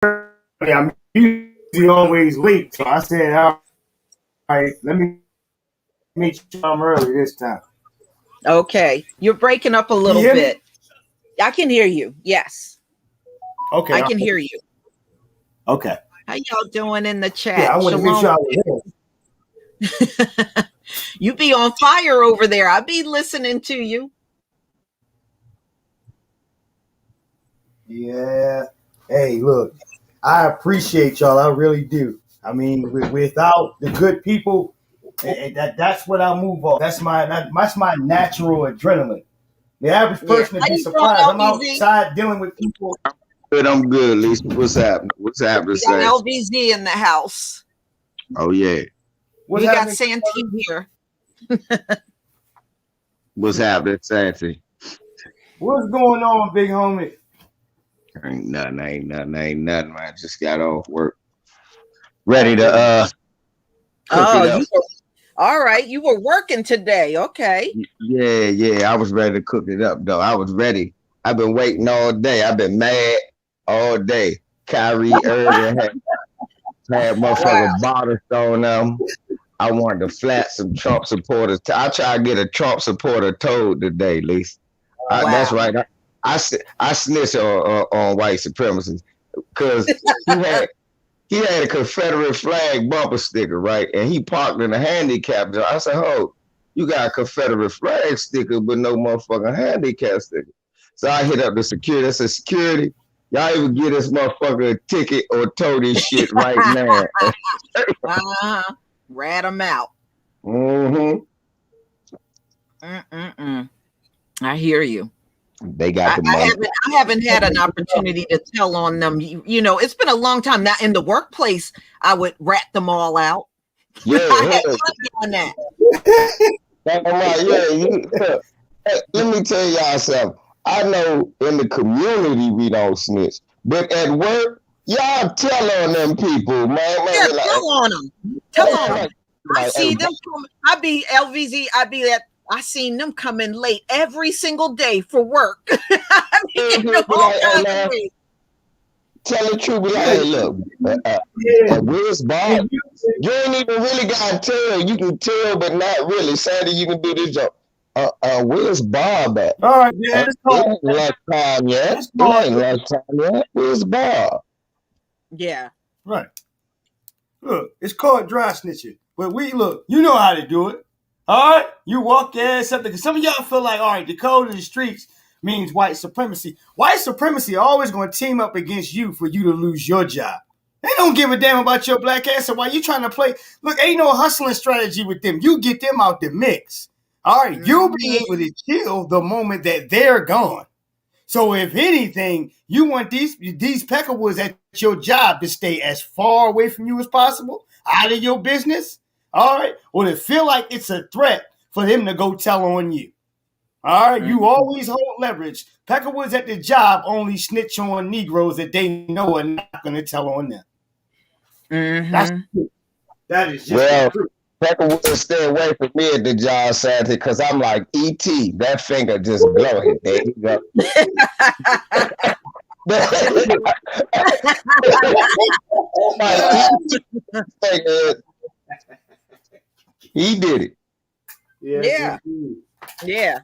I'm usually always late, so I said, all right, let me make sure I'm early this time. Okay, you're breaking up a Can you little hear me? bit. I can hear you. Yes, Okay, I can hear you. okay. How y'all doing in the Yeah, I chat? want to make Shalom. sure I was here. You be on fire over there. I be listening to you. Yeah. Hey, look, I appreciate y'all. I really do. I mean, without the good people, that's what I move off. That's my natural adrenaline. The average Yeah. person would How be you doing, surprised. I'm LVZ? outside dealing with people. Good, I'm good, Lisa. What's happening? What's happening, We got Saints? LVZ in the house. Oh yeah. What's We got happening? Santine here. What's happening, Saints? What's going on, big homie? Ain't nothing, man. Just got off work. Ready to Okay. cook Oh, it up. all right. You were working today. Okay. Yeah. I was ready to cook it up though. I was ready. I've been waiting all day. I've been mad all day. Kyrie Irving had Wow. motherfucking borders on them. I wanted to flat some Trump supporters. I tried to get a Trump supporter told today, Lisa. That's Wow. right. I snitch on white supremacists because he had a Confederate flag bumper sticker, right? And he parked in a handicap zone. I said, "Oh, you got a Confederate flag sticker, but no motherfucking handicap sticker." So I hit up the security. I said, "Security, y'all even get this motherfucker a ticket or tow this shit right now." Rat them out. Mm-hmm. I hear you. They got the money. I haven't had an opportunity to tell on them. You know, it's been a long time. Now in the workplace, I would rat them all out. Yeah, I had fun doing that. Let me tell y'all something. I know in the community we don't snitch, but at work, y'all tell on them people, man. Yeah, tell on them. Tell on them. I see them come. I be LVZ. I seen them come in late every single day for work. Tell the truth, be like, hey, look, where's Bob? You ain't even really got to tell. You can tell, but not really. Sandy, you can do this job. Where's Bob at? All right, yeah, it ain't lunchtime yet. It ain't lunchtime yet. Where's Bob? Yeah. Right. Look, it's called dry snitching. But look, you know how to do it. All right? You walk your ass up. Because some of y'all feel like, all right, the code of the streets means white supremacy. White supremacy always going to team up against you for you to lose your job. They don't give a damn about your black ass. So why you trying to play? Look, ain't no hustling strategy with them. You get them out the mix. All right? You'll be able to chill the moment that they're gone. So if anything, you want these Peckerwoods at your job to stay as far away from you as possible, out of your business, all right? Or to feel like it's a threat for them to go tell on you. All right, you always hold leverage. Peckerwoods at the job only snitch on Negroes that they know are not going to tell on them. That is just the truth. Peckerwood stay away from me at the job, sadly, because I'm like E.T. That finger just blowing. There you go. He did it. Yeah.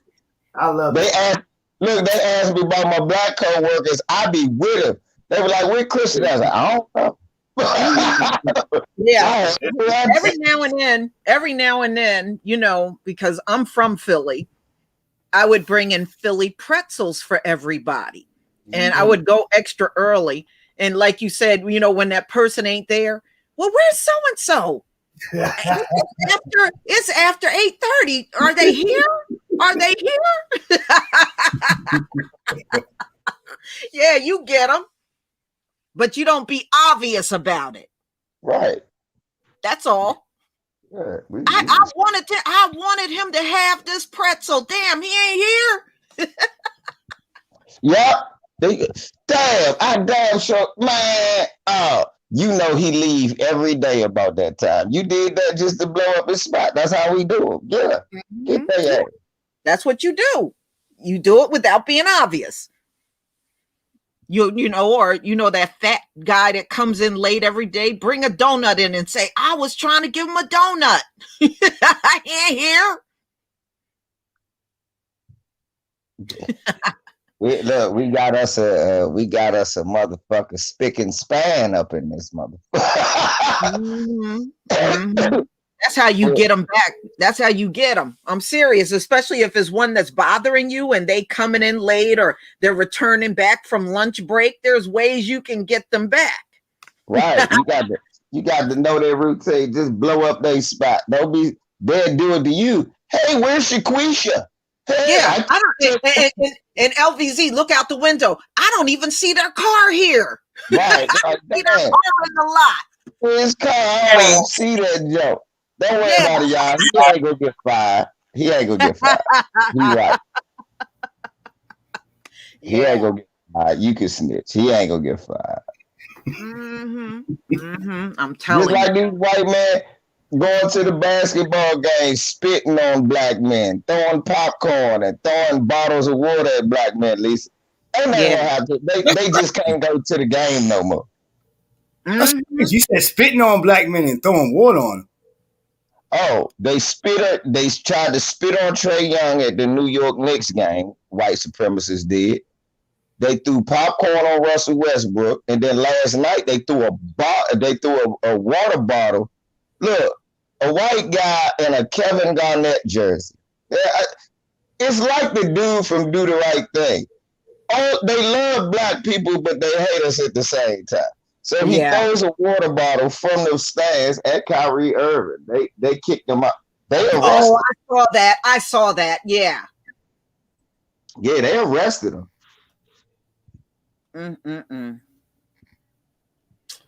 I love it. They asked me about my black co-workers. I be with them. They were like, "We're Christian." I was like, "I don't know." Yeah. Every now and then, you know, because I'm from Philly, I would bring in Philly pretzels for everybody. And I would go extra early. And like you said, you know, when that person ain't there, well, where's so-and-so? It's after 8:30. Are they here? Are they here? Yeah, you get them. But you don't be obvious about it. Right. That's all. Yeah, I wanted him to have this pretzel. Damn, he ain't here. Yep. I damn sure, man. You know he leave every day about that time. You did that just to blow up his spot. That's how we do it. Yeah. That's what you do. You do it without being obvious. You know, or that fat guy that comes in late every day, bring a donut in and say, I was trying to give him a donut. I ain't here. We got us a motherfucker spick and span up in this motherfucker. That's how you get them back. That's how you get them. I'm serious, especially if it's one that's bothering you and they coming in late or they're returning back from lunch break. There's ways you can get them back. Right. You got to know their routine. Just blow up their spot. Don't be they'll do it to you. Hey, where's Shaquisha? Hey, yeah, and LVZ, look out the window. I don't even see their car here. Right. I don't see their car in the lot. His car, I don't even see that joke. Don't worry about it, y'all. He ain't gonna get fired. He ain't gonna get fired. He right. He ain't gonna get fired. You can snitch. He ain't gonna get fired. I'm telling you. Just like these white men going to the basketball game, spitting on black men, throwing popcorn and throwing bottles of water at black men, Lisa. Ain't nothing gonna happen. They just can't go to the game no more. You said spitting on black men and throwing water on them. Oh, they tried to spit on Trae Young at the New York Knicks game. White supremacists did. They threw popcorn on Russell Westbrook, and then last night they threw a water bottle. Look, a white guy in a Kevin Garnett jersey. It's like the dude from Do the Right Thing. Oh, they love black people, but they hate us at the same time. So he throws a water bottle from the stands at Kyrie Irving. They kicked him out. They arrested him. I saw that. Yeah. Yeah, they arrested him.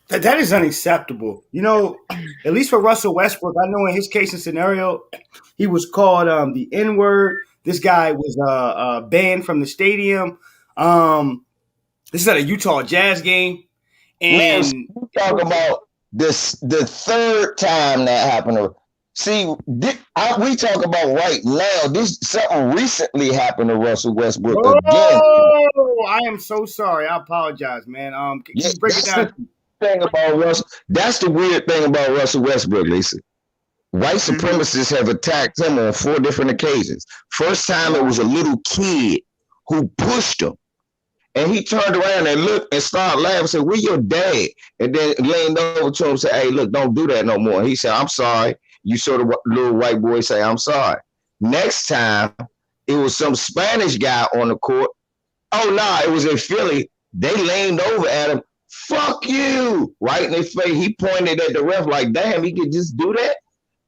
That is unacceptable. You know, at least for Russell Westbrook, I know in his case and scenario, he was called the N-word. This guy was banned from the stadium. This is at a Utah Jazz game. And man, you talk about this the third time that happened. See, we talk about right now. This something recently happened to Russell Westbrook again. Oh, I am so sorry. I apologize, man. Can you break it down? Thing about Russell. That's the weird thing about Russell Westbrook, Lisa. White supremacists have attacked him on 4 different occasions. First time it was a little kid who pushed him. And he turned around and looked and started laughing and said, "Where your dad?" And then leaned over to him and said, "Hey, look, don't do that no more." And he said, "I'm sorry." You saw the little white boy say, "I'm sorry." Next time, it was some Spanish guy on the court. Oh, no, it was in Philly. They leaned over at him. "Fuck you," right in his face. He pointed at the ref like, damn, he could just do that.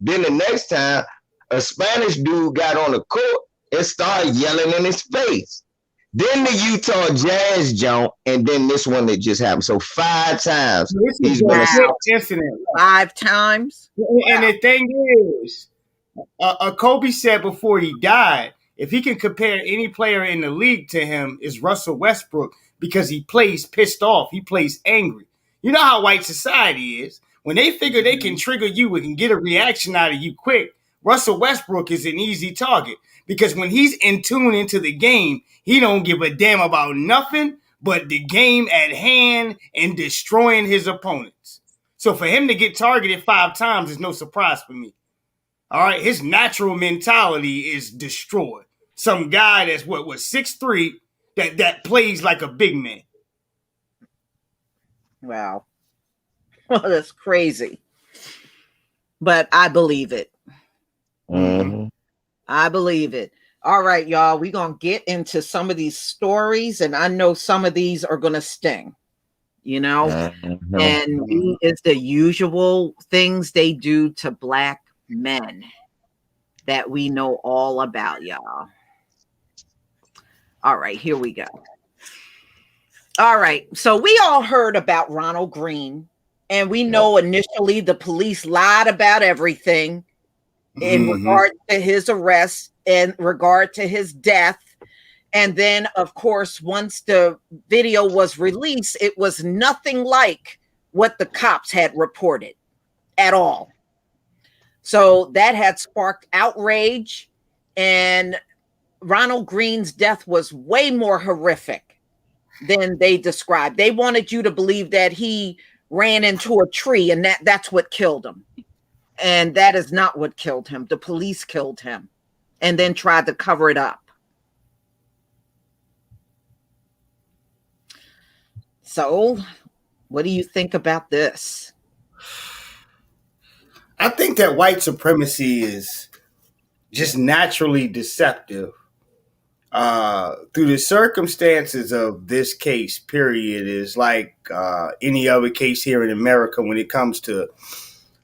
Then the next time, a Spanish dude got on the court and started yelling in his face. Then the Utah Jazz jump, and then this one that just happened. So 5 times he's been incident. 5 times. And the thing is, Kobe said before he died, if he can compare any player in the league to him, is Russell Westbrook, because he plays pissed off. He plays angry. You know how white society is. When they figure they can trigger you and can get a reaction out of you quick, Russell Westbrook is an easy target. Because when he's in tune into the game, he don't give a damn about nothing but the game at hand and destroying his opponents. So for him to get targeted 5 times is no surprise for me. All right, his natural mentality is destroyed. Some guy that's what 6'3", that plays like a big man. Wow. Well, that's crazy. But I believe it. I believe it. All right, y'all. We're going to get into some of these stories, and I know some of these are going to sting, you know? And it's the usual things they do to black men that we know all about, y'all. All right, here we go. All right, so we all heard about Ronald Green, and we know initially the police lied about everything in regard to his arrest, in regard to his death. And then, of course, once the video was released, it was nothing like what the cops had reported at all. So that had sparked outrage, and Ronald Green's death was way more horrific than they described. They wanted you to believe that he ran into a tree and that's what killed him. And that is not what killed him. The police killed him and then tried to cover it up. So, what do you think about this? I think that white supremacy is just naturally deceptive. Through the circumstances of this case, period, is like any other case here in America when it comes to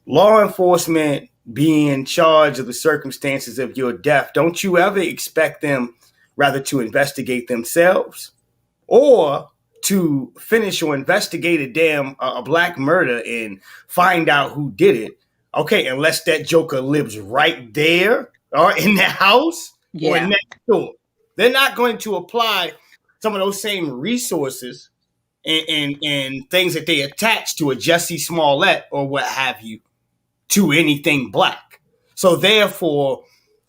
law enforcement being in charge of the circumstances of your death. Don't you ever expect them rather to investigate themselves or to finish or investigate a black murder and find out who did it. Okay, unless that joker lives right there or in the house or next door. They're not going to apply some of those same resources and things that they attach to a Jussie Smollett or what have you to anything black. So therefore,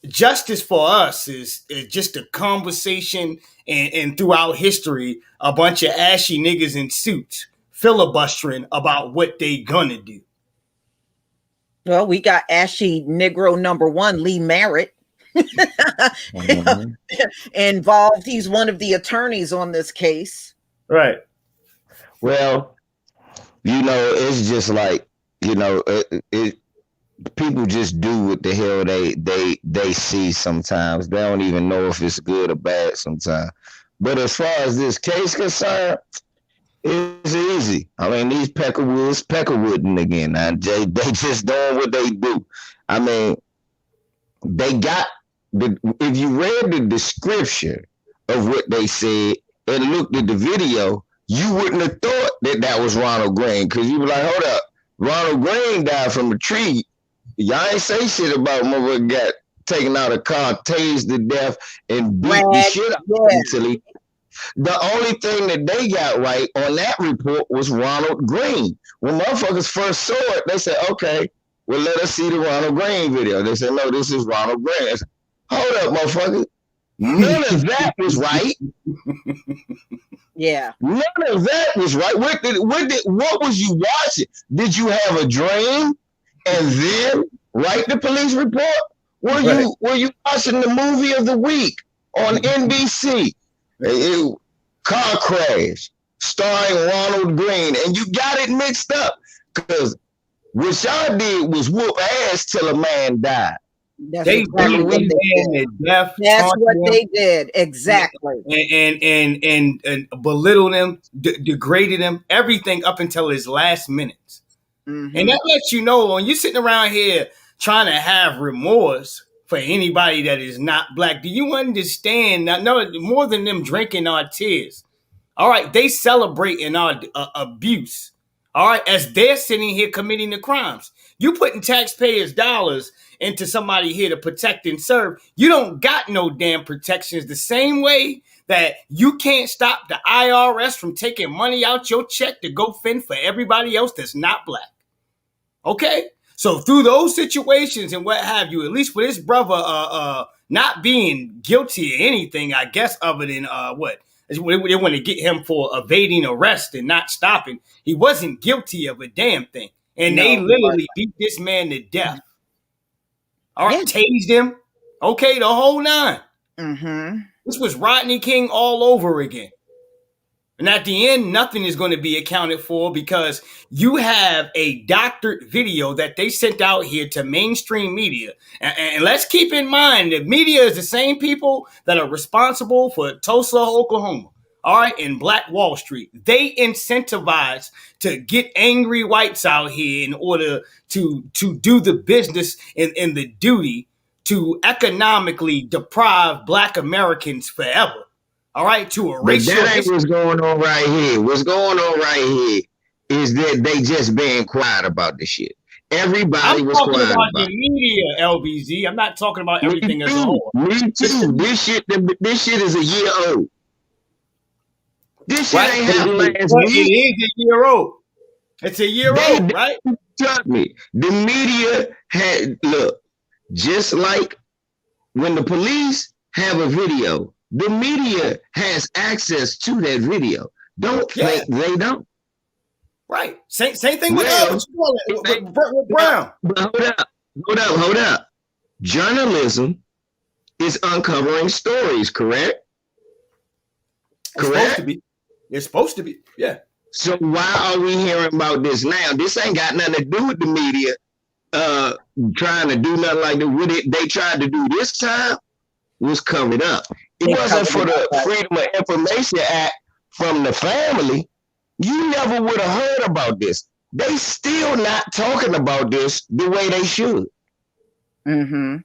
justice for us is just a conversation and throughout history, a bunch of ashy niggas in suits filibustering about what they gonna do. Well, we got ashy Negro number one, Lee Merritt. Involved. He's one of the attorneys on this case. Right. Well, it's just like, people just do what the hell they see sometimes. They don't even know if it's good or bad sometimes. But as far as this case concerned, it's easy. I mean, these peckerwooding again. They just doing what they do. I mean, they got if you read the description of what they said and looked at the video, you wouldn't have thought that was Ronald Green, because you were like, hold up, Ronald Green died from a tree. Y'all ain't say shit about motherfucker got taken out of a car, tased to death, and beat the shit out of mentally. The only thing that they got right on that report was Ronald Green. When motherfuckers first saw it, they said, okay, well, let us see the Ronald Green video. They said, no, this is Ronald Green. I said, hold up, motherfucker. None of that was right. Yeah. None of that was right. What was you watching? Did you have a dream and then write the police report? Were you watching the movie of the week on NBC? Car crash starring Ronald Green, and you got it mixed up, because what y'all did was whoop ass till a man died. That's exactly what they did. That's what they did. Exactly. And belittled him, degraded him, everything up until his last minutes. Mm-hmm. And that lets you know, when you're sitting around here trying to have remorse for anybody that is not black, do you understand? No, more than them drinking our tears. All right, they celebrating our abuse. All right, as they're sitting here committing the crimes. You putting taxpayers' dollars into somebody here to protect and serve. You don't got no damn protections. The same way that you can't stop the IRS from taking money out your check to go fend for everybody else that's not black. Okay? So through those situations and what have you, at least for this brother not being guilty of anything, I guess, other than what? They want to get him for evading arrest and not stopping. He wasn't guilty of a damn thing. And they literally beat this man to death. All right, tased him. Okay, the whole nine. Mm-hmm. This was Rodney King all over again. And at the end, nothing is going to be accounted for, because you have a doctored video that they sent out here to mainstream media. And let's keep in mind that media is the same people that are responsible for Tulsa, Oklahoma, all right, and Black Wall Street. They incentivize to get angry whites out here in order to do the business and the duty to economically deprive Black Americans forever. All right, to erase. But that ain't what's going on right here. What's going on right here is that they just being quiet about this shit. Everybody was quiet about the media, LBZ. I'm not talking about everything as a whole. Me too. This shit is a year old. This shit ain't happened last week. It is a year old. It's a year old, right? Trust me. The media just like when the police have a video, the media has access to that video. don't think they don't. Right. Same thing with Brown. Brown. But hold up. Journalism is uncovering stories, correct? It's supposed to be. Yeah. So why are we hearing about this now? This ain't got nothing to do with the media trying to do nothing like that. What they tried to do this time was covered up. It wasn't for the Freedom of Information Act from the family, you never would have heard about this. They still not talking about this the way they should. Mm-hmm.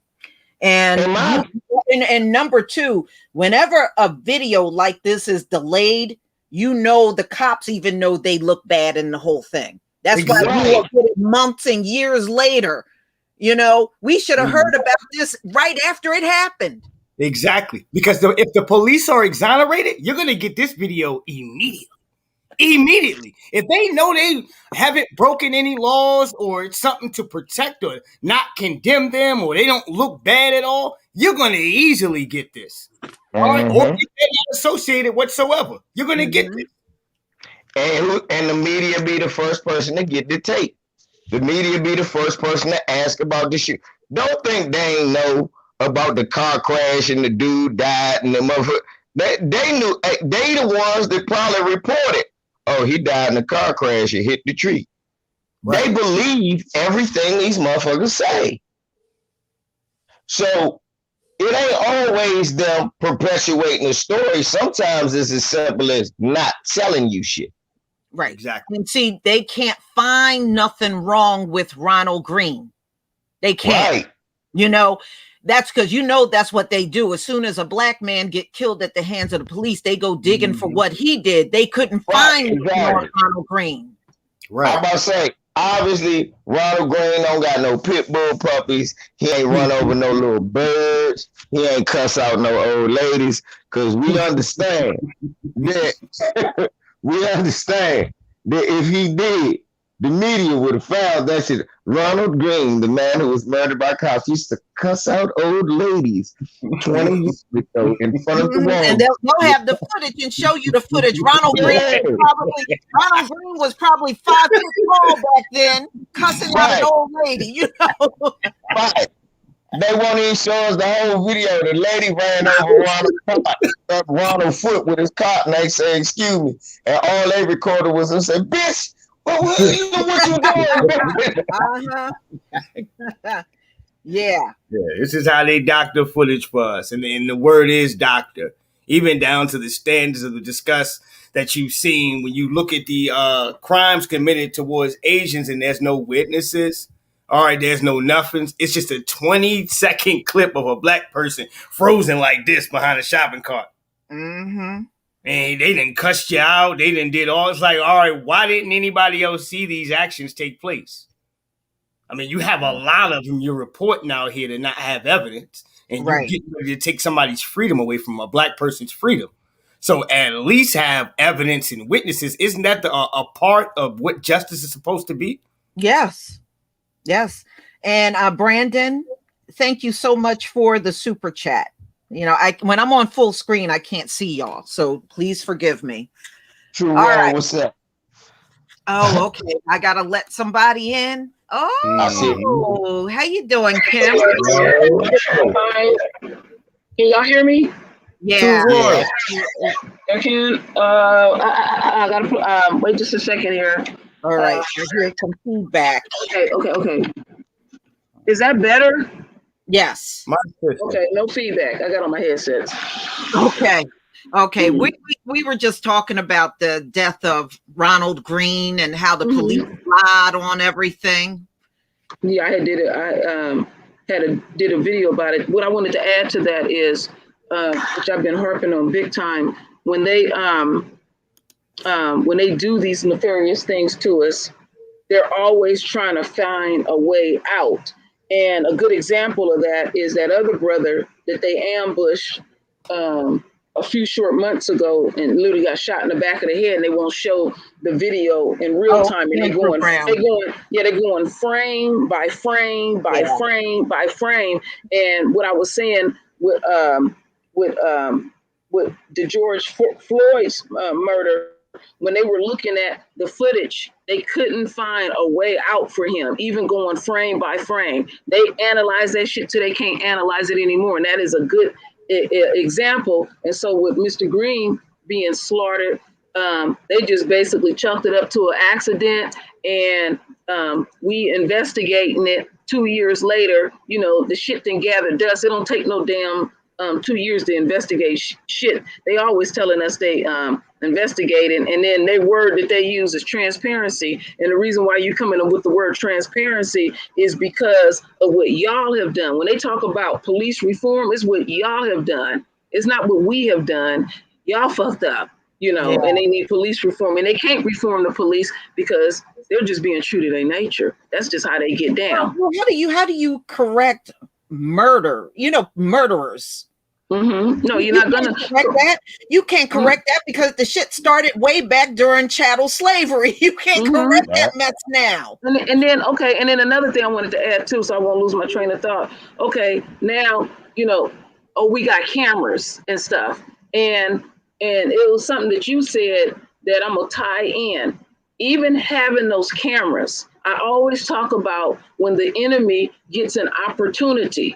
And number two, whenever a video like this is delayed, you know the cops even know they look bad in the whole thing. That's why we will get it months and years later. You know, we should have heard about this right after it happened. Exactly. Because if the police are exonerated, you're going to get this video immediately. Immediately. If they know they haven't broken any laws or it's something to protect or not condemn them or they don't look bad at all, you're going to easily get this. All right? Or if they're not associated whatsoever, you're going to get this. And the media be the first person to get the tape. The media be the first person to ask about the shit. Don't think they ain't know about the car crash and the dude died and the motherfucker. They knew. They the ones that probably reported. Oh, he died in a car crash and hit the tree. Right. They believe everything these motherfuckers say. So it ain't always them perpetuating the story. Sometimes it's as simple as not telling you shit. Right. Exactly. And see, they can't find nothing wrong with Ronald Green. They can't. Right. You know, that's because that's what they do. As soon as a black man get killed at the hands of the police, they go digging for what he did. They couldn't find Ronald Green. Right. I'm about to say, obviously, Ronald Green don't got no pit bull puppies. He ain't run over no little birds. He ain't cuss out no old ladies. Because we understand that if he did, the media would have found that shit. Ronald Green, the man who was murdered by cops, used to cuss out old ladies 20 years ago in front of the wall. And they'll have the footage and show you the footage. Ronald Green was probably 5 feet tall back then, cussing out an old lady, you know. Right. They won't even show us the whole video. The lady ran over Ronald's foot with his cot, and they say, "Excuse me," and all they recorded was and said, "Bitch, what you doing?" Yeah, this is how they doctor footage for us, and the word is doctor, even down to the standards of the disgust that you've seen when you look at the crimes committed towards Asians, and there's no witnesses. All right, there's no nothings. It's just a 20-second clip of a black person frozen like this behind a shopping cart. Mm-hmm. And they didn't cuss you out. They didn't did all. It's like, all right, why didn't anybody else see these actions take place? I mean, you have a lot of them you're reporting out here to not have evidence. And you're getting ready to take somebody's freedom away from a black person's freedom. So at least have evidence and witnesses. Isn't that a part of what justice is supposed to be? Yes. Yes. And Brandon, thank you so much for the super chat. You know, when I'm on full screen, I can't see y'all. So please forgive me. True. All right. What's up? Oh, okay. I got to let somebody in. Oh, how you doing, Kim? Can y'all hear me? Yeah. I can. I gotta wait just a second here. All right, I hear some feedback. Okay. Is that better? Yes. Okay, no feedback. I got on my headsets. Okay. We were just talking about the death of Ronald Green and how the police lied on everything. Yeah, I did a video about it. What I wanted to add to that is, which I've been harping on big time, when they do these nefarious things to us, they're always trying to find a way out. And a good example of that is that other brother that they ambushed a few short months ago and literally got shot in the back of the head, and they won't show the video in real time. And they're going frame by frame by frame by frame. And what I was saying with the George Floyd's murder, when they were looking at the footage, they couldn't find a way out for him, even going frame by frame. They analyzed that shit till they can't analyze it anymore. And that is a good example. And so with Mr. Green being slaughtered, they just basically chalked it up to an accident, and we investigating it 2 years later. You know, the shit didn't gather dust. It don't take no damn 2 years to investigate shit. They always telling us they investigating, and then their word that they use is transparency. And the reason why you coming up with the word transparency is because of what y'all have done. When they talk about police reform, it's what y'all have done. It's not what we have done. Y'all fucked up, you know, and they need police reform, and they can't reform the police because they're just being true to their nature. That's just how they get down. Well, how do you correct murder? You know, murderers. Mm-hmm. No, you're not gonna correct that. You can't correct that because the shit started way back during chattel slavery. You can't correct that mess now. And then another thing I wanted to add too, so I won't lose my train of thought. Okay, now you know, we got cameras and stuff, and it was something that you said that I'm gonna tie in. Even having those cameras, I always talk about when the enemy gets an opportunity.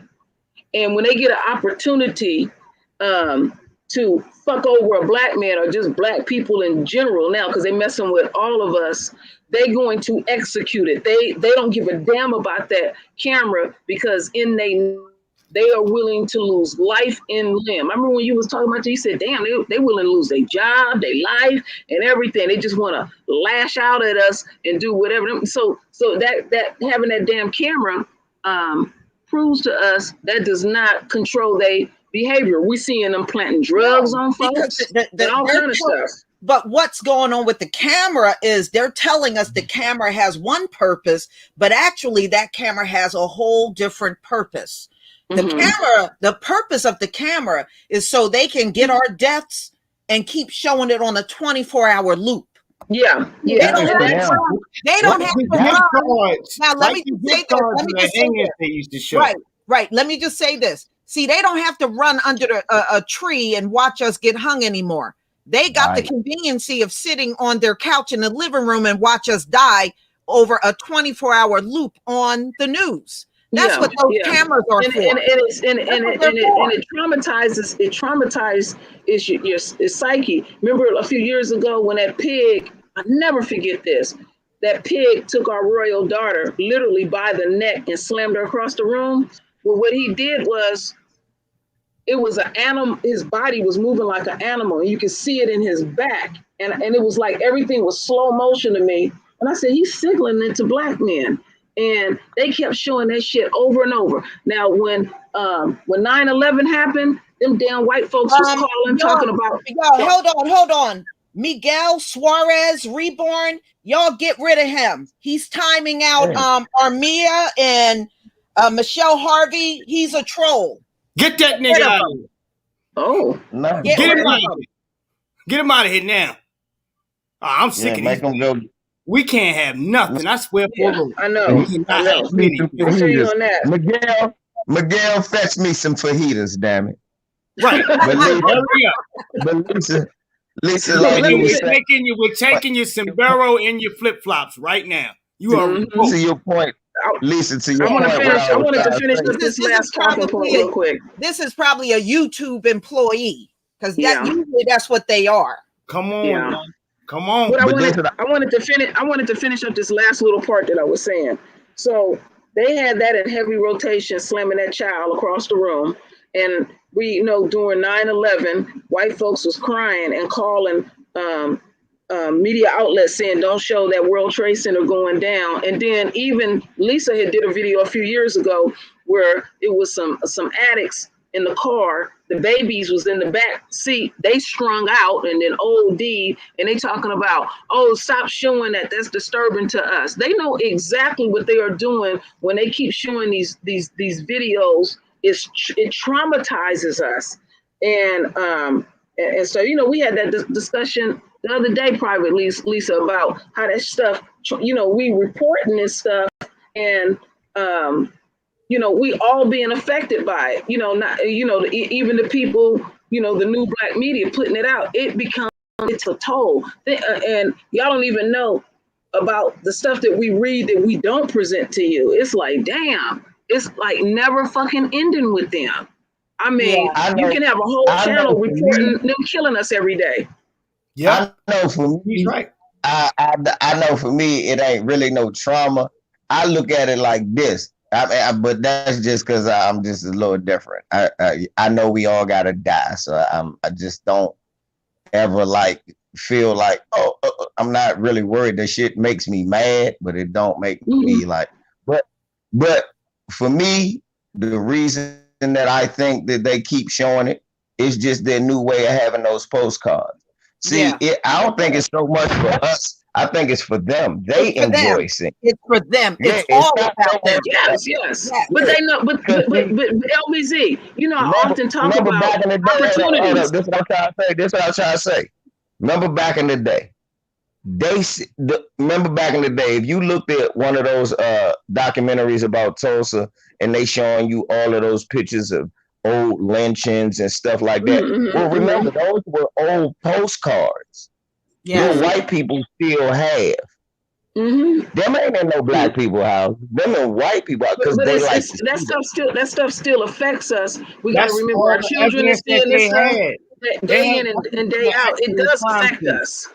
And when they get an opportunity to fuck over a black man or just black people in general now, because they're messing with all of us, they're going to execute it. They don't give a damn about that camera because they are willing to lose life and limb. I remember when you was talking about it, you said, damn, they willing to lose their job, their life, and everything. They just want to lash out at us and do whatever. So that having that damn camera proves to us that does not control their behavior. We're seeing them planting drugs on folks and all kind of stuff. But what's going on with the camera is they're telling us the camera has one purpose, but actually that camera has a whole different purpose. The camera, the purpose of the camera is so they can get our deaths and keep showing it on a 24-hour loop. Yeah. They don't have to run. Now, let me just say this. Right. Let me just say this. See, they don't have to run under a tree and watch us get hung anymore. They got the conveniency of sitting on their couch in the living room and watch us die over a 24-hour loop on the news. That's what those cameras are for. And it traumatizes your psyche. Remember a few years ago when that pig, I never forget this, that pig took our royal daughter literally by the neck and slammed her across the room. Well, what he did was, it was an animal, his body was moving like an animal, and you could see it in his back. And it was like everything was slow motion to me. And I said, he's signaling it to black men. And they kept showing that shit over and over. Now, when 9/11 happened, them damn white folks was calling, talking about. Hold on. Miguel Suarez Reborn, y'all get rid of him. He's timing out Armia and Michelle Harvey. He's a troll. Get that nigga out of here. Oh, no. Get him out of here. Get him out of here now. Oh, I'm sick of make these. him go. We can't have nothing. I swear. I know. I feel you on that. Miguel, fetch me some fajitas, damn it. Right. But Lisa, like we're taking your sombrero and your flip flops right now. You are to your point, Lisa. To your point, I wanted to finish with this last talking point real quick. This is probably a YouTube employee because usually that's what they are. Come on, man. Come on. But I wanted to finish up this last little part that I was saying. So they had that in heavy rotation, slamming that child across the room. And we during 9/11, white folks was crying and calling media outlets saying, don't show that World Trade Center going down. And then even Lisa had did a video a few years ago where it was some addicts in the car. The babies was in the back seat. They strung out and then OD, and they talking about, stop showing that. That's disturbing to us. They know exactly what they are doing when they keep showing these videos. It traumatizes us. And so, we had that discussion the other day privately, Lisa, about how that stuff, we reporting this stuff and, we all being affected by it, even the people, the new black media putting it out, it becomes it's a toll. And y'all don't even know about the stuff that we read that we don't present to you. It's like, damn, it's like never fucking ending with them. I mean, you can have a whole channel reporting them killing us every day. Yeah, I know for me, he's right. I know for me, it ain't really no trauma. I look at it like this. But that's just because I'm just a little different. I know we all gotta die, so I just don't ever like feel like I'm not really worried. That shit makes me mad, but it don't make me like. But for me, the reason that I think that they keep showing it is just their new way of having those postcards. See, I don't think it's so much for us. I think it's for them. They enjoy seeing. It's for them. It's all about them. Yes. But they know. But LBZ, you know, I often talk about back in the day, opportunities. This is what I'm trying to say. Remember back in the day. Remember back in the day, if you looked at one of those documentaries about Tulsa and they showing you all of those pictures of old lynchings and stuff like that. Well, remember, those were old postcards. Your white people still have. Them ain't in no black people house. Them in white people because they like that stuff still affects us. We got to remember our children are seeing this stuff day in and day out. It does affect us.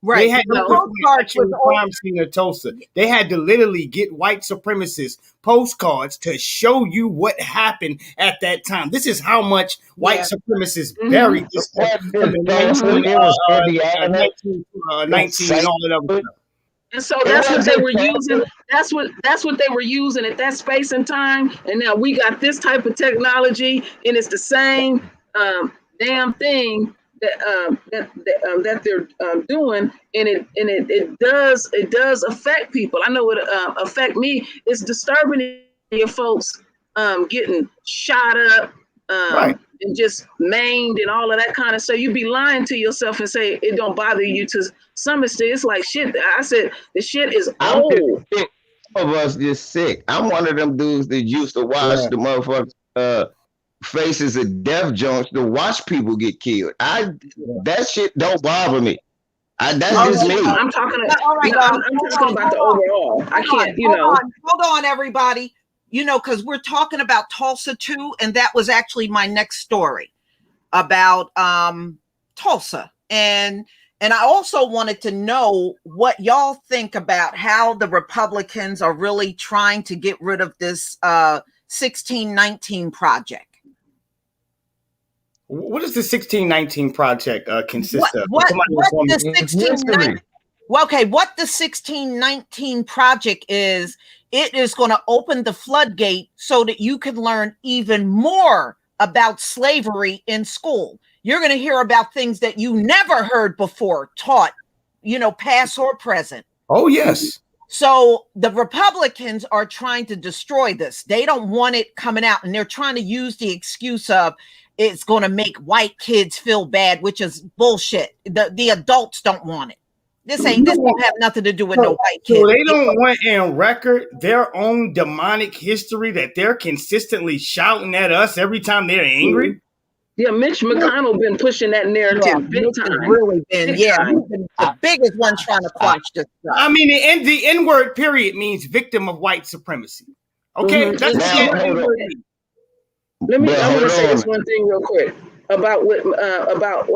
Right. They had postcards with the crime scene of Tulsa. They had to literally get white supremacists postcards to show you what happened at that time. This is how much white supremacists buried this stuff from the 19 and all of that stuff. And so that's what they were using. That's what they were using at that space and time. And now we got this type of technology, and it's the same damn thing that they're doing, and it does affect people. I know it affect me. It's disturbing your folks getting shot up and just maimed and all of that kind of stuff. You be lying to yourself and say it don't bother you. To some extent, it's like shit. I said the shit is old. Some of us just sick. I'm one of them dudes that used to watch the motherfuckers. Faces of death joints to watch people get killed. That shit don't bother me. That's just me. I'm talking about the overall. I can't, Hold on, everybody. Because we're talking about Tulsa too, and that was actually my next story about Tulsa. And I also wanted to know what y'all think about how the Republicans are really trying to get rid of this 1619 project. What does the 1619 project consist of? What the 1619 project is, it is going to open the floodgate so that you can learn even more about slavery in school. You're going to hear about things that you never heard before taught, past or present. Oh, yes. So the Republicans are trying to destroy this. They don't want it coming out, and they're trying to use the excuse of it's going to make white kids feel bad, which is bullshit. The adults don't want it. This don't have nothing to do with no white kids. So they don't want in record their own demonic history that they're consistently shouting at us every time they're angry. Yeah, Mitch McConnell been pushing that narrative big time. Really been, he's been the biggest one trying to quash this stuff. I mean, the N-word period means victim of white supremacy. Okay, that's what the N-word means. I want to say this one thing real quick about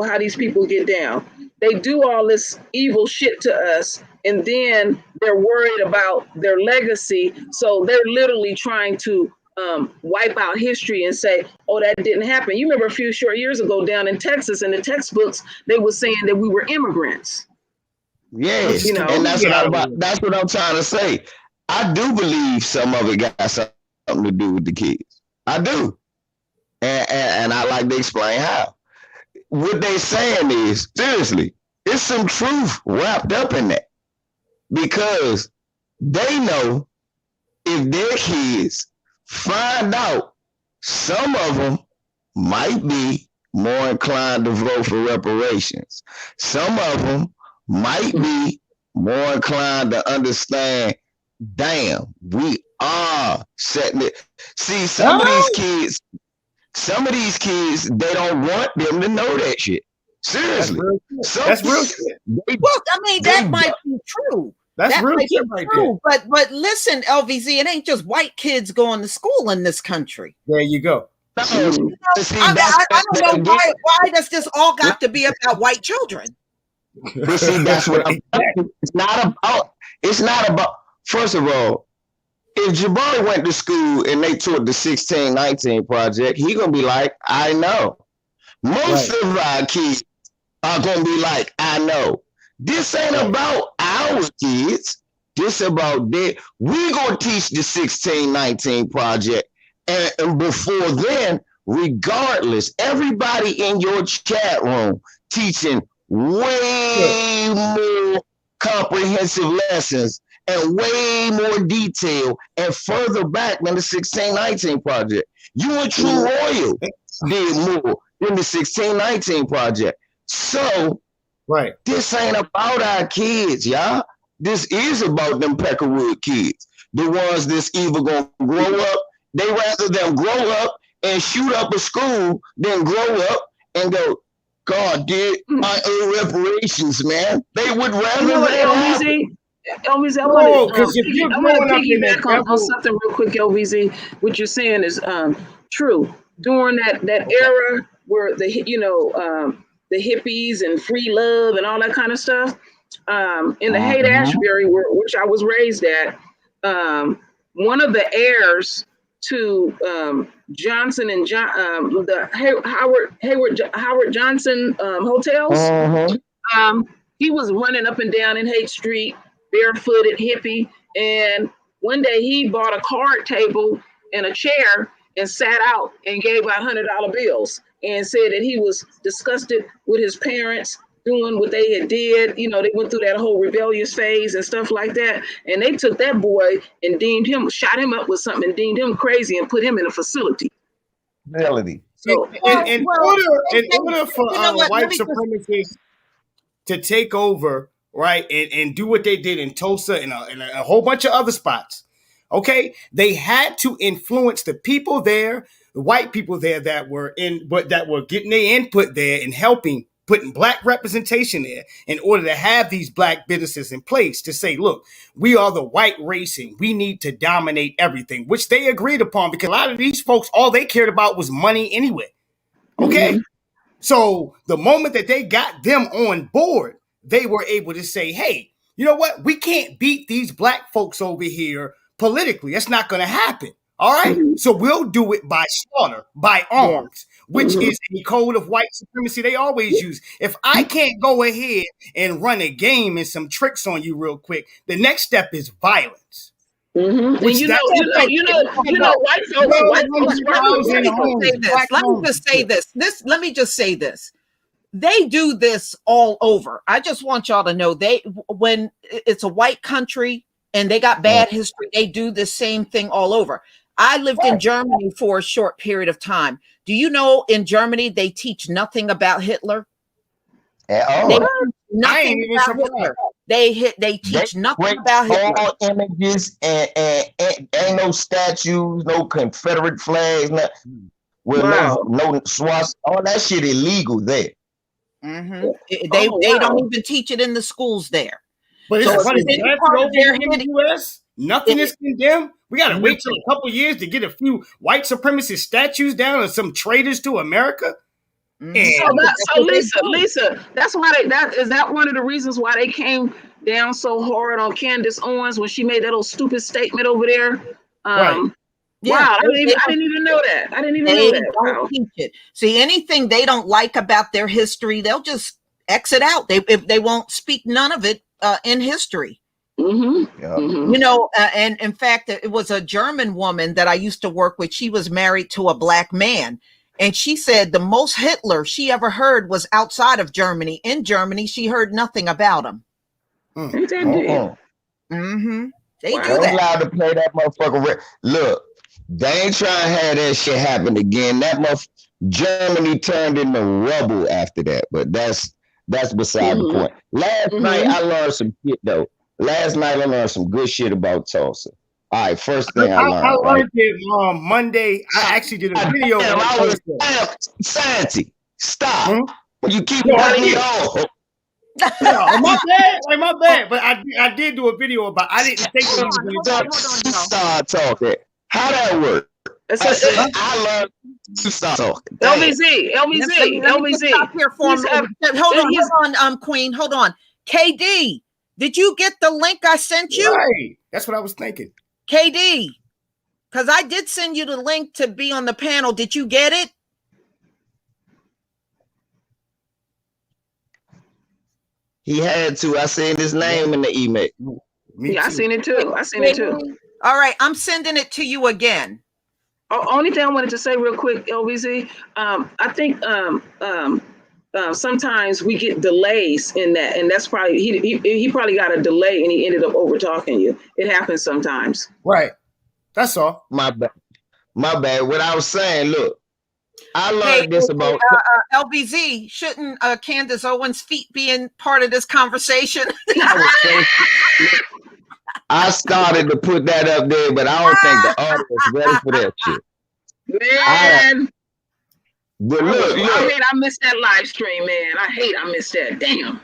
how these people get down. They do all this evil shit to us, and then they're worried about their legacy. So they're literally trying to wipe out history and say, "Oh, that didn't happen." You remember a few short years ago down in Texas, in the textbooks, they were saying that we were immigrants. Yes, and that's what I'm trying to say. I do believe some of it got something to do with the kids. I do. And I like to explain how. What they saying is, seriously, it's some truth wrapped up in that. Because they know if their kids find out, some of them might be more inclined to vote for reparations. Some of them might be more inclined to understand, damn, we are setting it. See, some of these kids, they don't want them to know that shit. Seriously. That's real shit. Well, I mean, that might be true. That's That real might shit be right true. But listen, LVZ, it ain't just white kids going to school in this country. there. There you go. No, see, I don't know why does this all got to be about white children? But see, that's what I'm. It's not about. First of all, if Jabari went to school and they taught the 1619 project, he gonna be like, I know. Most of our kids are gonna be like, I know. This ain't about our kids. This about that. We gonna teach the 1619 project, and before then, regardless, everybody in your chat room teaching way more comprehensive lessons and way more detail and further back than the 1619 project. You and True Royal did more than the 1619 project. So this ain't about our kids, y'all. This is about them Peckerwood kids. The ones that's either gonna grow up, they rather them grow up and shoot up a school than grow up and go, God did my own reparations, man. They would rather LVZ, I want to piggyback on something real quick, LVZ. What you're saying is true. During that era where the hippies and free love and all that kind of stuff, in the Haight-Ashbury, which I was raised at, one of the heirs to Johnson and the Howard Johnson hotels. He was running up and down in Haight Street, barefooted hippie, and one day he bought a card table and a chair and sat out and gave out $100 bills and said that he was disgusted with his parents doing what they had did. You know, they went through that whole rebellious phase and stuff like that. And they took that boy and shot him up with something and deemed him crazy and put him in a facility. Melody. So in order for white supremacists to take over, right, and do what they did in Tulsa and a whole bunch of other spots, okay, they had to influence the people there, the white people there that were getting their input there and helping putting black representation there in order to have these black businesses in place to say, look, we are the white race and we need to dominate everything, which they agreed upon because a lot of these folks, all they cared about was money anyway. Okay. So the moment that they got them on board, they were able to say, hey, you know what? We can't beat these black folks over here politically. That's not going to happen. All right. So we'll do it by slaughter, by arms, which is a code of white supremacy they always use. If I can't go ahead and run a game and some tricks on you real quick, the next step is violence. And white folks. Let me just say this. They do this all over. I just want y'all to know when it's a white country and they got bad history, they do the same thing all over. I lived in Germany for a short period of time. Do you know in Germany they teach nothing about Hitler? They teach nothing about Hitler. Images and ain't no statues, no Confederate flags, no swastika. All that shit illegal there. They don't even teach it in the schools there. But it's funny, in the U.S., nothing is condemned. We got to wait till a couple years to get a few white supremacist statues down and some traitors to America. So Lisa, that's why is that one of the reasons why they came down so hard on Candace Owens when she made that little stupid statement over there? Wow, I didn't even know that. Don't teach it. See, anything they don't like about their history, they'll just exit out. They won't speak none of it in history. You know, and in fact, it was a German woman that I used to work with. She was married to a black man. And she said the most Hitler she ever heard was outside of Germany. In Germany, she heard nothing about him. They do that. Allowed to play that motherfucker. Look, they ain't trying to have that shit happen again. Germany turned into rubble after that. But that's beside the point. Last night I learned some shit though. Last night I learned some good shit about Tulsa. All right, first thing I learned. I learned it Monday. I actually did a video. Sanity, stop. You keep No, I cutting me did. off. No, my bad. Like, my bad. But I did do a video about. I didn't think that he was going to Hold on, You start talking. How that work? It's I a, said I learned to start talking. Damn. LBZ, Let me just LBZ. stop here for a He's have- minute. Hold on, Queen. Hold on. KD, did you get the link I sent you? Right. That's what I was thinking. KD, because I did send you the link to be on the panel. Did you get it? He had to. I seen his name in the email. Me I too. seen it too. All right, I'm sending it to you again. Only thing I wanted to say real quick, LBZ, I think sometimes we get delays in that, and that's probably he probably got a delay and he ended up over talking you. It happens sometimes. Right. That's all. My bad. My bad. What I was saying, look, I learned this about LBZ. Shouldn't Candace Owens' feet be in part of this conversation? I started to put that up there, but I don't think the audience ready for that shit. Man, But look, I missed that live stream, man. I missed that. Damn.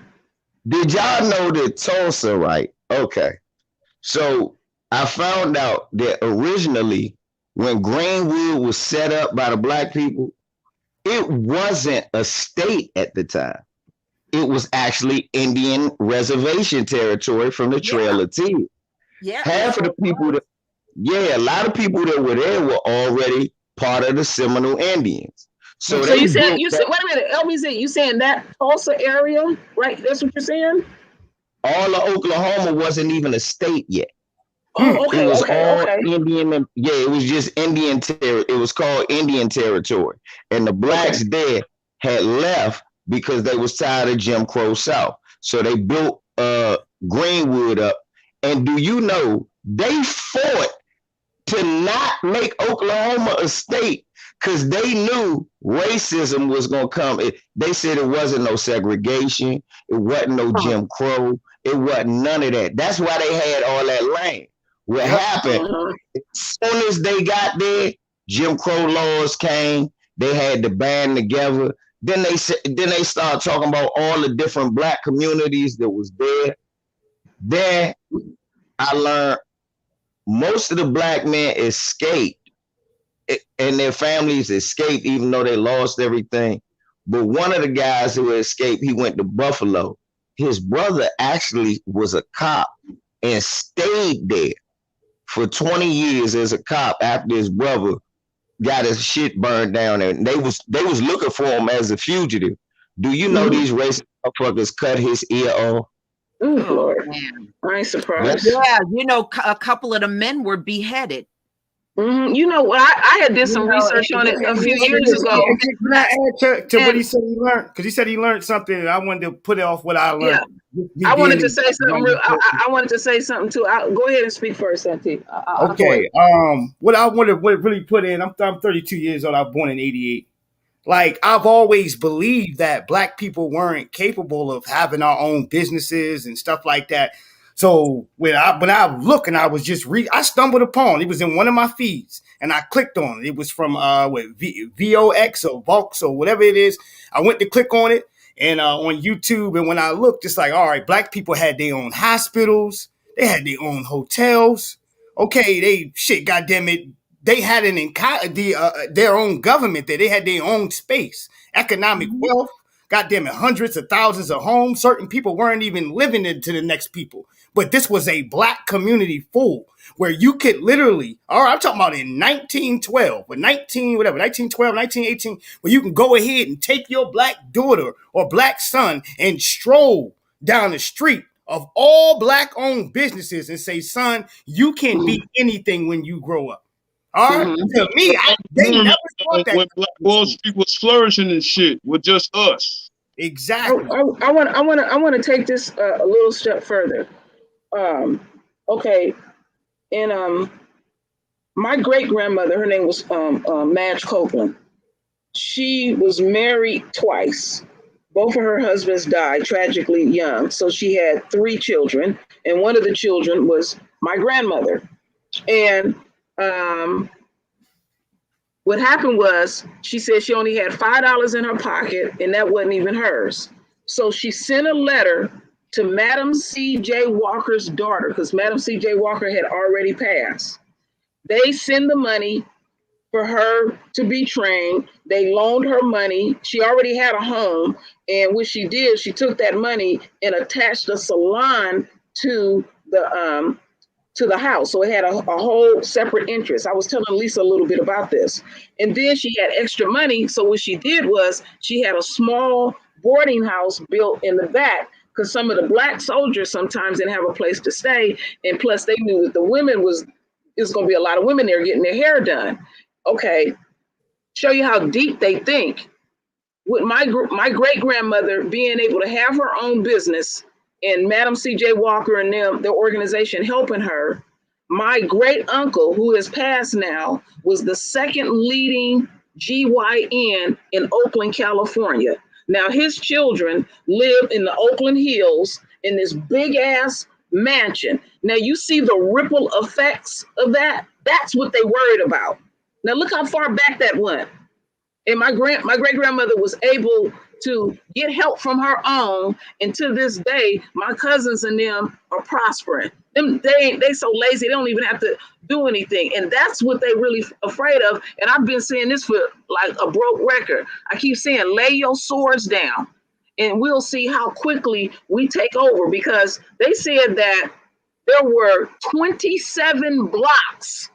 did y'all know that Tulsa, right? Okay. So I found out that originally when Greenwood was set up by the black people, it wasn't a state at the time. It was actually Indian reservation territory from the Trail of Tears. Yeah. Half of the people a lot of people that were there were already part of the Seminole Indians. So you said wait a minute, LBZ, you saying that Tulsa area, right? That's what you're saying? all of Oklahoma wasn't even a state yet. Oh, okay. It was all okay. Indian. It was just Indian territory. It was called Indian territory. And the blacks there had left because they was tired of Jim Crow South. So they built Greenwood up. And do you know, they fought to not make Oklahoma a state because they knew racism was going to come. They said it wasn't no segregation. It wasn't no Jim Crow. It wasn't none of that. That's why they had all that land. What happened, as soon as they got there, Jim Crow laws came. They had to band together. Then they started talking about all the different black communities that was there. Then I learned most of the black men escaped and their families escaped even though they lost everything. But one of the guys who escaped, he went to Buffalo. His brother actually was a cop and stayed there for 20 years as a cop after his brother got his shit burned down, and they was looking for him as a fugitive. Do you know these racist motherfuckers cut his ear off? Oh, Lord. Man. I ain't surprised. Yeah, you know, a couple of the men were beheaded. Mm-hmm. You know, I had did some research on it a few years ago. Can I add to what he said he learned? Because he said he learned something, and I wanted to put it off what I learned. Yeah. I wanted to say something. I wanted to say something too. Go ahead and speak first, Santi. Okay. What I wanted to really put in. I'm 32 years old. I was born in '88. Like, I've always believed that black people weren't capable of having our own businesses and stuff like that. So when I look and I was just I stumbled upon, it was in one of my feeds and I clicked on it. It was from VOX or Vox or whatever it is. I went to click on it and on YouTube. And when I looked, it's like, all right, black people had their own hospitals. They had their own hotels. Okay, goddamn it. They had their own government there. They had their own space, economic wealth, goddamn it, hundreds of thousands of homes. Certain people weren't even living into the next people. But this was a black community full where you could literally, all right, I'm talking about in 1912 or 1912, 1918, where you can go ahead and take your black daughter or black son and stroll down the street of all black owned businesses and say, son, you can be anything when you grow up. All right, to me, they never thought that. When Black Wall Street was flourishing and shit with just us. Exactly. I want to take this a little step further. Okay, and my great grandmother, her name was Madge Copeland. She was married twice. Both of her husbands died tragically young, so she had 3 children, and one of the children was my grandmother, and What happened was she said she only had $5 in her pocket, and that wasn't even hers. So she sent a letter to Madam C.J. Walker's daughter, because Madam C.J. Walker had already passed. They send the money for her to be trained. They loaned her money. She already had a home. And what she did, she took that money and attached a salon to the house. So it had a whole separate interest. I was telling Lisa a little bit about this. And then she had extra money. So what she did was she had a small boarding house built in the back, because some of the Black soldiers sometimes didn't have a place to stay. And plus they knew that the women was going to be a lot of women there getting their hair done. Okay, show you how deep they think. With my great grandmother being able to have her own business and Madam C.J. Walker and them, their organization helping her, my great uncle, who has passed now, was the second leading GYN in Oakland, California. Now his children live in the Oakland Hills in this big ass mansion. Now you see the ripple effects of that. That's what they worried about. Now look how far back that went. And my great grandmother was able to get help from her own, and to this day, my cousins and them are prospering. They so lazy they don't even have to do anything, and that's what they really afraid of. And I've been saying this for like a broke record. I keep saying, lay your swords down, and we'll see how quickly we take over. Because they said that there were 27 blocks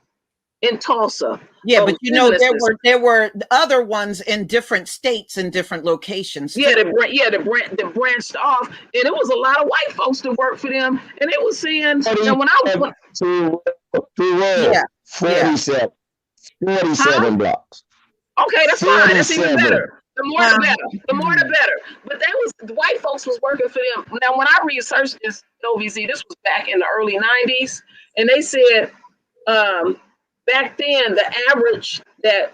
in Tulsa. Yeah, but you know, there were other ones in different states and different locations. Yeah, they branched off, and it was a lot of white folks that worked for them. And they were saying, when I was 47 blocks. Okay, that's fine. That's even better. The more the better. The more the better. But the white folks was working for them. Now, when I researched this OVZ, this was back in the early 90s, and they said back then the average that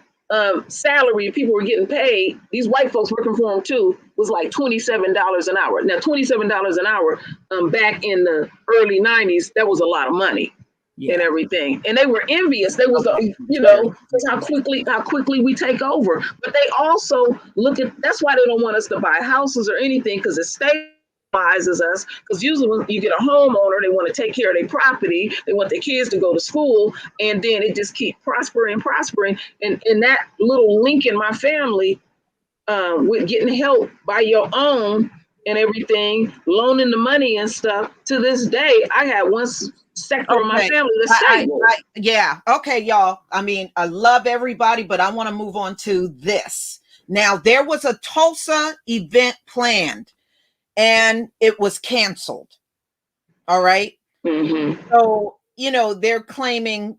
salary people were getting paid, these white folks working for them too, was like $27 an hour. Now, $27 an hour back in the early 90s, that was a lot of money. And everything, and they were envious. They was, how quickly we take over. But they also look at, that's why they don't want us to buy houses or anything, because it stabilizes us. Because usually when you get a homeowner, they want to take care of their property, they want their kids to go to school, and then it just keep prospering. And that little link in my family with getting help by your own and everything, loaning the money and stuff, to this day, I had one sector of my family that's stable. Okay, y'all. I mean, I love everybody, but I want to move on to this. Now, there was a Tulsa event planned, and it was canceled. All right. Mm-hmm. So, they're claiming,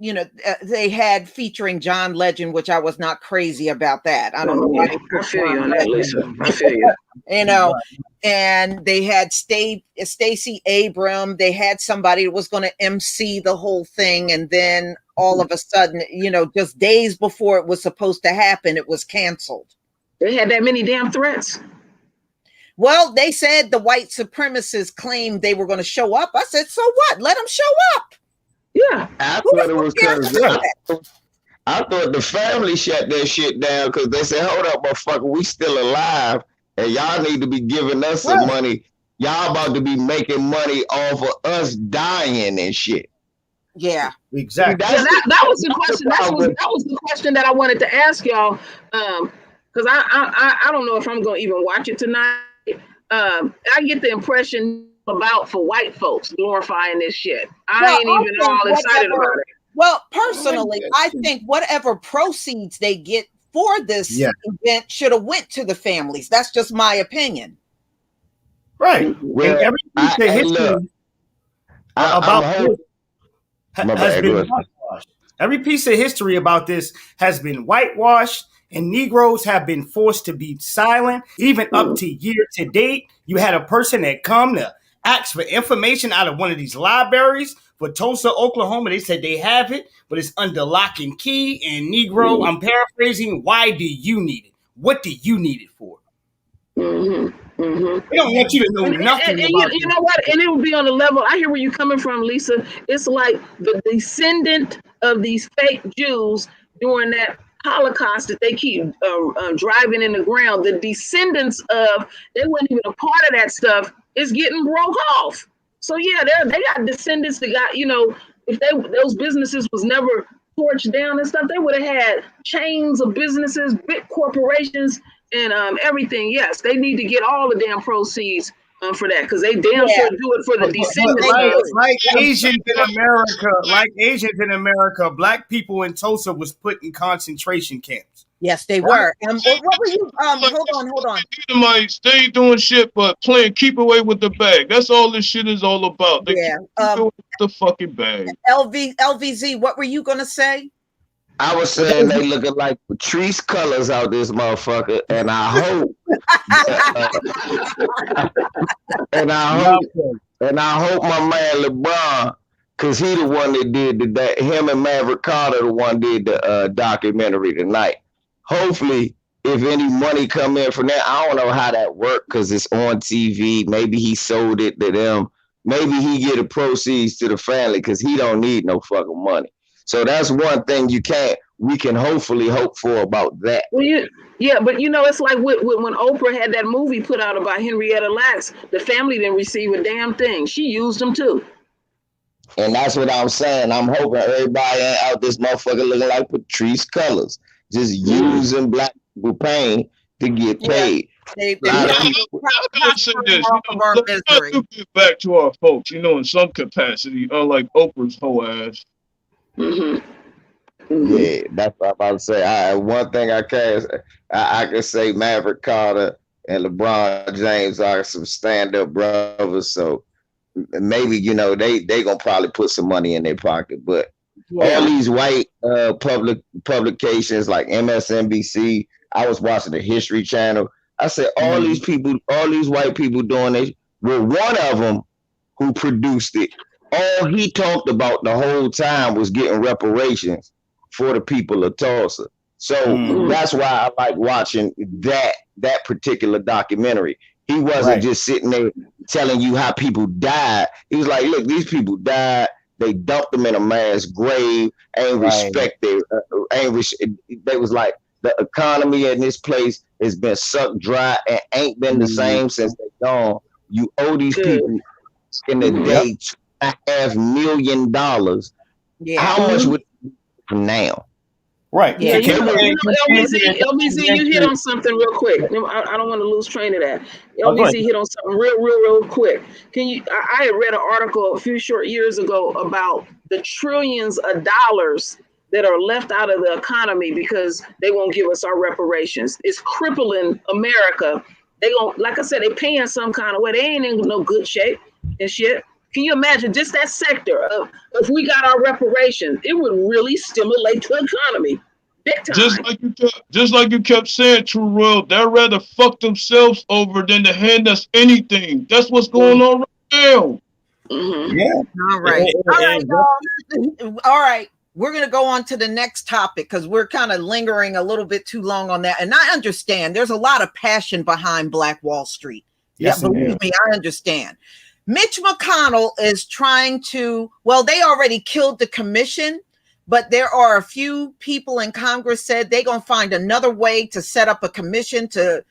they had featuring John Legend, which I was not crazy about that. I don't know why. I feel you on that, Lisa. I feel you. And they had Stacey Abrams. They had somebody that was going to MC the whole thing. And then all of a sudden, just days before it was supposed to happen, it was canceled. They had that many damn threats. Well, they said the white supremacists claimed they were going to show up. I said, so what? Let them show up. Yeah. I thought it was because I thought the family shut that shit down because they said, hold up, motherfucker, we still alive. And y'all need to be giving us some money. Y'all about to be making money off of us dying and shit. Yeah, exactly. That was the question. That was the question that I wanted to ask y'all. Because I don't know if I'm going to even watch it tonight. I get the impression about for white folks glorifying this shit. I ain't even all excited about it. Well, personally, I think whatever proceeds they get for this event should have went to the families. That's just my opinion. Right. Well, every piece of history has been whitewashed. Every piece of history about this has been whitewashed, and Negroes have been forced to be silent. Even up to year to date, you had a person that come to ask for information out of one of these libraries for Tulsa, Oklahoma. They said they have it, but it's under lock and key. And Negro, I'm paraphrasing, why do you need it? What do you need it for? Mm-hmm. Mm-hmm. They don't want you to know nothing about you know what? And it would be on the level. I hear where you're coming from, Lisa. It's like the descendant of these fake Jews during that Holocaust that they keep driving in the ground, the descendants of, they weren't even a part of that stuff, is getting broke off. So yeah, they got descendants that got, if those businesses was never torched down and stuff, they would have had chains of businesses, big corporations, and everything. Yes, they need to get all the damn proceeds for that, because they damn sure do it for the descendants. Like Asians in America, black people in Tulsa was put in concentration camps. Yes, they were. What were you? Hold on. Edomites, they ain't doing shit but playing keep away with the bag. That's all this shit is all about. They keep away with the fucking bag. LVZ, what were you gonna say? I was saying they looking like Patrice Colors out this motherfucker, and I hope, and I hope my man LeBron, cause he the one that did that. Him and Maverick Carter, the one did the documentary tonight. Hopefully, if any money come in from that, I don't know how that worked, cause it's on TV. Maybe he sold it to them. Maybe he get the proceeds to the family, cause he don't need no fucking money. So that's one thing we can hopefully hope for about that. Well, but it's like when Oprah had that movie put out about Henrietta Lacks, the family didn't receive a damn thing. She used them too. And that's what I'm saying. I'm hoping everybody ain't out this motherfucker looking like Patrice Colors, just using black people pain to get paid. Let's get back to our folks, in some capacity, unlike Oprah's whole ass. Yeah, that's what I'm about to say. One thing I can say, Maverick Carter and LeBron James are some stand-up brothers. So maybe they gonna probably put some money in their pocket. But all these white publications like MSNBC, I was watching the History Channel. I said all these people, all these white people doing this. Well, one of them who produced it, all he talked about the whole time was getting reparations for the people of Tulsa. So that's why I like watching that particular documentary. He wasn't just sitting there telling you how people died. He was like, look, these people died. They dumped them in a mass grave. Ain't respected. They was like, the economy in this place has been sucked dry and ain't been the same since they gone. You owe these people in the day $2.5 million. Yeah. How much would it be now? Right. Yeah, LBZ, you hit on something real quick. I don't want to lose train of that. LBZ hit on something real quick. I had read an article a few short years ago about the trillions of dollars that are left out of the economy because they won't give us our reparations. It's crippling America. They gon', like I said, they paying some kind of way. They ain't in no good shape and shit. Can you imagine just that sector of, if we got our reparations, it would really stimulate the economy big time. Just like you kept saying, True Royal, they'd rather fuck themselves over than to hand us anything. That's what's going on right now. Yeah. All right. All right. We're going to go on to the next topic because we're kind of lingering a little bit too long on that. And I understand there's a lot of passion behind Black Wall Street. Yes, believe me, I understand. Mitch McConnell is trying to, they already killed the commission, but there are a few people in Congress said they're going to find another way to set up a commission to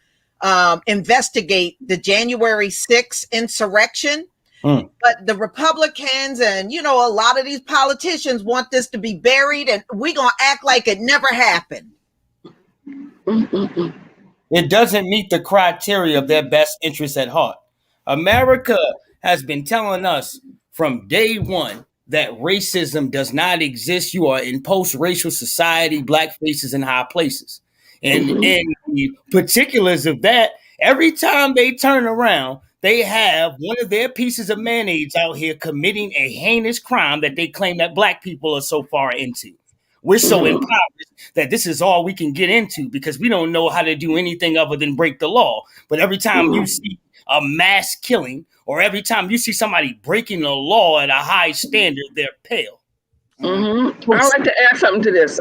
investigate the January 6th insurrection. But the Republicans and, a lot of these politicians want this to be buried, and we're going to act like it never happened. It doesn't meet the criteria of their best interests at heart. America has been telling us from day one that racism does not exist. You are in post-racial society, black faces in high places. And in the particulars of that, every time they turn around, they have one of their pieces of mayonnaise out here committing a heinous crime that they claim that black people are so far into. We're so impoverished that this is all we can get into because we don't know how to do anything other than break the law. But every time you see a mass killing or every time you see somebody breaking the law at a high standard, they're pale. I like to add something to this.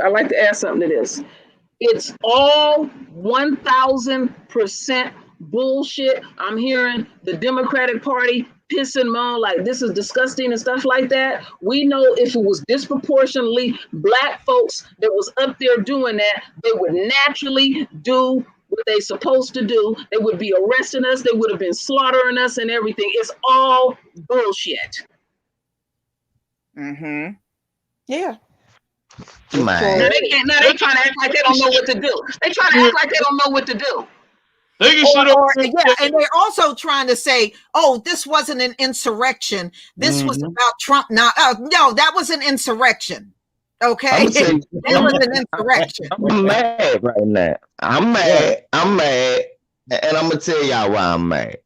It's all 1,000% bullshit. I'm hearing the Democratic Party piss and moan like this is disgusting and stuff like that. We know if it was disproportionately Black folks that was up there doing that, they would naturally do what they supposed to do. They would be arresting us. They would have been slaughtering us and everything. It's all bullshit. Mm-hmm. Yeah. Man. Now they trying to act like they don't know what to do. They trying to act like they don't know what to do. They can sit up. Yeah, and they're also trying to say, "Oh, this wasn't an insurrection. This was about Trump." Now, no, that was an insurrection. Okay, it was an insurrection. I'm mad right now. I'm mad. And I'm gonna tell y'all why I'm mad.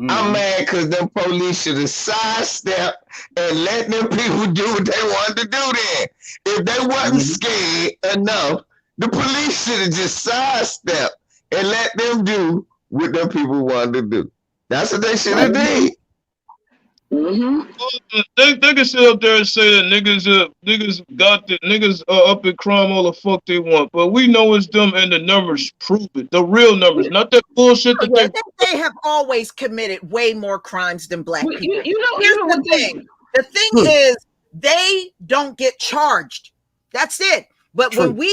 I'm mad because them police should have sidestepped and let them people do what they wanted to do then. If they wasn't scared enough, the police should have just sidestepped and let them do what them people wanted to do. That's what they should have did. They can sit up there and say that niggas are up in crime all the fuck they want, but we know it's them and the numbers prove it. The real numbers, not that bullshit that they have always committed way more crimes than Black people. Here's the thing. The thing is, they don't get charged. That's it. But when we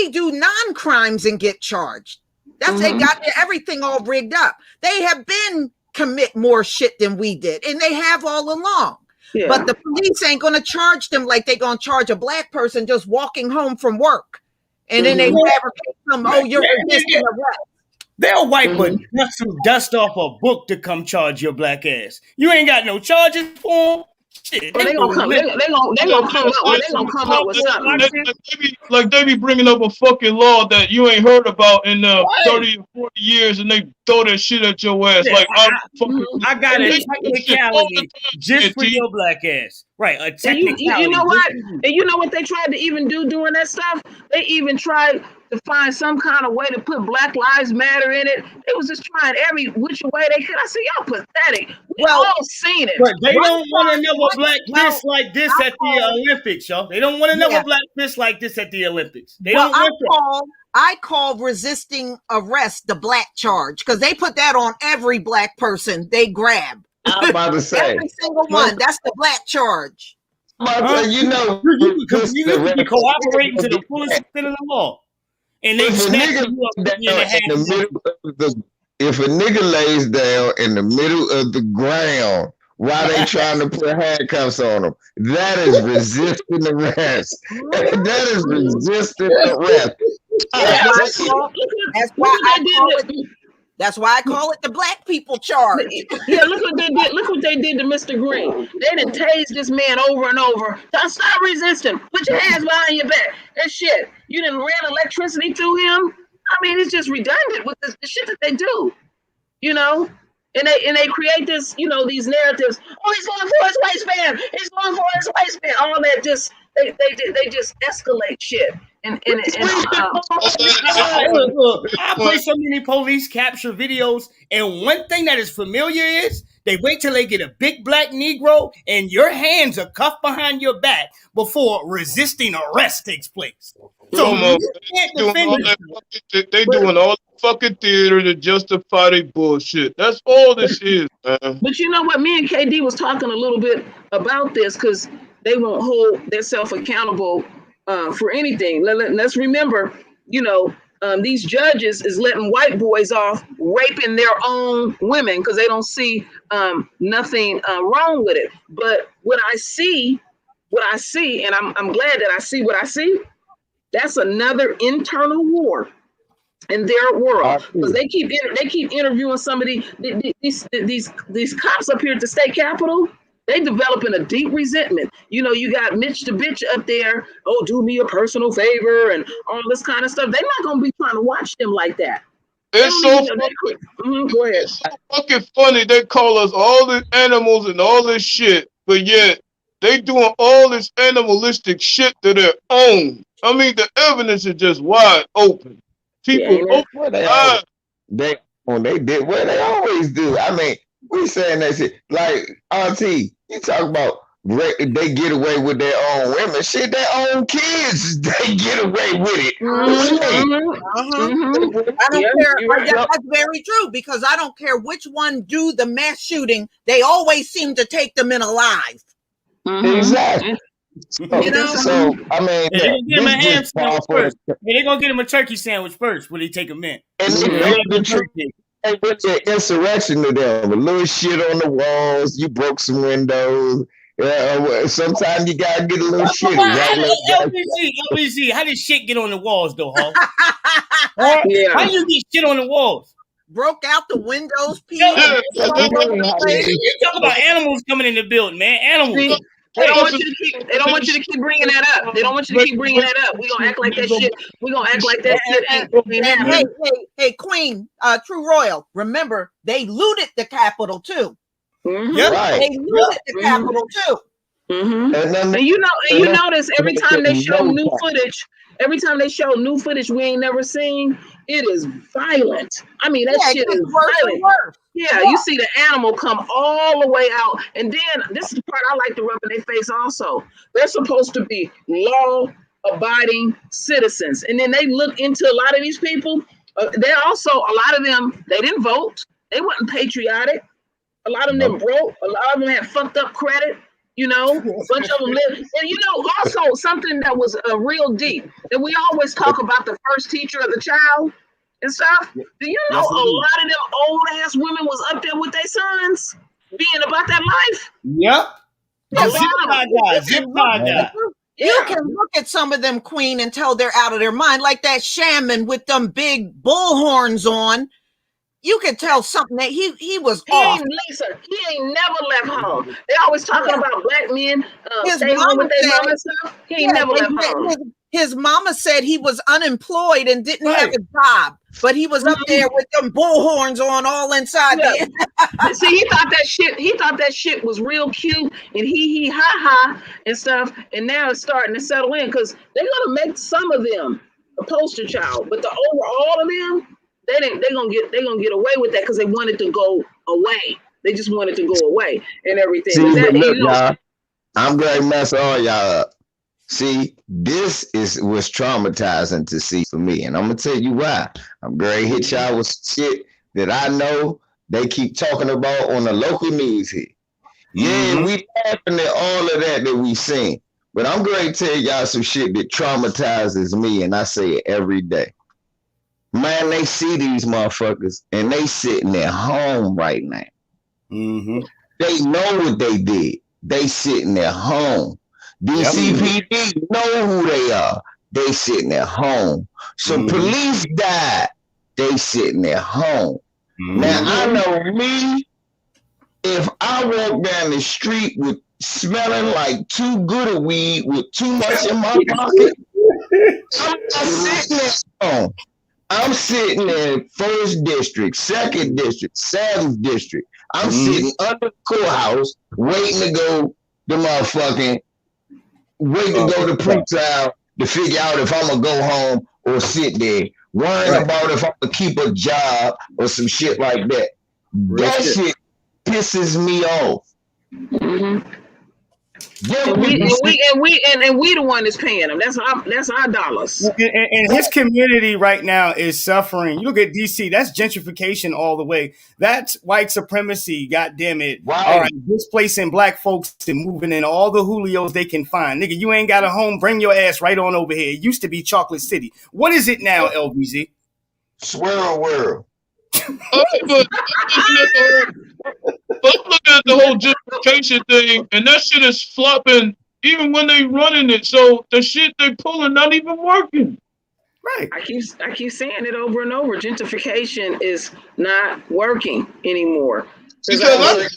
do non-crimes and get charged. That's they got everything all rigged up. They have been commit more shit than we did, and they have all along. Yeah. But the police ain't gonna charge them like they gonna charge a Black person just walking home from work, and then they fabricate some. Oh, you're resisting arrest. They'll wipe dust off a book to come charge your Black ass. You ain't got no charges for them. Shit, they gonna come up with something. Like they be bringing up a fucking law that you ain't heard about in 30 or 40 years, and they throw that shit at your ass. Yeah, like I got a technicality just for your Black ass, right? A technicality. You know what? And you know what they tried to even do doing that stuff? They even tried to find some kind of way to put Black Lives Matter in it. They was just trying every which way they could. I said, y'all pathetic. We all seen it. But they don't want another Black fist like this at the Olympics, y'all. They don't want another Black fist like this at the Olympics. They don't want I call resisting arrest the Black charge because they put that on every Black person they grab. I'm about to say every single one. That's the Black charge. You know, you be cooperating to the fullest extent of the law. And they if a nigga lays down in the middle of the ground while they trying to put handcuffs on him, that is resisting arrest. That is resisting arrest. That's why I call it the Black people charge. Yeah, look what they did. Look what they did to Mr. Green. They done tased this man over and over. Stop resisting. Put your hands behind your back. That shit. You done ran electricity through him. I mean, it's just redundant with the shit that they do. You know? And they create this, you know, these narratives. Oh, he's going for his waistband. He's going for his waistband. All that just they just escalate shit. I play so many police capture videos, and one thing that is familiar is they wait till they get a big Black Negro and your hands are cuffed behind your back before resisting arrest takes place. So they doing all the fucking theater to justify their bullshit. That's all this is, man. But you know what? Me and KD was talking a little bit about this because they won't hold themselves accountable for anything. Let's remember, you know, these judges is letting white boys off raping their own women because they don't see nothing wrong with it. But what I see, and I'm glad that I see what I see. That's another internal war in their world because they keep interviewing somebody. These cops up here at the state capitol. They developing a deep resentment. You know, you got Mitch the bitch up there. Oh, do me a personal favor and all this kind of stuff. They're not gonna be trying to watch them like that. It's so go ahead. It's so fucking funny. They call us all these animals and all this shit, but yet they doing all this animalistic shit to their own. I mean, the evidence is just wide open. People open their eyes. They did what they always do. I mean, we saying that shit like RT. You talk about they get away with their own women. Shit, their own kids, they get away with it. I don't care. That's very true because I don't care which one do the mass shooting. They always seem to take them in alive. Exactly. So, I mean, they're gonna get him a ham sandwich first. They're gonna get him a turkey sandwich first when they take him in. And with the insurrection to them, a little shit on the walls, you broke some windows. Sometimes you gotta get a little shit. LBC, how did shit get on the walls though, Hall? How you get shit on the walls? Broke out the windows, You talk about animals coming in the building, man. Animals. They don't want you to keep bringing that up. They don't want you to keep bringing that up. We gonna act like that shit. We gonna act like that shit ain't happening. Hey, Queen, True Royal. Remember, they looted the Capitol too. Yeah, right. They looted the Capitol too. And you notice every time they show new footage. Every time they show new footage we ain't never seen, it is violent. I mean, that shit is violent. Yeah, you see the animal come all the way out. And then this is the part I like to rub in their face also. They're supposed to be law-abiding citizens. And then they look into a lot of these people. They're also, a lot of them, they didn't vote. They wasn't patriotic. A lot of them broke. A lot of them had fucked up credit. You know, a bunch of them live. And you know, also something that was real deep. And we always talk about the first teacher of the child and stuff. Do you know a lot of them old ass women was up there with their sons being about that life? Yep. Zip tie. You can look at some of them, Queen, and tell they're out of their mind, like that shaman with them big bullhorns on. You could tell something that he was off. Lisa, he ain't never left home. They always talking about black men staying home with their mama and stuff. He ain't never left home. His mama said he was unemployed and didn't have a job, but he was up there with them bullhorns on all inside. See, he thought that shit was real cute and he ha ha and stuff. And now it's starting to settle in because they're gonna make some of them a poster child, but the overall of them. They're gonna get away with that because they wanted to go away. They just wanted to go away and everything. See, look, y'all, I'm gonna mess all y'all up. See, this was traumatizing to see for me, and I'm gonna tell you why. I'm gonna hit y'all with shit that I know they keep talking about on the local news here. Yeah, we laughing at all of that we seen, but I'm gonna tell y'all some shit that traumatizes me, and I say it every day. Man, they see these motherfuckers and they sitting at home right now. They know what they did. They sitting at home. DCPD know who they are. They sitting at home. So police died. They sitting at home. Now I know me. If I walk down the street with smelling like too good a weed with too much in my pocket, I'm not sitting at home. I'm sitting in 1st District, 2nd District, 7th District. I'm sitting under the courthouse waiting to go to pretrial to figure out if I'm going to go home or sit there, worrying about if I'm going to keep a job or some shit like that. That shit pisses me off. And we the one that's paying them. That's our dollars. And his community right now is suffering. You look at DC, that's gentrification all the way. That's white supremacy, goddamn it. Right. All right, displacing black folks and moving in all the Julios they can find. Nigga, you ain't got a home, bring your ass right on over here. It used to be Chocolate City. What is it now, LBZ? Swirl world. Let's look at the whole gentrification thing, and that shit is flopping even when they running it. So the shit they pulling not even working. Right. I keep saying it over and over. Gentrification is not working anymore. Because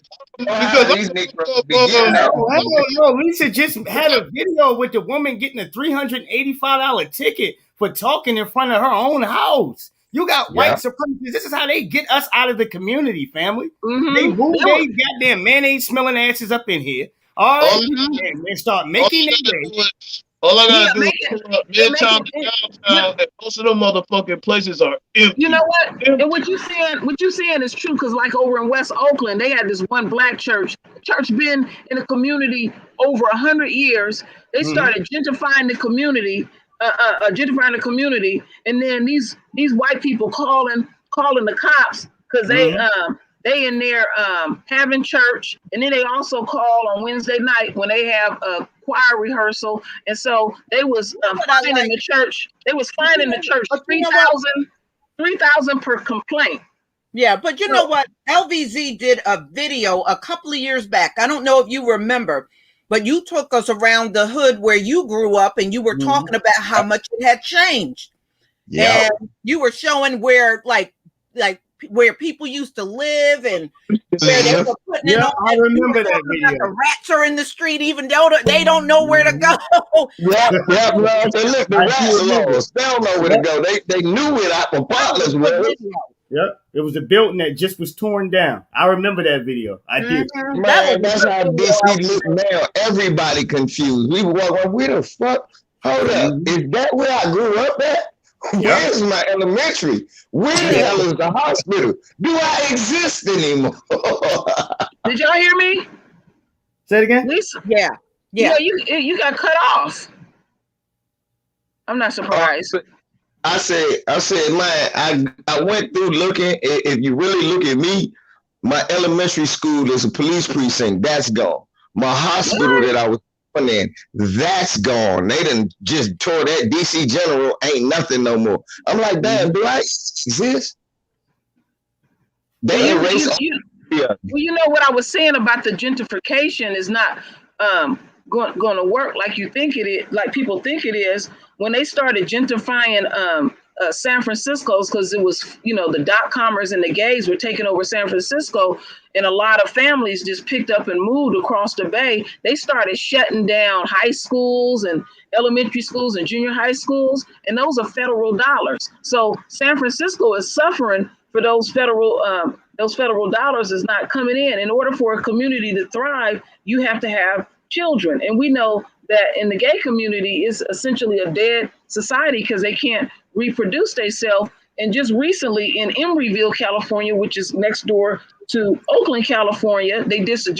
Lisa just had a video with the woman getting a $385 ticket for talking in front of her own house. You got white supremacists. This is how they get us out of the community, family. They move their goddamn mayonnaise smelling asses up in here. All right, and start making it. All I Yeah, gotta do make is it. pull up They make midtown it. to downtown, and most of them motherfucking places are empty. You know what? Empty. And what you saying is true, because like over in West Oakland, they had this one black church. The church been in the community over 100 years. They started gentrifying the community, and then these white people calling the cops because they in there having church, and then they also call on Wednesday night when they have a choir rehearsal, and so they was fining the church. They was fining the church $3,000 per complaint. Yeah, but you know what? LVZ did a video a couple of years back. I don't know if you remember, but you took us around the hood where you grew up, and you were talking about how much it had changed. Yeah. And you were showing where like where people used to live and where they were putting it on. I remember that video. The rats are in the street, even though they don't know where to go. Yeah, man. They look, the rats laws. They don't know where to go. They knew where our partners were. Yep. It was a building that just was torn down. I remember that video. I did. Man, that's how DC look now. Everybody confused. We were walking, where the fuck? Hold up. Is that where I grew up at? Where's my elementary? Where the hell is the hospital? Do I exist anymore? Did y'all hear me? Say it again? Lisa? Yeah. You got cut off. I'm not surprised. I said, man, I went through looking. If you really look at me, my elementary school is a police precinct. That's gone. My hospital that I was in, that's gone. They done just tore that. DC General ain't nothing no more. I'm like, damn, do I exist? They erased. Well, you know what I was saying about the gentrification is not going to work like you think it is, like people think it is. When they started gentrifying San Francisco, because it was, the dot-commers and the gays were taking over San Francisco, and a lot of families just picked up and moved across the bay. They started shutting down high schools and elementary schools and junior high schools, and those are federal dollars. So San Francisco is suffering for those federal dollars is not coming in. In order for a community to thrive, you have to have children, and we know that in the gay community is essentially a dead society because they can't reproduce themselves. And just recently in Emeryville, California, which is next door to Oakland, California, they did the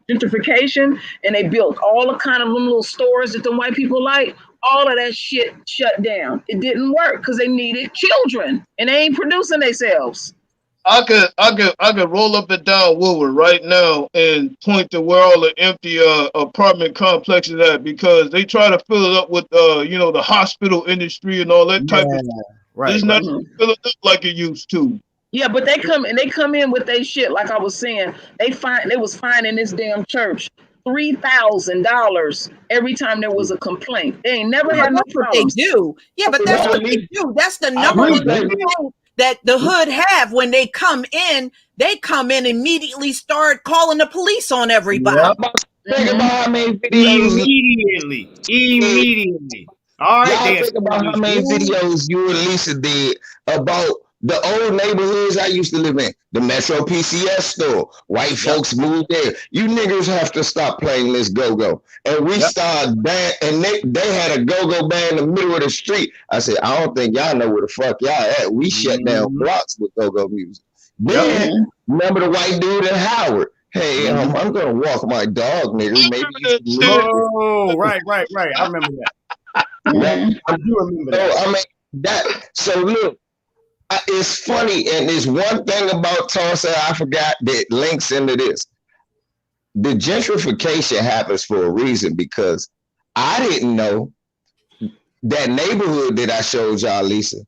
gentrification and they built all the kind of little stores that the white people like. All of that shit shut down. It didn't work because they needed children and they ain't producing themselves. I could roll up and down Woodward right now and point to where all the empty apartment complexes at, because they try to fill it up with the hospital industry and all that type of stuff. Right. It's not filling up like it used to. Yeah, but they come in with their shit. Like I was saying, they was finding this damn church $3,000 every time there was a complaint. They ain't never had no problems. They do. Yeah, but that's what they do. That's the number that the hood have when they come in. They come in immediately, start calling the police on everybody. Think about how many videos Immediately. All right. Y'all think about how many videos you and Lisa did about the old neighborhoods I used to live in, the Metro PCS store. White folks moved there. You niggas have to stop playing this go-go. And we started band, and they had a go-go band in the middle of the street. I said, I don't think y'all know where the fuck y'all at. We shut down blocks with go-go music. Then remember the white dude in Howard? Hey, I'm gonna walk my dog, nigga. Maybe. Oh, right. I remember that. I do remember that. So look. It's funny, and there's one thing about Tulsa I forgot that links into this. The gentrification happens for a reason, because I didn't know that neighborhood that I showed y'all, Lisa,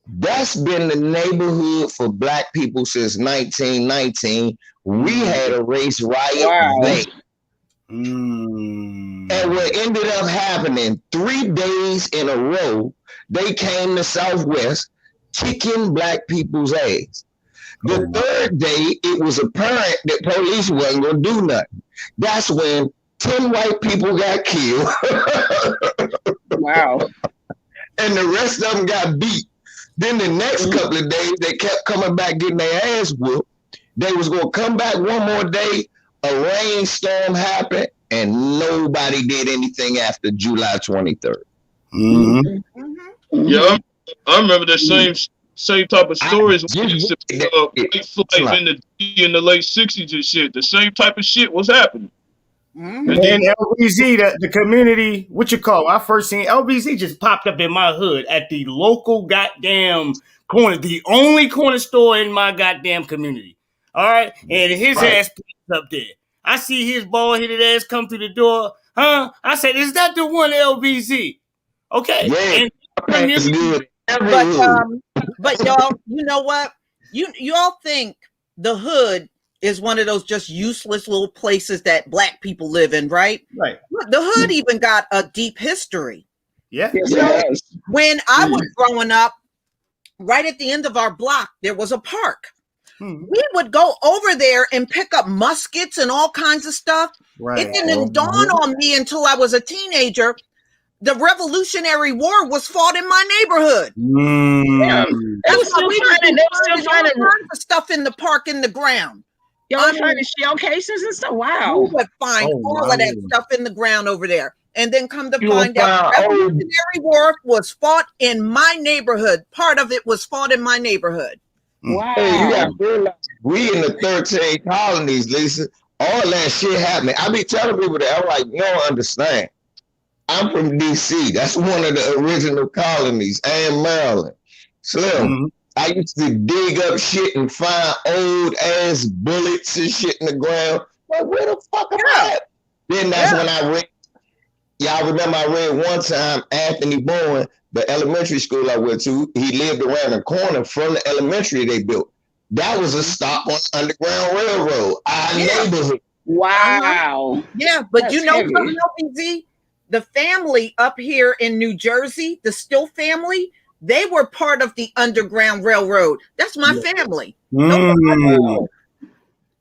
that's been the neighborhood for Black people since 1919. We had a race riot there. And what ended up happening, 3 days in a row, they came to Southwest, kicking Black people's ass. The third day, it was apparent that police wasn't going to do nothing. That's when 10 white people got killed. Wow. And the rest of them got beat. Then the next couple of days, they kept coming back getting their ass whooped. They was going to come back one more day. A rainstorm happened, and nobody did anything after July 23rd. Mm-hmm. Mhm. Yeah, I remember the same type of stories. I When just used to, read white flight in the late '60s and shit. The same type of shit was happening. Mhm. And then, And LBZ, the community, what you call? I first seen LBZ just popped up in my hood at the local goddamn corner, the only corner store in my goddamn community. All right, and his Right. ass up there. I see his bald headed ass come through the door. Huh? I said, "Is that the one LBZ?" Okay, Yeah, and that's good. Every But hood. but y'all, you know what? You all think the hood is one of those just useless little places that black people live in, right? right, The hood even got a deep history. yeah, Yes, Yeah. it does. When I was growing up, right at the end of our block, there was a park. Hmm. We would go over there and pick up muskets and all kinds of stuff. right. It didn't dawn on me until I was a teenager. The Revolutionary War was fought in my neighborhood. Yeah. Mm. They were That's why still we finding, they were still all finding, kinds of stuff in the park in the ground. y'all were finding shell casings and stuff. Wow. We would find Oh, all my of that Lord. stuff in the ground over there. And then come to You will find out the find old- Revolutionary War was fought in my neighborhood. Part of it was fought in my neighborhood. Wow. Hey, you got to realize, we in the 13 colonies, Lisa. All that shit happening. I be telling people that, I'm like, you don't understand. I'm from DC. That's one of the original colonies, and Maryland. Slim, Mhm. I used to dig up shit and find old ass bullets and shit in the ground. Like, where the fuck am I at? Then that's when I read. Y'all remember I read one time Anthony Bowen, the elementary school I went to. He lived around the corner from the elementary they built. That was a stop on the Underground Railroad, our neighborhood. Wow. Yeah, but That's you know heavy. something, LBZ? The family up here in New Jersey, the Still family, they were part of the Underground Railroad. That's my family. Mm.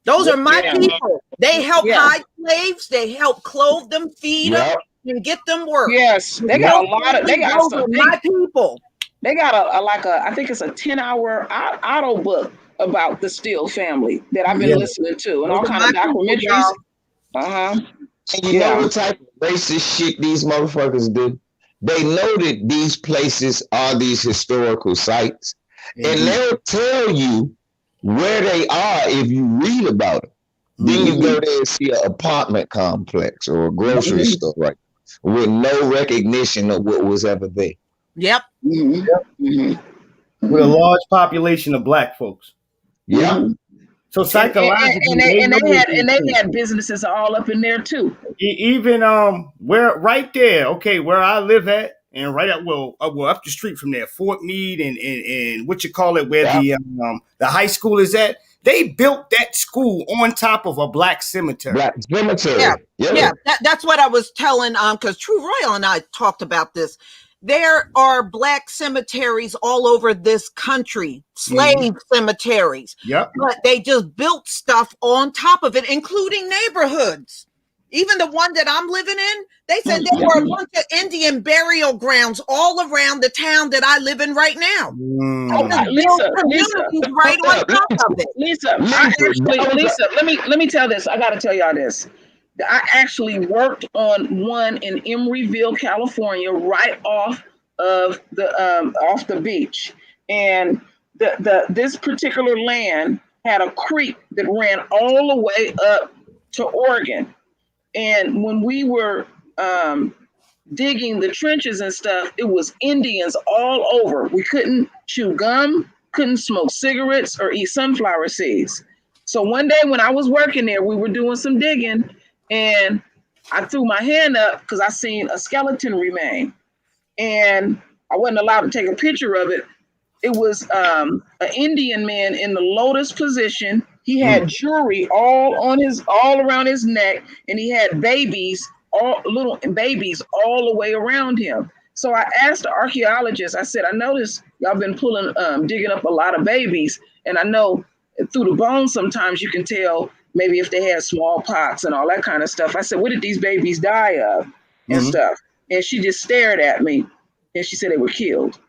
Those are my Yeah. people. They help Yeah. hide slaves. They help clothe them, feed them, Yep. and get them work. Yes, they got a lot of. They got Those some. are my people. They got a like a. I think it's a 10-hour auto book about the Steele family that I've been Yeah. listening to, and Those all are kind of my people, documentaries. y'all. And you know what type of racist shit these motherfuckers do? They know that these places are these historical sites, and they'll tell you where they are if you read about them. Then you go there and see an apartment complex or a grocery store, right, with no recognition of what was ever there. Yep. Mhm. Mhm. With a large population of black folks. Yeah. So psychologically, And they know they these had businesses all up in there too. even where right there, okay, where I live at, and right up up the street from there, Fort Meade and what you call it, where the high school is at. They built that school on top of a black cemetery. Black cemetery. Yeah. That's what I was telling because True Royal and I talked about this. There are black cemeteries all over this country, slave cemeteries. Yep. But they just built stuff on top of it, including neighborhoods. Even the one that I'm living in, they said there were a bunch of Indian burial grounds all around the town that I live in right now. Lisa, right on top of it. Lisa, let me tell this. I got to tell y'all this. I actually worked on one in Emeryville, California, right off of the beach, and this particular land had a creek that ran all the way up to Oregon. And when we were digging the trenches and stuff, it was Indians all over. We couldn't chew gum, couldn't smoke cigarettes or eat sunflower seeds. So one day when I was working there, we were doing some digging, and I threw my hand up because I seen a skeleton remain, and I wasn't allowed to take a picture of it. It was an Indian man in the lotus position. He had jewelry all around his neck, and he had little babies all the way around him. So I asked the archaeologist, I said, I noticed y'all been digging up a lot of babies, and I know through the bones sometimes you can tell maybe if they had smallpox and all that kind of stuff. I said, what did these babies die of and stuff? And she just stared at me, and she said they were killed.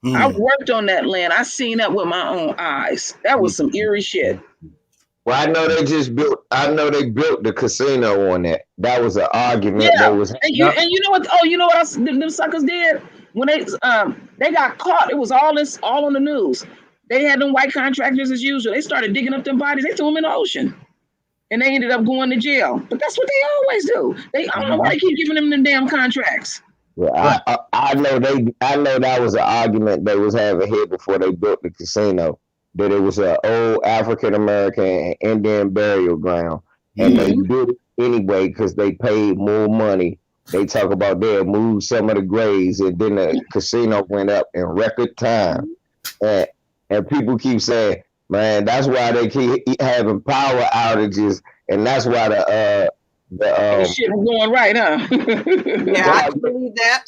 I worked on that land. I seen that with my own eyes. That was some eerie shit. Well, I know they just built. I know they built the casino on that. That was an argument they Yeah, was. and you know what? Oh, you know what else them suckers did when they got caught? It was all on the news. They had them white contractors as usual. They started digging up them bodies. They threw them in the ocean, and they ended up going to jail. But that's what they always do. I don't know why they keep giving them damn contracts. Well, I know they. I know that was an argument they was having here before they built the casino. That it was an old African American and Indian burial ground, and they did it anyway because they paid more money. They talk about they moved some of the graves, and then the casino went up in record time. And people keep saying, man, that's why they keep having power outages, and that's why That shit was going right, huh? Yeah, I can believe that.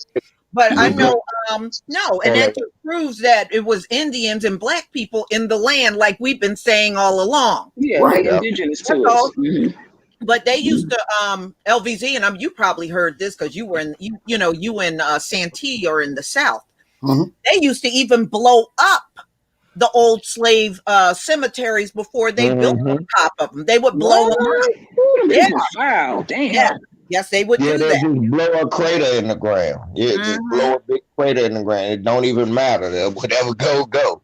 But I know, no, and that just proves that it was Indians and black people in the land, like we've been saying all along. Yeah, Right. they indigenous to us. But they used to LVZ, and you probably heard this because you were in you in Santee or in the South. Mhm. They used to even blow up the old slave cemeteries before they built on top of them. They would blow them up. Yeah. Wow, damn. Yeah. Yes, they would Yeah, do they that. just blow a crater in the ground. Yeah, just blow a big crater in the ground. It don't even matter. Whatever go.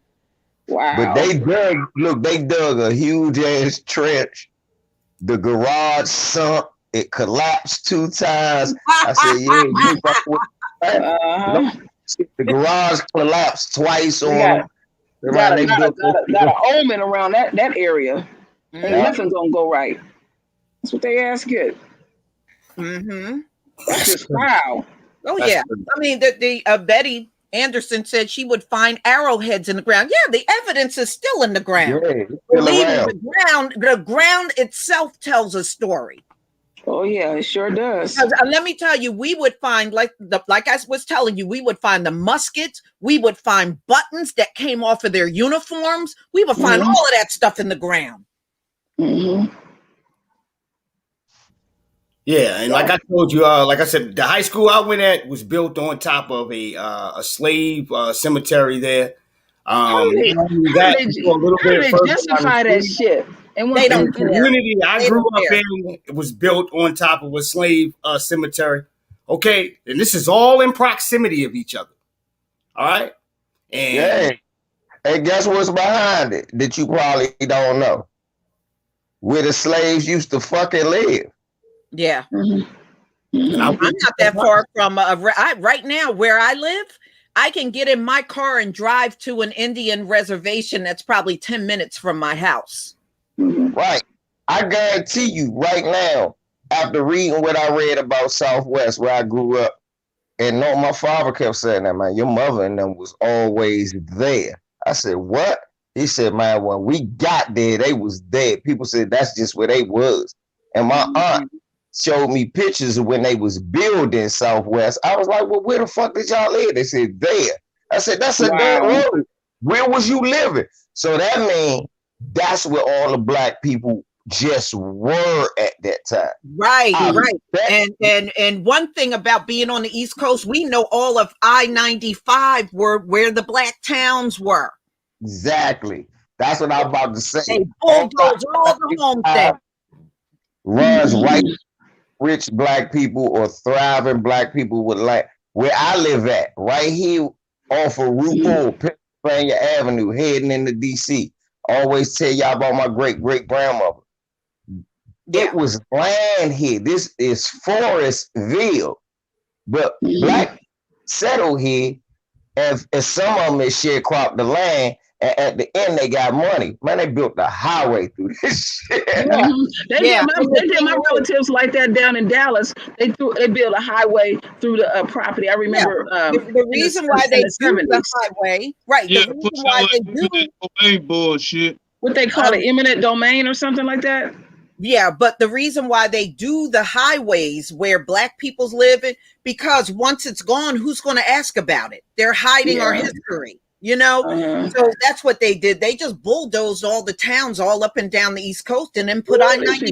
Wow. But they dug a huge ass trench. The garage sunk. It collapsed 2 times. I said, yeah, you fuck with Uh-huh. the garage collapsed twice on Yeah. them. Got They built an omen around that area. And Mhm. nothing's gonna go right. That's what they ask it. Mhm. That's just wow. Oh That's yeah. the- I mean, the Betty Anderson said she would find arrowheads in the ground. Yeah, the evidence is still in the ground. Yeah, it's still Believe me, around. the ground itself tells a story. Oh yeah, it sure does. Because, let me tell you, we would find like I was telling you, we would find the muskets, we would find buttons that came off of their uniforms, we would find all of that stuff in the ground. Mm-hmm. Yeah, and like I told you, like I said, the high school I went at was built on top of a slave cemetery there. How do they justify that shit? And They The don't care. community I They grew don't up care. in, it was built on top of a slave cemetery. Okay, and this is all in proximity of each other. All right, and Yeah. And guess what's behind it that you probably don't know? Where the slaves used to fucking live. Yeah. and I'm not that far from right now where I live. I can get in my car and drive to an Indian reservation that's probably 10 minutes from my house. Right. I guarantee you right now, after reading what I read about Southwest, where I grew up, and no, my father kept saying that, man, your mother and them was always there. I said, what? He said, man, when we got there, they was dead. People said that's just where they was. And my aunt showed me pictures of when they was building Southwest. I was like, well, where the fuck did y'all live? They said, there. I said, that's a dirt road. Where was you living? So that means that's where all the black people just were at that time. Right, right. That- And one thing about being on the East Coast, we know all of I-95 were where the black towns were. Exactly. That's what I'm about to say. They bulldozed all the homes there. Runs right, rich black people or thriving black people with like where I live at, right here off of Route 4, Pennsylvania Avenue, heading into DC. Always tell y'all about my great grandmother. It was land here. This is Forestville, but black settled here, and some of them is sharecropped the land. And at the end, they got money. Man, they built the highway through this shit. They did my relatives like that down in Dallas. They built a highway through the property. I remember The reason why they do the highway, right? Yeah, The put reason why they do domain bullshit. what they call it, eminent domain or something like that. Yeah, but the reason why they do the highways where black people's living, because once it's gone, who's going to ask about it? They're hiding our history, you know? So that's what they did. They just bulldozed all the towns all up and down the East Coast and then put I-95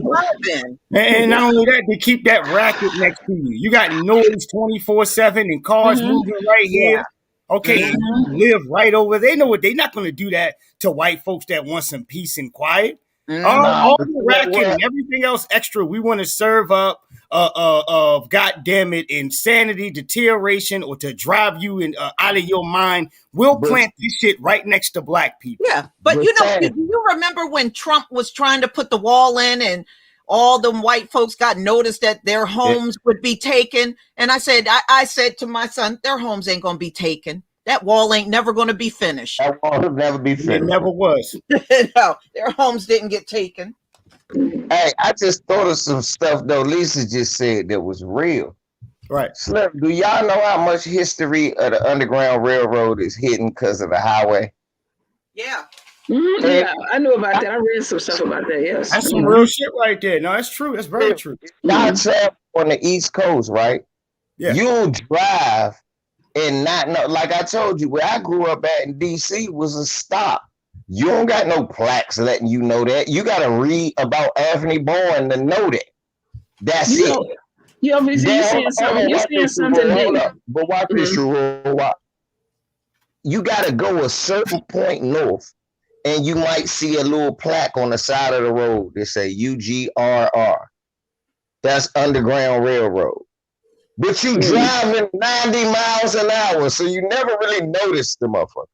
in. And not only that, they keep that racket next to you. You got noise 24/7 and cars moving right here. Okay, you live right over. They know what they're not going to do that to white folks that want some peace and quiet. All the Well, racket and everything else extra we want to serve up of goddamn it insanity, deterioration, or to drive you out of your mind. We'll But- plant this shit right next to black people. Yeah, but But you know, Sam- do you remember when Trump was trying to put the wall in and all them white folks got noticed that their homes would be taken? And I said to my son, their homes ain't gonna be taken. That wall ain't never gonna be finished. That will never be It finished. never was. No, their homes didn't get taken. Hey, I just thought of some stuff though. Lisa just said that was real. Right. Slim, do y'all know how much history of the Underground Railroad is hidden because of the highway? Yeah. Mhm, yeah, I knew about that. I read some stuff about that. Yes. That's some real shit right there. No, that's true. That's very true. Y'all travel on the East Coast, right? Yeah. You'll drive and not know. Like I told you, where I grew up at in DC was a stop. You don't got no plaques letting you know that. You got to read about Anthony Bourne to know that. That's You it. know, you're saying something. You're saying something Hold deep. up. But watch this, Sherrod. You got to go a certain point north, and you might see a little plaque on the side of the road that say UGRR. That's Underground Railroad. But you driving 90 miles an hour, so you never really notice the motherfucker.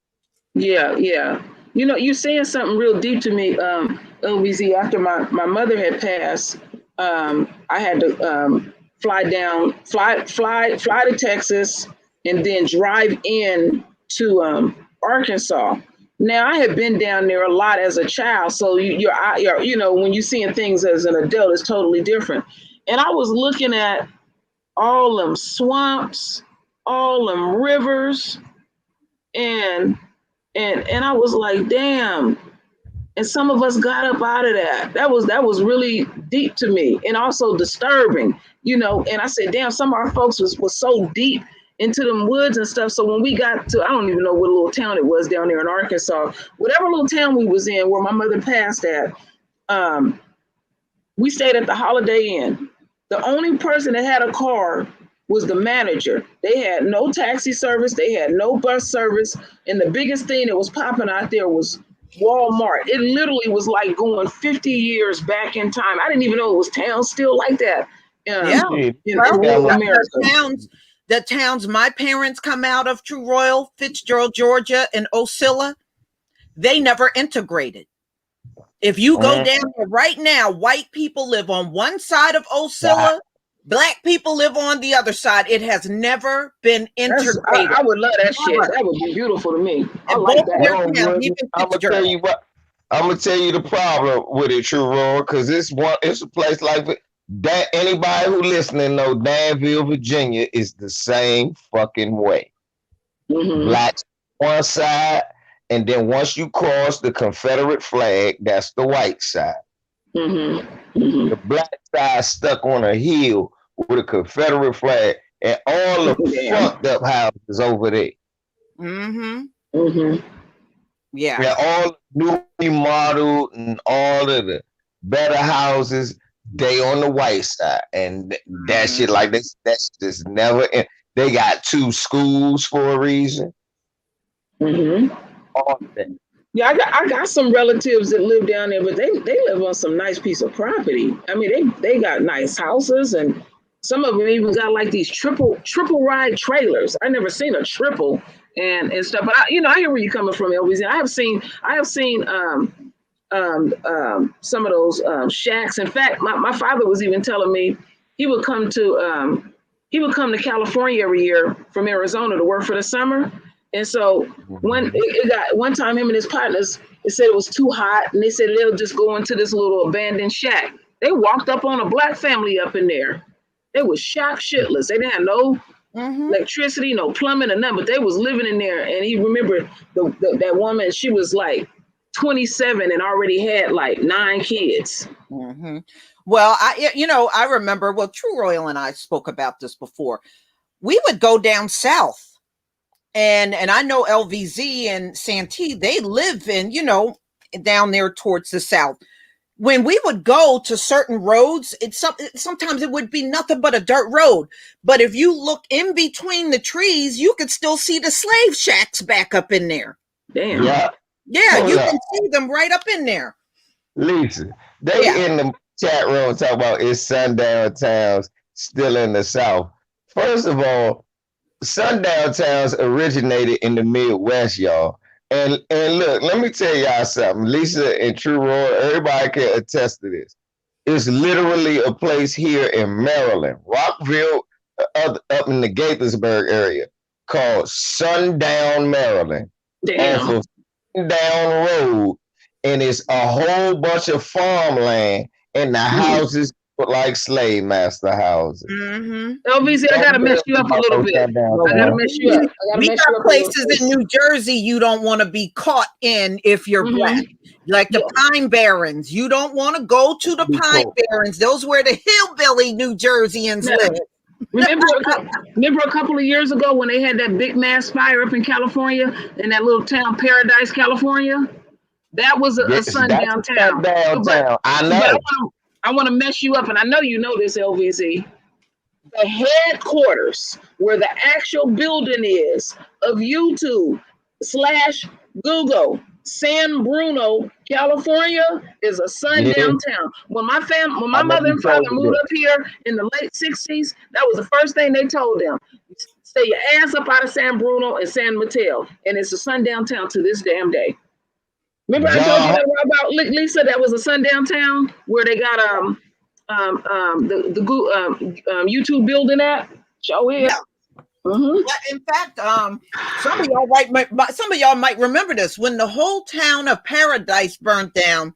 Yeah, yeah. You know, you're saying something real deep to me, LVZ. After my mother had passed, I had to fly to Texas and then drive in to Arkansas. Now I had been down there a lot as a child, so you're you know, when you're seeing things as an adult, it's totally different. And I was looking at all them swamps, all them rivers, and I was like, damn. And some of us got up out of that. That was really deep to me and also disturbing, you know. And I said, damn, some of our folks was so deep into them woods and stuff. So when we got to, I don't even know what little town it was down there in Arkansas, whatever little town we was in where my mother passed at, we stayed at the Holiday Inn. The only person that had a car was the manager. They had no taxi service. They had no bus service. And the biggest thing that was popping out there was Walmart. It literally was like going 50 years back in time. I didn't even know it was towns still like that. Yeah. In Well, rural America. the towns my parents come out of, True Royal, Fitzgerald, Georgia, and Ocilla, they never integrated. If you go down there right now, white people live on one side of Ocilla, black people live on the other side. It has never been integrated. I would love that shit. That would be beautiful to me. I And like both that. their towns, I'm even gonna tell Fitzgerald. you what. I'm gonna tell you the problem with it, True Roar, because it's a place like that. Anybody who listening know Danville, Virginia is the same fucking way. Mhm. Blacks one side, and then once you cross the Confederate flag, that's the white side. Mhm. Mhm. The black side stuck on a hill with a Confederate flag, and all the Damn. fucked up houses over there. Mm-hmm. Mhm. Yeah. Yeah, all new remodeled and all of the better houses, they on the white side, and that shit like this, that's just never. They got 2 schools for a reason. Mhm. All that. Yeah, I got some relatives that live down there, but they live on some nice piece of property. I mean, they got nice houses, and some of them even got like these triple ride trailers. I never seen a triple and stuff, but I hear where you're coming from, LBZ. I have seen some of those shacks. In fact, my father was even telling me he would come to California every year from Arizona to work for the summer. And so when it got one time, him and his partners, they said it was too hot, and they said they'll just go into this little abandoned shack. They walked up on a black family up in there. They was shocked shitless. They didn't have no electricity, no plumbing, or nothing, but they was living in there. And he remembered that woman. She was like 27 and already had like 9 kids. Mm-hmm. Well, I remember. Well, True Royal and I spoke about this before. We would go down south. And I know LVZ and Santee, they live in, down there towards the south. When we would go to certain roads, sometimes it would be nothing but a dirt road. But if you look in between the trees, you could still see the slave shacks back up in there. Damn. Yeah. Yeah, you can see them right up in there. Lisa, they in the chat room talking about it's sundown towns still in the South. First of all, sundown towns originated in the Midwest, y'all. And look, let me tell y'all something. Lisa and True Roy, everybody can attest to this. It's literally a place here in Maryland, Rockville, up in the Gaithersburg area, called Sundown, Maryland. Damn. Off of Sundown Road. And it's a whole bunch of farmland, and the houses look like slave master houses. LVC, I gotta mess you up a little bit. I gotta mess you up. We got places in New Jersey you don't want to be caught in if you're black. Like the Pine Barrens. You don't want to go to the Pine Barrens. Those where the hillbilly New Jerseyans live. Remember a couple of years ago when they had that big mass fire up in California, in that little town, Paradise, California? That was a sundown town. I know. I want to mess you up, and I know you know this, LVZ. The headquarters, where the actual building is of YouTube/Google, San Bruno, California, is a sundown town. When my mother and father moved up here in the late 60s, that was the first thing they told them. Stay your ass up out of San Bruno and San Mateo, and it's a sundown town to this damn day. Remember I told you that about Lisa? That was a sundown town where they got the YouTube building at. Show it. In fact, some of y'all might remember this. When the whole town of Paradise burnt down,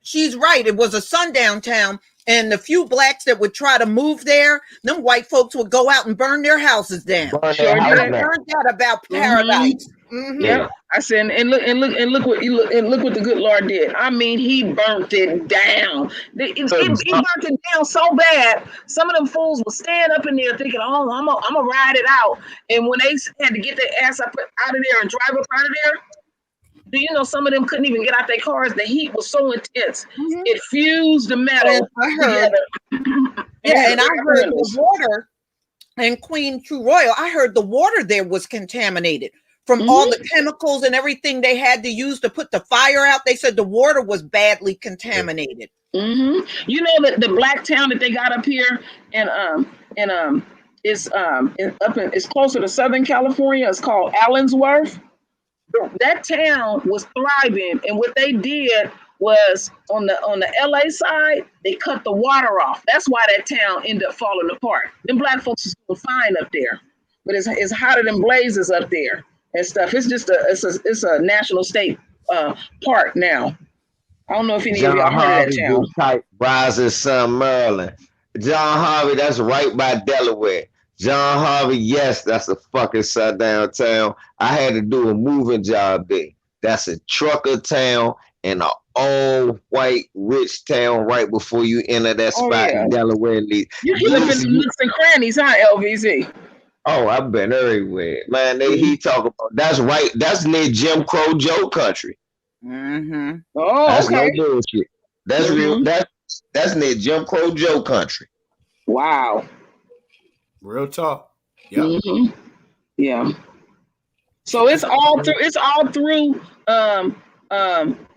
she's right. It was a sundown town, and the few blacks that would try to move there, them white folks would go out and burn their houses down. I learned that about Paradise. Yeah, I said, and look what the good Lord did. I mean, He burnt it down. He burnt it down so bad. Some of them fools will stand up in there thinking, "Oh, I'm gonna ride it out." And when they had to get their ass up out of there and drive up out of there, do you know some of them couldn't even get out their cars? The heat was so intense, it fused the metal. I heard, and I heard the water. And Queen True Royal, I heard the water there was contaminated. From all the chemicals and everything they had to use to put the fire out, they said the water was badly contaminated. You know that the black town that they got up here, it's closer to Southern California. It's called Allensworth. That town was thriving, and what they did was on the LA side, they cut the water off. That's why that town ended up falling apart. Them black folks is doing fine up there, but it's hotter than blazes up there. And stuff. It's just a national state park now. I don't know if any of y'all heard of that town. Type Rising Sun, Maryland. John Harvey, that's right by Delaware. John Harvey, yes, that's a fucking sundown town. I had to do a moving job there. That's a trucker town and an old white rich town right before you enter that spot in Delaware. You live in nooks and crannies, huh, LVZ? Oh, I've been everywhere, man. He talk about that's right. That's near Jim Crow Joe country. Oh, that's okay. No bullshit. That's real. That's near Jim Crow Joe country. Wow. Real talk. Yeah. Yeah. So it's all through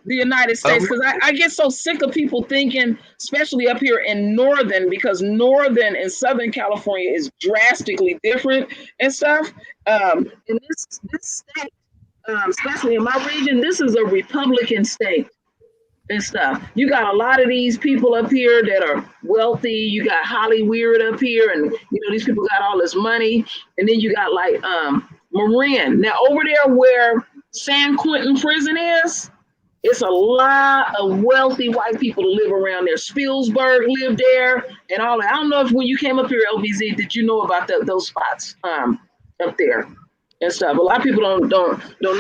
the United States, because I get so sick of people thinking, especially up here in Northern, because Northern and Southern California is drastically different and stuff. In this state, especially in my region, this is a Republican state and stuff. You got a lot of these people up here that are wealthy. You got Hollywood up here, and these people got all this money. And then you got like Marin. Now over there where San Quentin prison is, it's a lot of wealthy white people to live around there. Spielberg lived there and all that. I don't know if when you came up here, LBZ, did you know about those spots up there and stuff? A lot of people don't know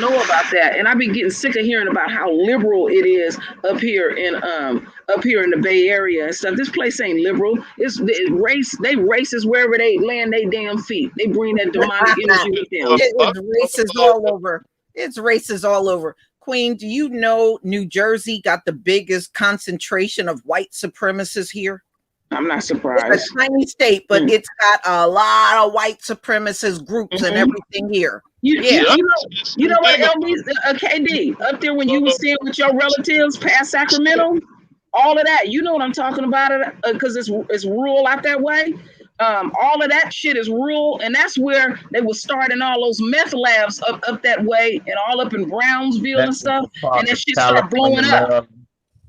about that. And I've been getting sick of hearing about how liberal it is up here in the Bay Area and stuff. This place ain't liberal. It's they racist wherever they land their damn feet. They bring that demonic energy with them. It's racist all over. It's racist all over. Queen, do you know New Jersey got the biggest concentration of white supremacists here? I'm not It's surprised. a tiny state, but Mm. it's got a lot of white supremacist groups and Mhm. everything here. You, Yeah. you know what, LB, KD, up there when you was staying with your relatives past Sacramento, all of that, you know what I'm talking about, because it's rural out that way. All of that shit is rural, and that's where they were starting all those meth labs up that way, and all up in Brownsville and stuff, and that shit started blowing up.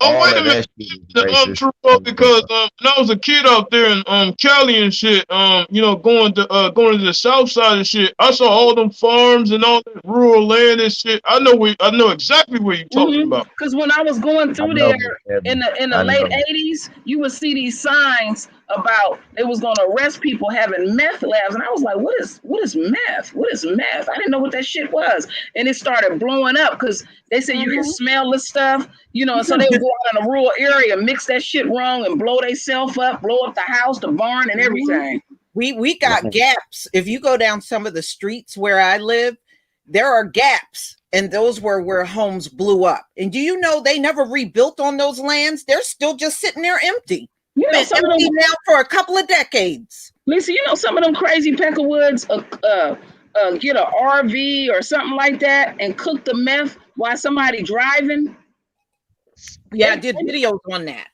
Oh, All wait a of minute. that shit is racist. True, because when I was a kid out there in Cali and shit, you know, going to the south side and shit, I saw all them farms and all that rural land and shit. I know exactly where you're talking about. Because when I was going through know, there in the late 80s, you would see these signs about they was going to arrest people having meth labs, and I was like, what is meth? What is meth? I didn't know what that shit was, and it started blowing up because they said you can smell this stuff, you know, and so they would go out in a rural area, mix that shit wrong, and blow themselves up, blow up the house, the barn, and everything. We got gaps. If you go down some of the streets where I live, there are gaps, and those were where homes blew up. And do you know they never rebuilt on those lands? They're still just sitting there empty. You know, some of Empty them, now for a couple of decades. Lisa, you know, some of them crazy Peckerwoods get an RV or something like that and cook the meth while somebody driving. Yeah, I did videos on that.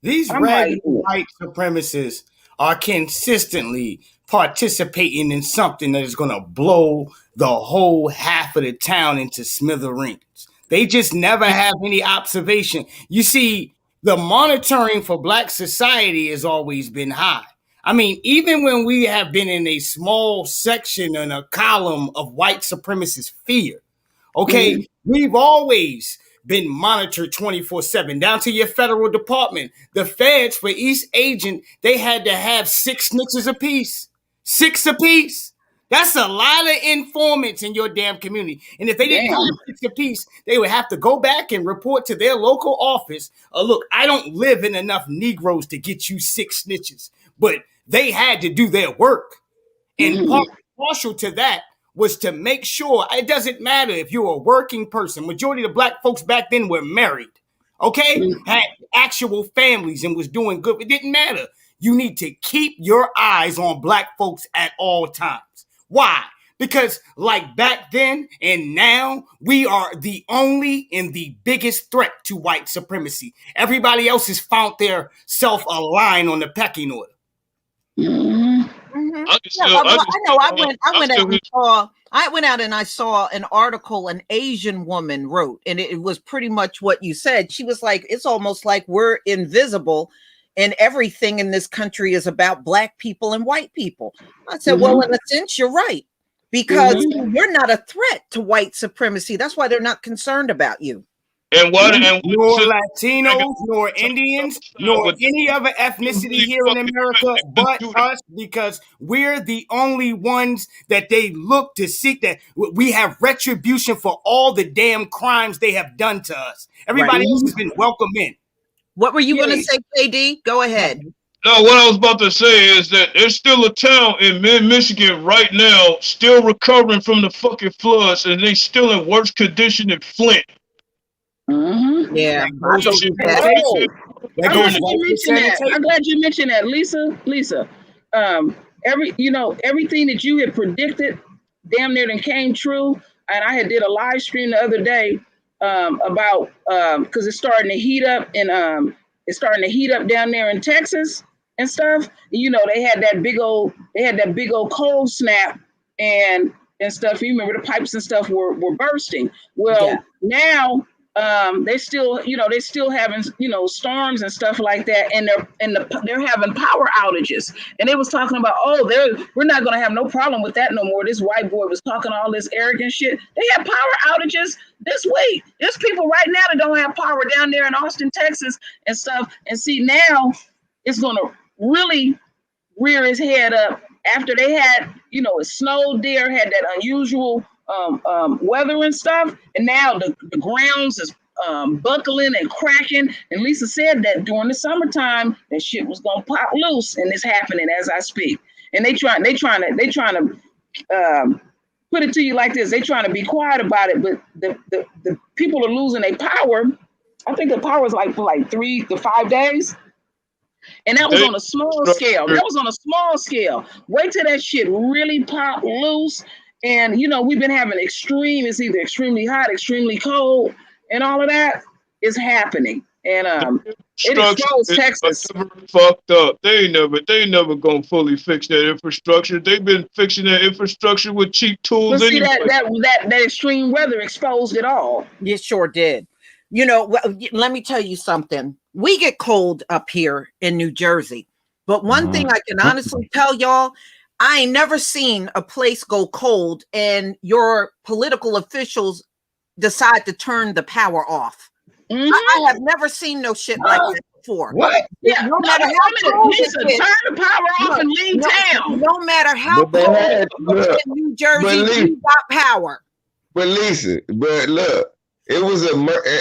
These I'm ragged like- white supremacists are consistently participating in something that is going to blow the whole half of the town into smithereens. They just never have any observation. You see, the monitoring for Black society has always been high. I mean, even when we have been in a small section and a column of white supremacist fear, okay, we've always been monitored 24/7, down to your federal department. The feds, for each agent, they had to have 6 snitches apiece. 6 apiece. That's a lot of informants in your damn community. And if they didn't have 6 apiece, they would have to go back and report to their local office, look, I don't live in enough Negroes to get you 6 snitches. But they had to do their work. And partial to that was to make sure, it doesn't matter if you're a working person. Majority of the Black folks back then were married, okay? Had actual families and was doing good. It didn't matter. You need to keep your eyes on Black folks at all times. Why? Because like back then and now, we are the only and the biggest threat to white supremacy. Everybody else has found their self-aligned on the pecking order. I went out and I saw an article an Asian woman wrote, and it was pretty much what you said. She was like, it's almost like we're invisible and everything in this country is about Black people and white people. I said, well, in a sense, you're right, because you're not a threat to white supremacy. That's why they're not concerned about you. And nor Latinos, nor Indians, nor any other ethnicity here in America but us, because we're the only ones that they look to seek, that we have retribution for all the damn crimes they have done to us. Everybody else has been welcomed in. What were you going to say, KD? Go ahead. No, what I was about to say is that there's still a town in Michigan right now still recovering from the fucking floods, and they still in worse condition than Flint. Yeah. I'm glad you mentioned that, Lisa. Everything that you had predicted damn near then came true. And I had did a live stream the other day about because it's starting to heat up and it's starting to heat up down there in Texas and stuff. And, you know, they had that big old cold snap and stuff. You remember the pipes and stuff were bursting. Well, now they're still having, storms and stuff like that, and they're having power outages. And they was talking about, we're not gonna have no problem with that no more. This white boy was talking all this arrogant shit. They had power outages this week. There's people right now that don't have power down there in Austin, Texas and stuff. And see, now it's gonna really rear his head up after they had, it snowed there, had that unusual weather and stuff, and now the grounds is buckling and cracking. And Lisa said that during the summertime that shit was gonna pop loose, and it's happening as I speak. And they trying to put it to you like this. They trying to be quiet about it, but the people are losing their power. I think the power is like for 3 to 5 days. And that was They on a small scale. That was on a small scale. Wait till that shit really pop loose. And we've been having extreme, it's either extremely hot, extremely cold, and all of that is happening. And it exposed Texas. Fucked up. They never gonna fully fix that infrastructure. They've been fixing that infrastructure with cheap tools. But see, anyway. that extreme weather exposed it all. It sure did. Let me tell you something. We get cold up here in New Jersey, but one thing I can honestly tell y'all, I ain't never seen a place go cold and your political officials decide to turn the power off. Mm-hmm. I have never seen no shit like that before. What? Yeah, no matter how cold it is, turn the power off and leave town. no matter how cold it is in New Jersey, we got power. But Lisa, look, it was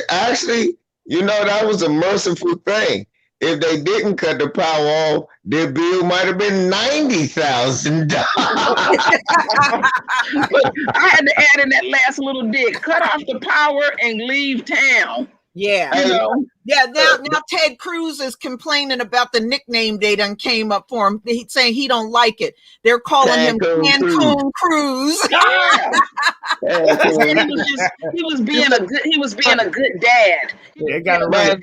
actually, that was a merciful thing. If they didn't cut the power off, their bill might have been $90,000. I had to add in that last little dig. Cut off the power and leave town. Yeah. Yeah. Now Ted Cruz is complaining about the nickname they done came up for him. He's saying he don't like it. They're calling him Cancun Cruz. He was being a good dad. They got it right.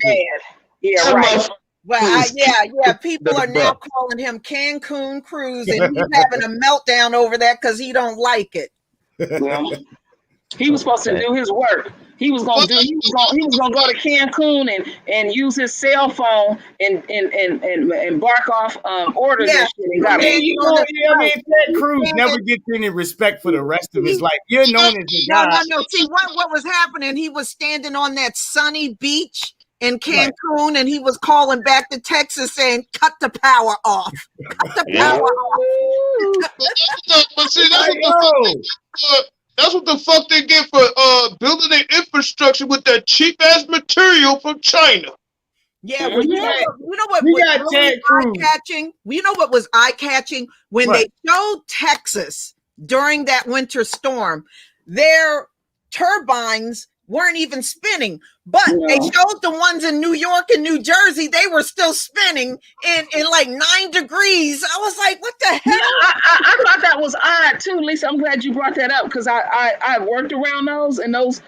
Yeah, right. Well, people are now calling him Cancun Cruz, and he's having a meltdown over that because he don't like it. Well, he was supposed to do his work. He was gonna go to Cancun and use his cell phone and bark off orders and shit. And got Ted Cruz never gets any respect for the rest of his life. You're known as the guy. No. See what was happening? He was standing on that sunny beach in Cancun, and he was calling back to Texas saying, "Cut the power off. Cut the power off." But see, that's what the fuck they get for building their infrastructure with that cheap ass material from China. Yeah, well, you know what was really eye-catching? You know what was eye-catching? When they showed Texas during that winter storm, their turbines weren't even spinning, but they showed the ones in New York and New Jersey, they were still spinning in like 9 degrees. I was like, what the hell? I thought that was odd too, Lisa. I'm glad you brought that up because I worked around those, and those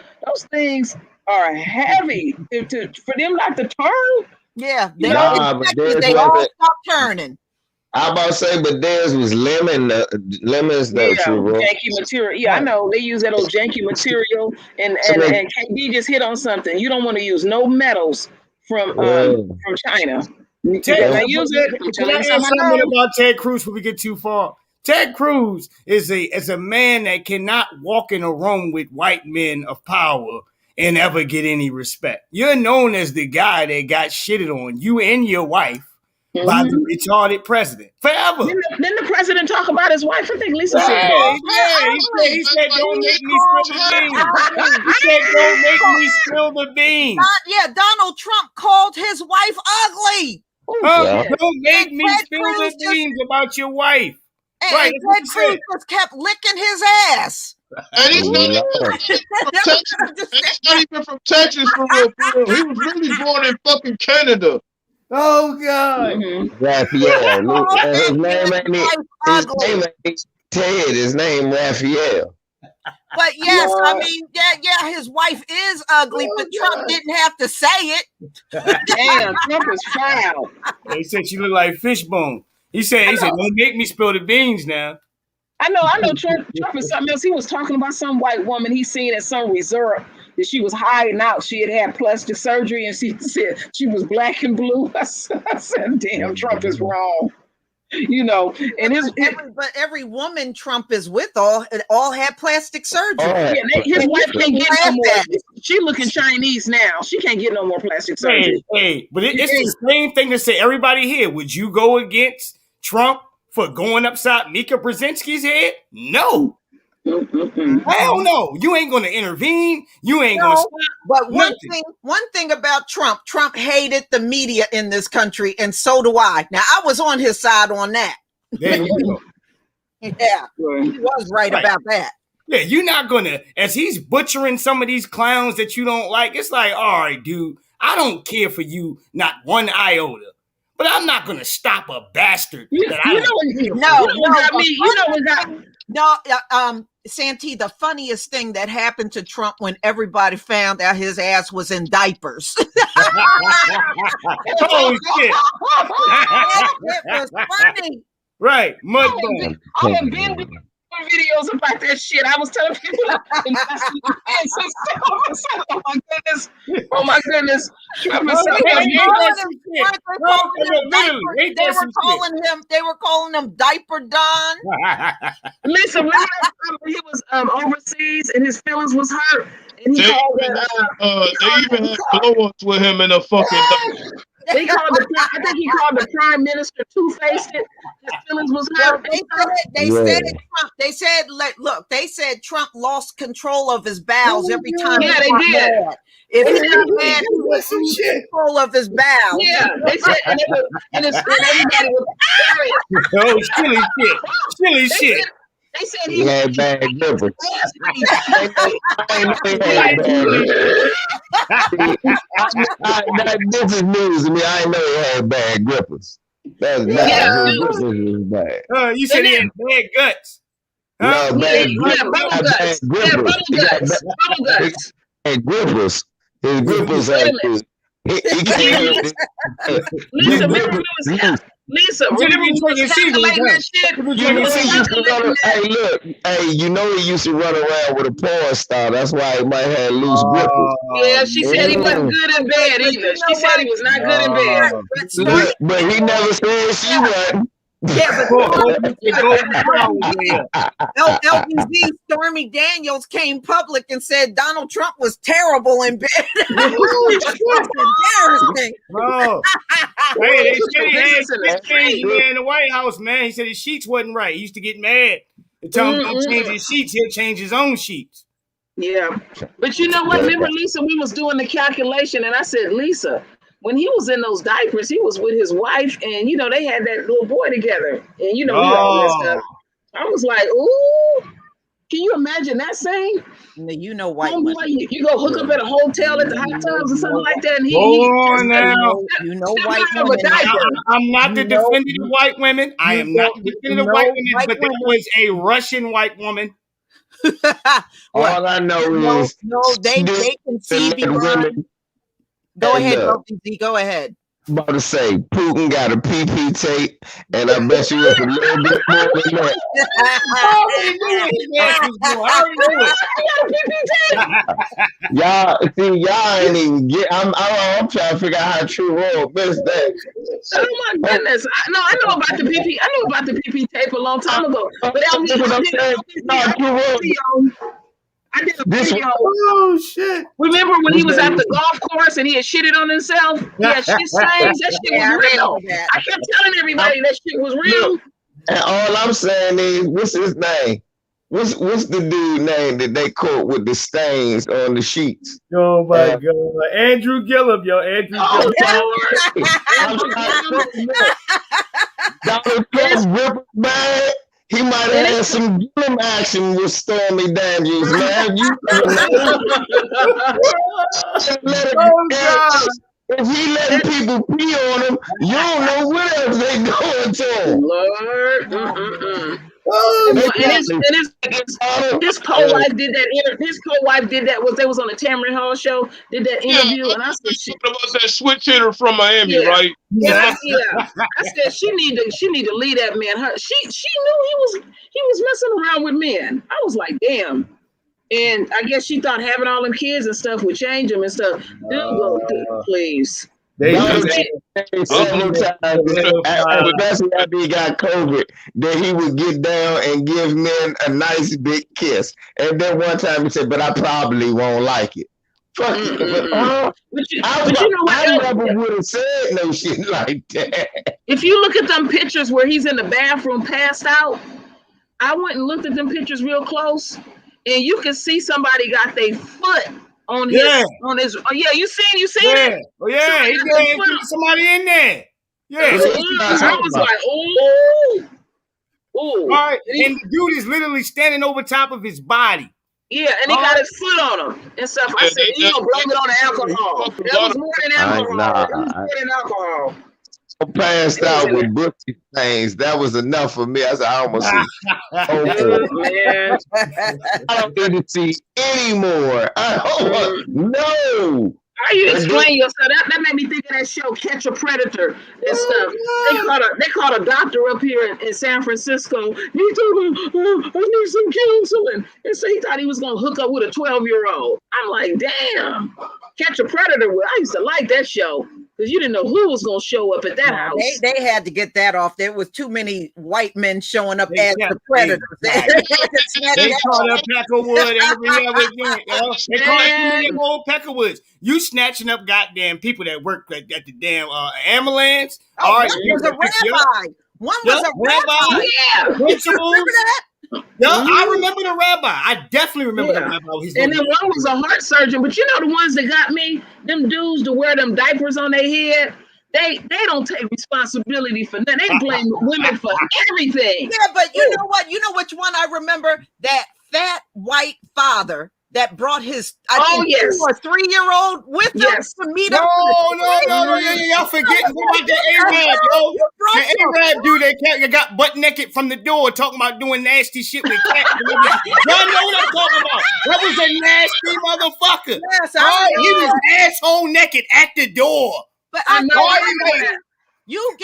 things are heavy for them not to turn. Yeah, they all stopped turning. I about to say, but theirs was lemons though, too, bro. Janky material. Yeah, I know they use that old janky material, and KB just hit on something. You don't want to use no metals from China. Can I ask something about Ted Cruz before we get too far? Ted Cruz is a man that cannot walk in a room with white men of power and ever get any respect. You're known as the guy that got shitted on, you and your wife, by the retarded president forever. Didn't the president talk about his wife? I think Lisa said. He said, "Don't make me spill the beans." He said, "Don't make me spill the beans." Donald Trump called his wife ugly. Don't make me spill the beans about your wife. And Ted Cruz just kept licking his ass. And he's not even from Texas for real. He was really born in fucking Canada. Oh God! Raphael. His name ain't Ted. His name Raphael. But yes, I mean, his wife is ugly, but Trump didn't have to say it. Damn, Trump is foul. He said she looked like Fishbone. He said, "Don't make me spill the beans now." I know. Trump is something else. He was talking about some white woman he seen at some resort that she was hiding out. She had plastic surgery, and she said she was black and blue. I said, "Damn, Trump is wrong." And but every woman Trump is with all had plastic surgery. His wife can't get no more. She looking Chinese now. She can't get no more plastic surgery. But it's the same thing to say. Everybody here, would you go against Trump for going upside Mika Brzezinski's head? No. Hell no. You ain't going to intervene. You ain't going to stop. But one thing about Trump hated the media in this country, and so do I. Now, I was on his side on that. There you go. Yeah, he was right about that. Yeah, you're not going to, as he's butchering some of these clowns that you don't like, it's like, all right, dude, I don't care for you, not one iota. but I'm not gonna stop a bastard. You, that you I know what, don't- you know what got me? You know what got No, Santee, the funniest thing that happened to Trump when everybody found out his ass was in diapers. Holy shit! It was funny. Right, mud bone. I have been doing videos about that shit. I was telling people, oh my goodness, Trump is so Hey, They ain't were that calling some him- shit? weren't they No, calling no, him literally, diaper- ain't They that some shit? they were calling him Diaper Don. Listen, when he was overseas and his feelings was hurt, and he They called even, the, they even had blow-ups with him in a fucking. they called the, I think he called the prime minister two-faced. His feelings was Well, hurt. they said Trump. They said, look, they said Trump lost control of his bowels every time. Yeah, he they got did. mad. If he got mad, he That's would some lose shit. control of his bowels. Yeah, they said, and everybody was serious. Oh, silly shit. Silly shit. They said He had bad grippers. This is news to me. I didn't know he had bad grippers. That's not his grippers was bad. You said he had bad guts. Huh? No, bad bubble guts. Yeah, bubble guts. Bubble guts. His grippers. His grippers Wait a are minute. he can't. Lisa, remember Lisa, remember we was calculating that shit? You know he used to run. Hey, look. Hey, you know he used to run around with a porn star. That's why he might have loose grippers. Yeah, she said he wasn't good in bed either. She said he was not good in bed. But he never said she wasn't. Yeah, but LBZ Stormy Daniels came public and said Donald Trump was terrible in bed. Embarrassing. Oh. Hey, they said he had Listen, shit changed in the White House, man. He said his sheets wasn't right. He used to get mad. They tell him don't change his sheets, he'll change his own sheets. Yeah, but you know what? Remember, Lisa, we was doing the calculation, and I said, Lisa, when he was in those diapers, he was with his wife, and you know they had that little boy together, and you know he all that stuff. I was like, ooh, can you imagine that scene? You know, white Homeboy, women. you go hook up at a hotel at the hot tubs or something like that, and Hold on now. You know, Step white out of a women. diaper. I'm not the You know- defendant of white women. I am not the defendant of white women, but that was a Russian white woman. All I know No, is they can see beyond. Go Hey, ahead, look. LBZ. Go ahead. about to say Putin got a PP tape, and I bet you it's a little bit more than that. I already knew his ass was going. I already knew it. Y'all see, y'all ain't even get. I'm trying to figure out how True World missed that. Oh my goodness! I know about the PP. I knew about the PP tape a long time ago. But That's what I'm saying. No, True World. I did a This- video. Oh shit! Remember when he was at the golf course and he had shitted on himself? He had shit stains. That shit Yeah, I was real. remember that. I kept telling everybody that shit was real. And all I'm saying is, what's his name? What's the dude name that they caught with the stains on the sheets? Oh my god, Andrew Gillum, yo, Andrew Oh, Gillum. Lord. Donald Trump's ripper bag. He might have had some Gillum action with Stormy Daniels, man. You never know. Oh god! If he letting people pee on him, you don't know what else they going to. Lord. Oh, And his co-wife did that. His co-wife did that. They was on the Tamron Hall show. Did that interview, and I said, Talking about that switch hitter from Miami, Yeah. right? yeah. I said she need to leave that man. She knew he was messing around with men. I was like, damn. And I guess she thought having all them kids and stuff would change him and stuff. Please. they Several times, especially after he got COVID, that he would get down and give men a nice big kiss. And then one time he said, "But I probably won't like it." Fuck it. But you know I what? never would have said no shit like that. If you look at them pictures where he's in the bathroom passed out, I went and looked at them pictures real close, and you can see somebody got their foot on his oh yeah, you seen it? Oh yeah, he got somebody in there. Yeah. I was like, oh. All right, and the dude is literally standing over top of his body. Yeah, and he got his foot on him and stuff. I said, you know, blame it on the alcohol. That was more than alcohol. That was more than alcohol. passed out with bushy things. That was enough for me. I said, I almost see. Good, man. I don't need to see anymore. I don't no. How you explain yourself? That made me think of that show, Catch a Predator and stuff. They caught a doctor up here in San Francisco. He told me, I need some counseling. And so he thought he was gonna hook up with a 12-year-old. I'm like, damn. Catch a Predator. Well, I used to like that show because you didn't know who was gonna show up at that house. They had to get that off. There was too many white men showing up as the predators. They caught a Peckerwood every other day. They caught them old Peckerwoods. You snatching up goddamn people that work at the damn ambulance. Oh, All right, one was a rabbi. One was a rabbi. Yeah. Principals. Remember that? Yeah, I remember the rabbi. I definitely remember the rabbi. And then one was a heart surgeon, but you know the ones that got me, them dudes to wear them diapers on their head. They don't take responsibility for nothing. They blame women for everything. Yeah, but you know what? You know which one I remember? That fat white father that brought his 2 or 3-year-old with him to meet up. No, y'all forgetting about the Arab, yo. The Arab dude that got butt naked from the door talking about doing nasty shit with cats. Y'all know what I'm talking about. That was a nasty motherfucker. Yes, he was asshole naked at the door. But I know that. You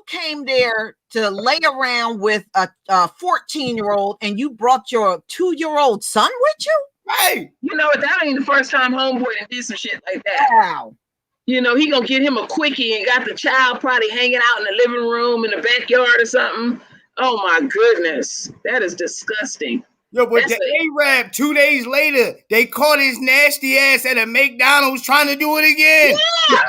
came there to lay around with a 14-year-old and you brought your 2-year-old son with you? Right. You know what? That ain't the first time homeboy did some shit like that. Wow. You know, he gonna get him a quickie and got the child probably hanging out in the living room in the backyard or something. Oh my goodness. That is disgusting. Yo, but the Arab 2 days later, they caught his nasty ass at a McDonald's trying to do it again. Yeah,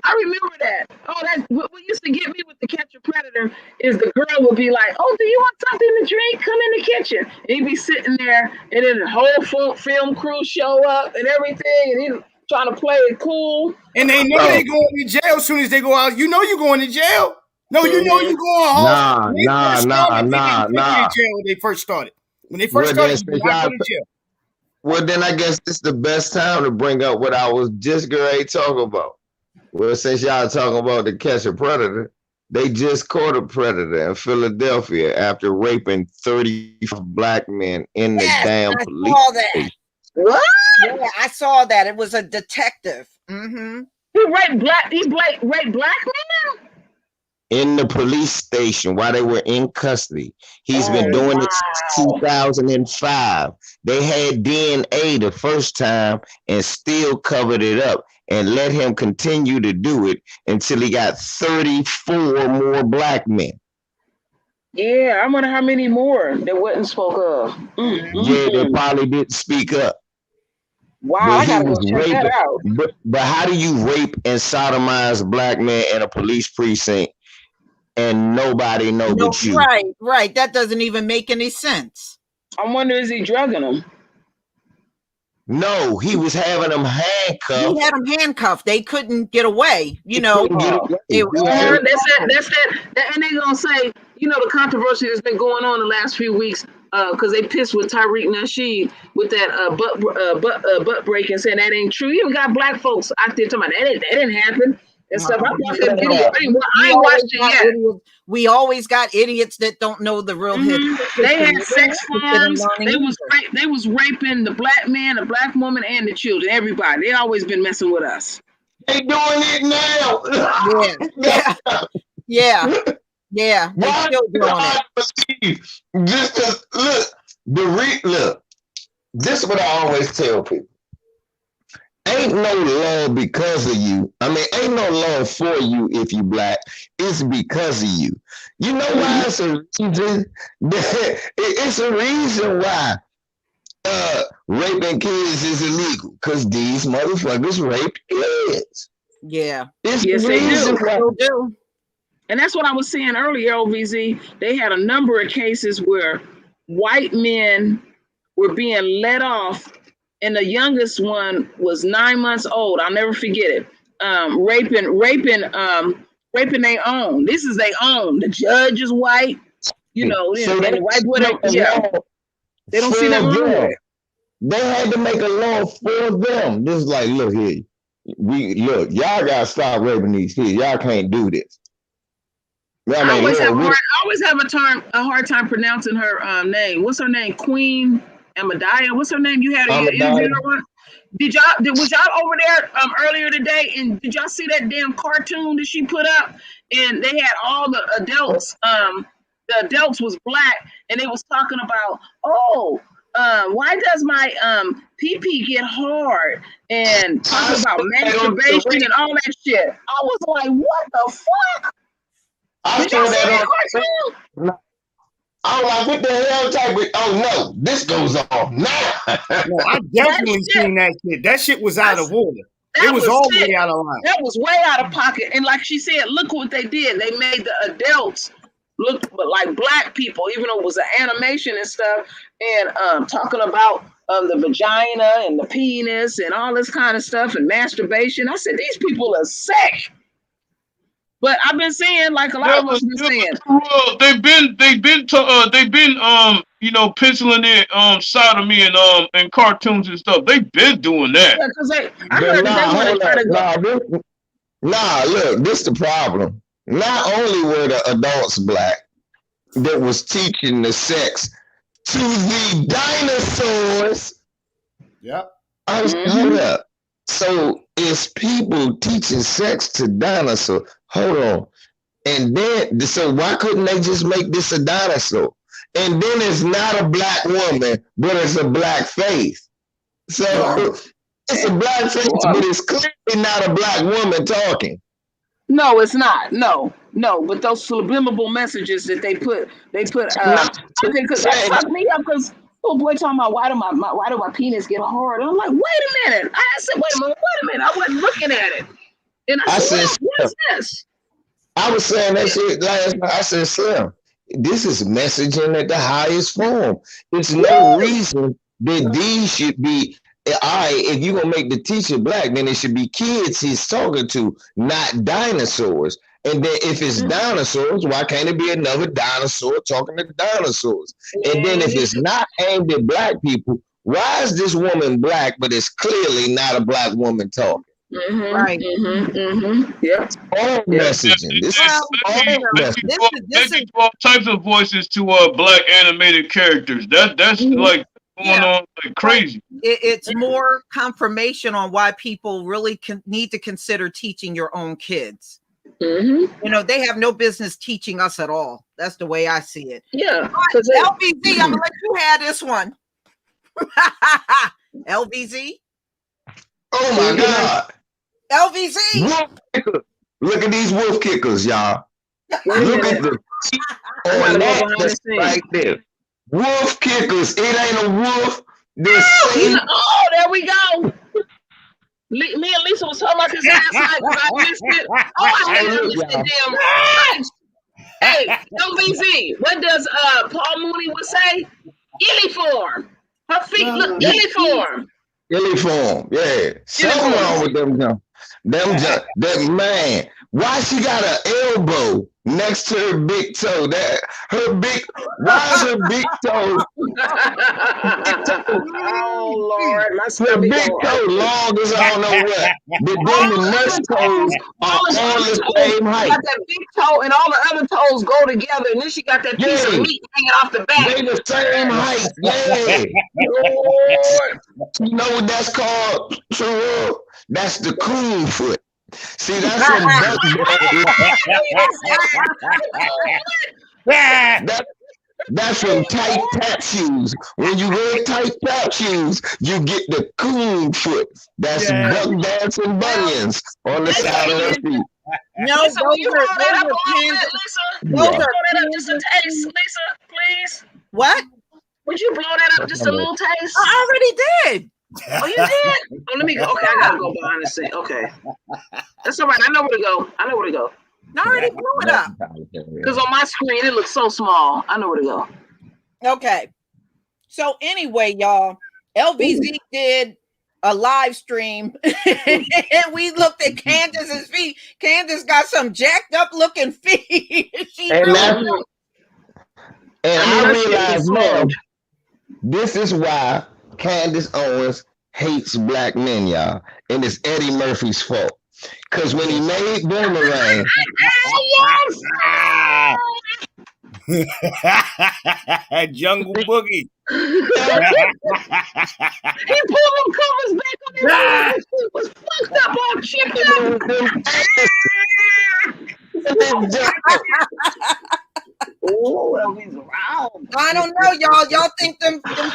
I remember that. Oh, that's what used to get me with the Catch a Predator is the girl would be like, "Oh, do you want something to drink? Come in the kitchen." And he'd be sitting there, and then the whole film crew show up and everything, and he's trying to play it cool. And they know they going to jail as soon as they go out. You know you're going to jail. No, you know you going home. Nah. When they first started. When they first started, you not going to jail. Well, then I guess this is the best time to bring up what I was just going to talk about. Well, since y'all talking about the Catch a Predator, they just caught a predator in Philadelphia after raping 30 black men in the damn police station. What? Yeah, I saw that. It was a detective. Mm-hmm. He raped black men? In the police station while they were in custody. He's been doing it since 2005. They had DNA the first time and still covered it up and let him continue to do it until he got 34 more black men. Yeah, I wonder how many more that wasn't spoke of. Yeah, they probably didn't speak up. Wow, I gotta go check that out. But how do you rape and sodomize black men in a police precinct and nobody know but you? Right. That doesn't even make any sense. I wonder, is he drugging them? No, he was having them handcuffed. He had them handcuffed. They couldn't get away. You know, that's that. And they gonna say, you know, the controversy that's been going on the last few weeks, because they pissed with Tariq Nasheed with that butt breaking, saying that ain't true. You even got black folks out there talking about that didn't happen and stuff. I watched that video. I ain't watched it yet. We always got idiots that don't know the real history. They had sex forms. They was raping the black man, the black woman, and the children. Everybody. They always been messing with us. They doing it now. Yeah. They still doing it. Look. This is what I always tell people. Ain't no love because of you. I mean, ain't no love for you if you black. It's because of you. You know why it's a reason? It's a reason why raping kids is illegal. Because these motherfuckers rape kids. Yeah. Yes, they do. And that's what I was saying earlier, OVZ. They had a number of cases where white men were being let off. And the youngest one was 9 months old. I'll never forget it. Raping their own. This is their own. The judge is white. You know, so and the white boy they don't see that wrong. They had to make a law for them. This is like, look here. Look, y'all gotta stop raping these kids. Y'all can't do this. I mean, I always have a hard time pronouncing her name. What's her name? Queen Amadaya. What's her name? You had an interview her one. Was y'all over there earlier today? And did y'all see that damn cartoon that she put up? And they had all the adults. The adults was black, and they was talking about, why does my pee get hard? And talking about masturbation and all that shit. I was like, what the fuck? I saw that on. I was like, what the hell type of? Oh no, this goes on now. No, I definitely seen that shit. That shit was out of order. It was all the way out of line. That was way out of pocket. And like she said, look what they did. They made the adults look like black people, even though it was an animation and stuff. And talking about the vagina and the penis and all this kind of stuff and masturbation. I said, these people are sick. But I've been saying, like a lot of us been saying, they've been penciling in sodomy and cartoons and stuff. They've been doing that. Yeah, because I heard that they want to try to go. Look, this the problem. Not only were the adults black that was teaching the sex to the dinosaurs. Yep. Hold up. So it's people teaching sex to dinosaurs. Hold on. And then, so why couldn't they just make this a dinosaur? And then it's not a black woman, but it's a black face. So it's a black face, but it's clearly not a black woman talking. No, it's not. No. But those subliminal messages that they put. Because that fucked me up. Because little boy talking about why do my penis get hard? And I'm like, wait a minute. I said, wait a minute. I wasn't looking at it. And I said, what is this? I was saying that shit last night. I said, Slim, this is messaging at the highest form. It's no reason that these should be. If you're gonna make the teacher black, then it should be kids he's talking to, not dinosaurs. And then if it's dinosaurs, why can't it be another dinosaur talking to dinosaurs? And then if it's not aimed at black people, why is this woman black, but it's clearly not a black woman talking? Right. Yeah. All messaging. This is all messaging. They do all types of voices to black animated characters. That's like going on like crazy. It's more confirmation on why people really need to consider teaching your own kids. You know, they have no business teaching us at all. That's the way I see it. Yeah. LBZ, I'm gonna let you have this one. LBZ. Oh my God. LBZ. Look at these wolf kickers, y'all. Look at the right there. Wolf kickers. It ain't a wolf. Oh, there we go. Me and Lisa was talking about this last night. I missed it. I missed the damn. Hey, LBZ. What does Paul Mooney would say? Illiform. Her feet look illiform. Illiform, yeah. Something wrong with them. Them man. Why she got an elbow next to her big toe? Why is her big toe? Oh Lord, her big toe long as I don't know what. But then the next toes are all the same height. Got that big toe and all the other toes go together, and then she got that piece of meat hanging off the back. They the same height. Yeah. Lord. You know what that's called? True. That's the coon foot. See, that's from that's from tight tap shoes. When you wear tight tap shoes, you get the coon foot. That's buck dancing bunions on the side of the feet. No, Lisa, will you blow that up a little bit, Lisa? Blow that up just a taste, Lisa, please. What? Would you blow that up just a little taste? I already did. Oh, you did? Oh, let me go. Okay, I gotta go behind the scene. Okay, that's all right. I know where to go. I already blew it up. Because on my screen it looks so small. I know where to go. Okay. So anyway, y'all, LBZ did a live stream, and we looked at Candace's feet. Candace got some jacked up looking feet. I realized, man, this is why Candace Owens hates black men, y'all. and it's Eddie Murphy's fault. Because when he made Boomerang, Jungle Boogie. He pulled them covers back on his head. It was fucked up all chipped up. Oh, he's around. I don't know, y'all. Y'all think them feet,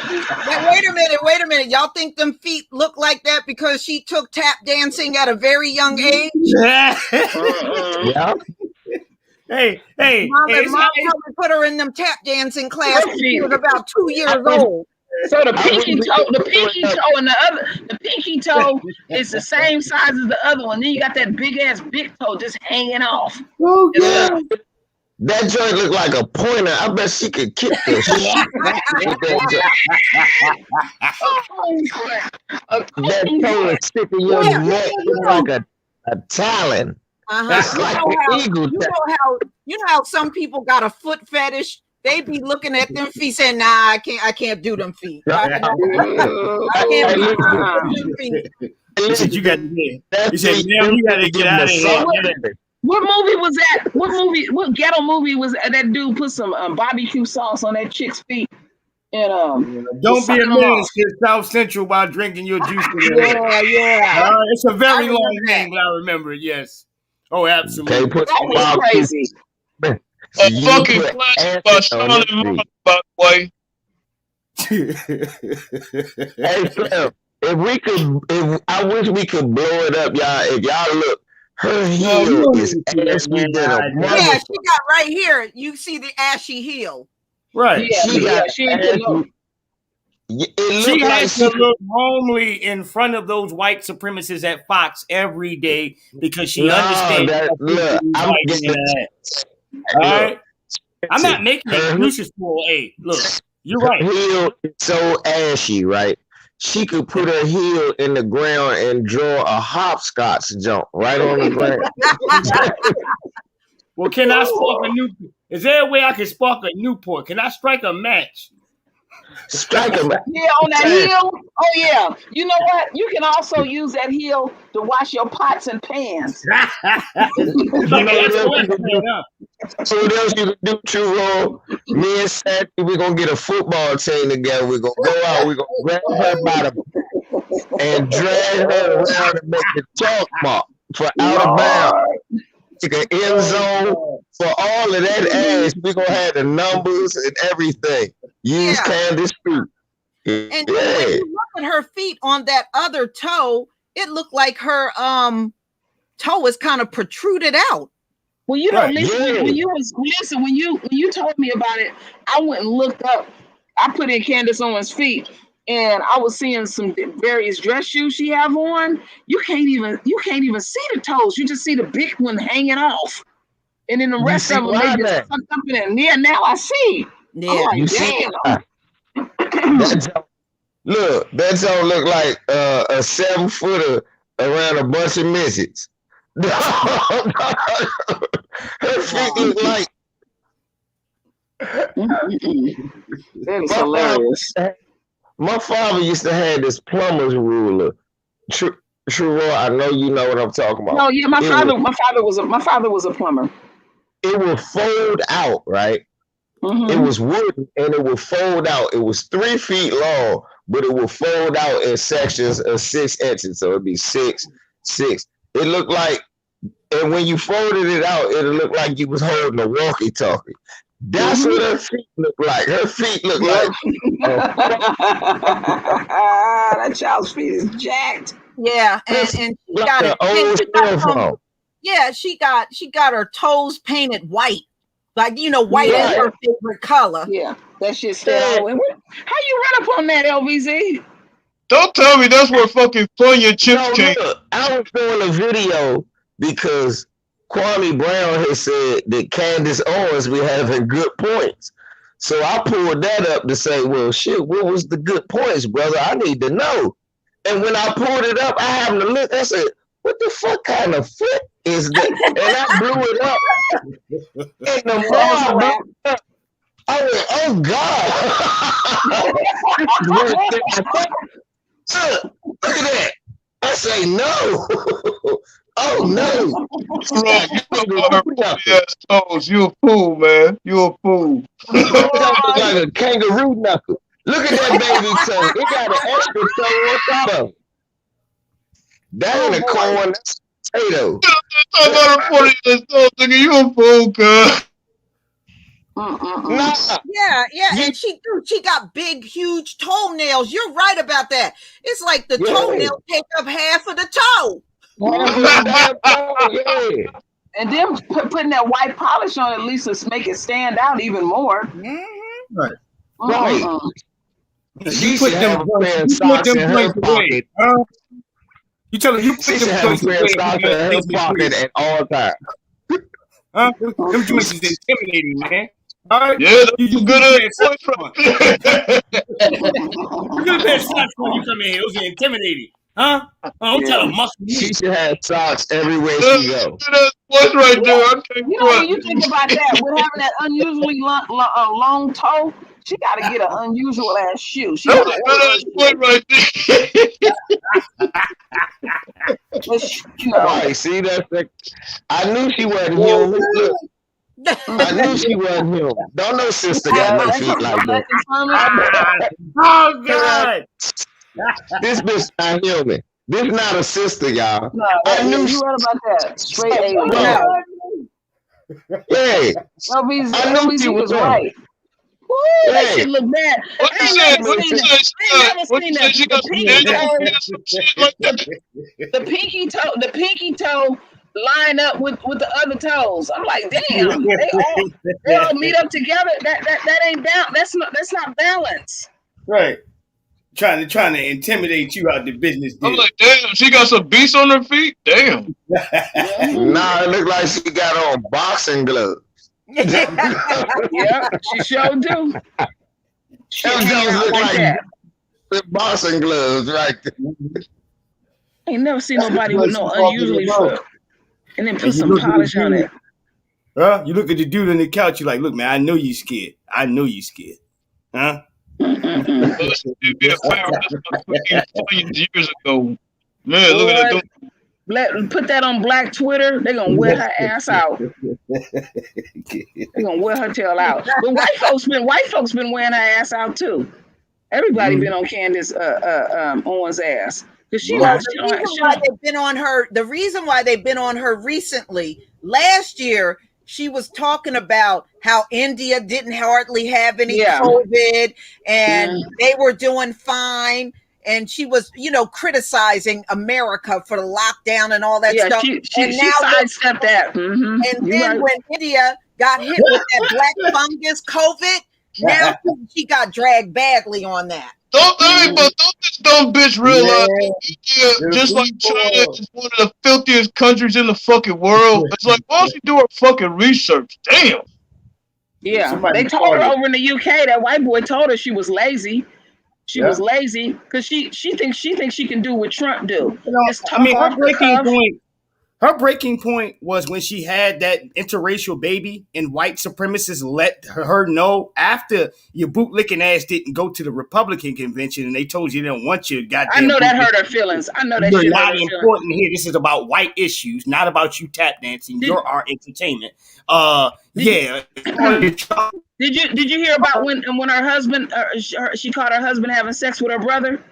wait a minute. Y'all think them feet look like that because she took tap dancing at a very young age? yeah. Hey, Mom probably put her in them tap dancing class when she was about 2 years old. So the pinky toe and the pinky toe is the same size as the other one. Then you got that big toe just hanging off. Oh God. That joint looked like a pointer. I bet she could kick the shit. That toe is sticking your neck like a talon. It's like an eagle. You know how some people got a foot fetish? They be looking at them feet saying, "Nah, I can't do them feet. I can't do them feet." He said, "You got to get." He said, "Man, you got to get out of here." What movie was that? What ghetto movie was that dude put some barbecue sauce on that chick's feet? And don't be a menace to South Central while drinking your juice. Yeah. It's a very long name, but I remember it. Yes. Oh, absolutely. That was crazy. A fucking classic by Sean and Mark, by the way. Hey, Slim, I wish we could blow it up, y'all. If y'all look, her heel is ashy than a mother. Yeah, she got right here. You see the ashy heel. Right. She has to look homely in front of those white supremacists at Fox every day because she understands. All right. I'm not making excuses for her. Hey, look, you're right. Her heel is so ashy, right? She could put her heel in the ground and draw a hopscotch jump right on the ground. Well, can I spark a new? Is there a way I can spark a Newport? Can I strike a match? Strike a match. Yeah, on that heel. Oh yeah. You know what? You can also use that heel to wash your pots and pans. So what else you can do, True? Me and Sandy, we're gonna get a football team together. We're gonna go out, we're gonna grab her by the and drag her around and make the chalk mark for out of bounds. Take an end zone for all of that ass. We're gonna have the numbers and everything. Use Candace feet. And when you look at her feet on that other toe, it looked like her toe is kind of protruded out. Well, you don't listen. When you told me about it, I went and looked up. I put in Candace Owens' feet, and I was seeing some various dress shoes she have on. You can't even see the toes. You just see the big one hanging off, and then the rest of them they just sucked up in it. Yeah, now I see. Yeah, like, you see. That don't look like a 7-footer around a bunch of midgets. Her feet look like. That is hilarious. My father used to have this plumber's ruler. True, I know you know what I'm talking about. No, yeah, my father was a plumber. It would fold out, right? Mm-hmm. It was wooden and it would fold out. It was 3 feet long, but it would fold out in sections of 6 inches. So it'd be 6, 6. It looked like, and when you folded it out, it looked like you was holding a walkie-talkie. That's what her feet look like. Her feet look like. That child's feet is jacked. Yeah, and she got it. She got her toes painted white. Like, white is her favorite color. Yeah, that shit said. How you run up on that, LVZ? Don't tell me that's where fucking Funya Chips came. I was doing a video because Kwame Brown has said that Candace Owens be having good points. So I pulled that up to say, well, shit, what was the good points, brother? I need to know. And when I pulled it up, I happened to look, I said, what the fuck kind of foot is that? And I blew it up. And the more I blew it up, I went, oh God. Look at that. I I say no. Oh no. Bro, you talking about her pussy ass toes. You a fool, man. You a fool. That look like a kangaroo knuckle. Look at that baby toe. It got an extra toe on top of it. That ain't a corn, that's a potato. Talk about her pussy ass toes, nigga. You a fool, cuz. Nah. Yeah, and she got big, huge toenails. You're right about that. It's like the toenails take up half of the toe. Yeah. And then putting that white polish on at least to make it stand out even more. Right. Right. She You should put have them, a pair of you put socks them in her joints away. pocket. Huh? You tell her you put She them should have a joints pair away. of socks in her pocket at all times. Huh? Them joints is intimidating, man. All right? Yeah, that's You a good ass put voice right there. you could have had socks when you come in here. Those are intimidating. Huh? I'm trying to muscle you. She should have socks everywhere she go. Good ass voice right there. I can't You know, when trust you it. think about that, with having that unusually long toe, she got to get an unusual ass shoe. She That got was a good ass voice right there. you know. Right, see that's I knew she wasn't human. Look, I knew she wasn't human. Don't no sister got no feet like that. Oh God! This bitch not human. This not a sister, y'all. No, I knew you right about that. Straight alien. No. Yeah, LBZ was right. Woo, that Yeah. shit look bad. What you I said? ain't What never you seen said? that. What you said? She got some shit like that. The pinky toe line up with the other toes. I'm like, damn, they all meet up together. That ain't balance. That's not balance. Right. Trying to intimidate you out the business I'm deal. like, damn, she got some beats on her feet? Damn. nah, it look like she got on boxing gloves. Yeah, she sure do. She Them hang Jones out look like like that. boxing gloves, right? Ain't never seen nobody with no unusually foot. And then put some polish on it. Huh? You look at the dude on the couch, you're like, look, man, I know you scared. I know you scared. Huh? It'd be a fair years ago. Man, look at that. Put that on Black Twitter. They're gonna wear her ass out. They're gonna wear her tail out. But white folks been wearing her ass out too. Everybody been on Candace Owens' ass. Because she Well, not the reason why they've been on her recently, last year, she was talking about how India didn't hardly have any COVID and they were doing fine. And she was, criticizing America for the lockdown and all that stuff. She now sidestepped that. And then when India got hit with that black fungus COVID, now she got dragged badly on that. Don't this dumb bitch realize India, just like China, is one of the filthiest countries in the fucking world. It's like, why don't she do her fucking research? Damn. Yeah, they told her over in the UK. That white boy told her she was lazy. She was lazy because she thinks she can do what Trump do. Her breaking point was when she had that interracial baby and white supremacists let her know after your bootlicking ass didn't go to the Republican convention and they told you they don't want you. I know that hurt her feelings. I know that You're shit hurt not her important feelings. here. This is about white issues, not about you tap dancing. You're our entertainment. Did you hear about when her husband she caught her husband having sex with her brother?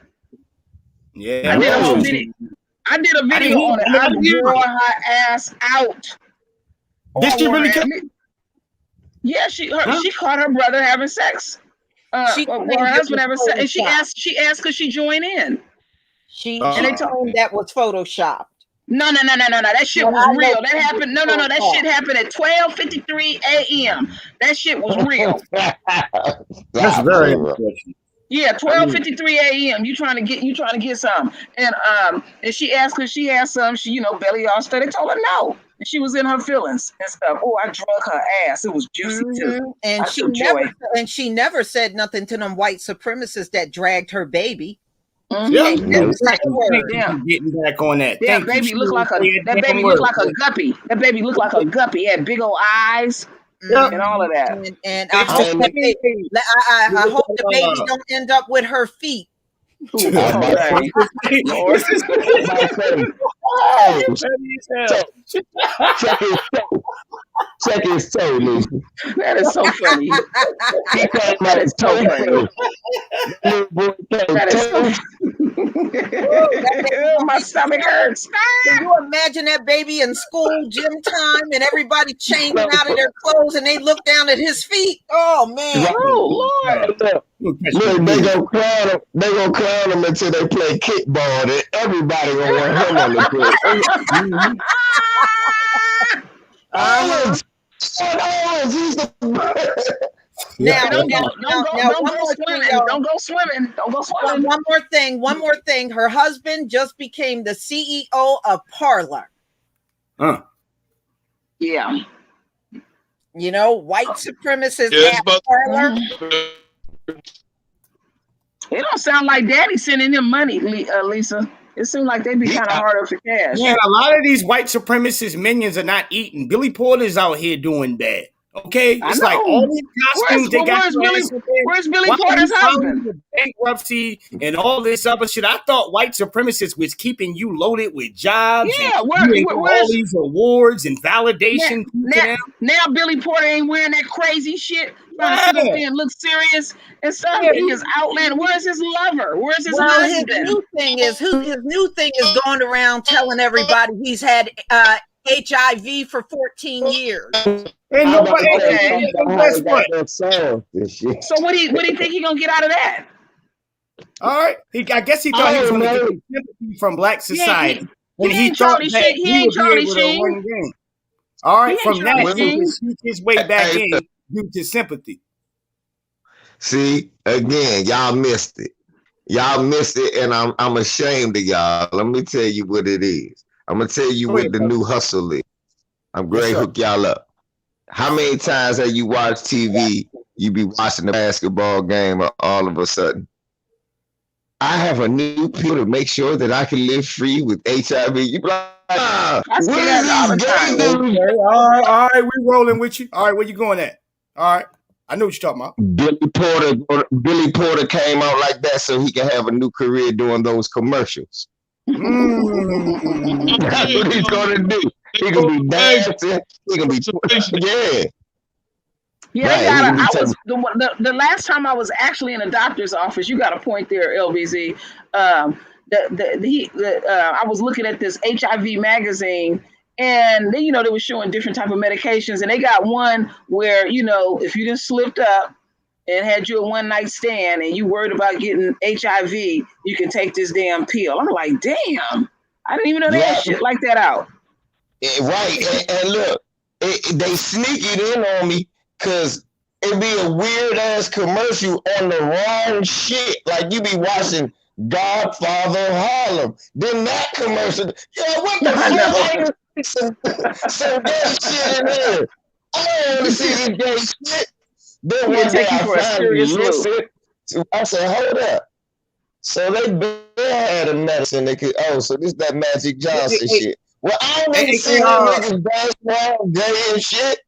Yeah, I did a whole video. I did a video on it. I wore her ass out. Did she really? Yeah, she caught her brother having sex. Her husband having sex, and she asked could she join in. And they told him that was photoshopped. No. That shit was real. That happened. No. That shit happened at 12:53 a.m. That shit was real. That's very unfortunate. Yeah, 12:53 a.m. You trying to get some, and she asked because she had some. She belly all stuff. They told her no, and she was in her feelings and stuff. Oh, I drug her ass. It was juicy too. And she never said nothing to them white supremacists that dragged her baby. Yeah, Damn. Getting back on that. That baby looked like a guppy. That baby looked like a guppy. Had big old eyes. Yeah. And all of that. And I hope the baby don't end up with her feet. Ooh, I'm about to okay. say, Lord. I'm about to say, Oh, oh, petty as hell. check his toe. Check his toe, Lisa. That is so funny. He came That out is so toe funny. first. Little boy came That is so. toe. My stomach hurts. Can you imagine that baby in school, gym time, and everybody changing out of their clothes, and they look down at his feet? Oh man! Oh Lord. Look, they gonna clown him. They gonna clown him until they play kickball. And everybody gonna want him on the court. Owens, he's the. Now, Don't now, go. now, Don't go. now, Don't one go more swimming. thing, y'all. Don't go swimming. Don't go swimming. One more thing. One more thing. Her husband just became the CEO of Parler. Huh. Yeah. You know, white supremacists Yeah, it's at about Parler. It don't sound like Daddy sending him money, Lisa. It seems like they be kind of hard up for cash. Man, a lot of these white supremacist minions are not eating. Billy Porter's out here doing bad. Okay, I it's like know. all these costumes they got. Where's Billy Why Porter's you filing husband? for bankruptcy and all this other shit? I thought white supremacists was keeping you loaded with jobs. Yeah, and you ain't where's all these awards and validation. now Billy Porter ain't wearing that crazy shit, trying to sit up there and look serious and stuff. Yeah. He is outland. Where's his lover? Where's his Well, his husband? new thing is going around telling everybody he's had HIV for 14 years. And nobody, Okay. and guess what? So what do you think he gonna get out of that? All right, I guess he thought he was going to get the sympathy from Black society, and he thought that he would be able to win the game. All right, from that he can sneak his way back in due to sympathy. See, again, y'all missed it. Y'all missed it, and I'm ashamed of y'all. Let me tell you what it is. I'm gonna tell you what the new hustle is. I'm going to hook y'all up. How many times have you watched TV? You be watching the basketball game, and all of a sudden, I have a new pill to make sure that I can live free with HIV. You be like, I see that all the time. Okay, all right, we rolling with you. All right, where you going at? All right, I know what you're talking about. Billy Porter came out like that so he can have a new career doing those commercials. That's what he's gonna do. He gonna be dancing. He gonna be Yeah, right. The last time I was actually in a doctor's office. You got a point there, LBZ. I was looking at this HIV magazine, and they were showing different type of medications, and they got one where if you just slipped up and had you a one night stand and you worried about getting HIV, you can take this damn pill. I'm like, damn, I didn't even know they had shit like that out. Right, and look, they sneak it in on me because it'd be a weird ass commercial on the wrong shit. Like you be watching Godfather Harlem. Then that commercial, what the fuck? Some gay shit in there. I don't want to see this gay shit. Then one day I finally listened. I said, hold up. So they had a medicine that could, so this that Magic Johnson shit. Well, I don't want to see niggas basketball, gay and shit.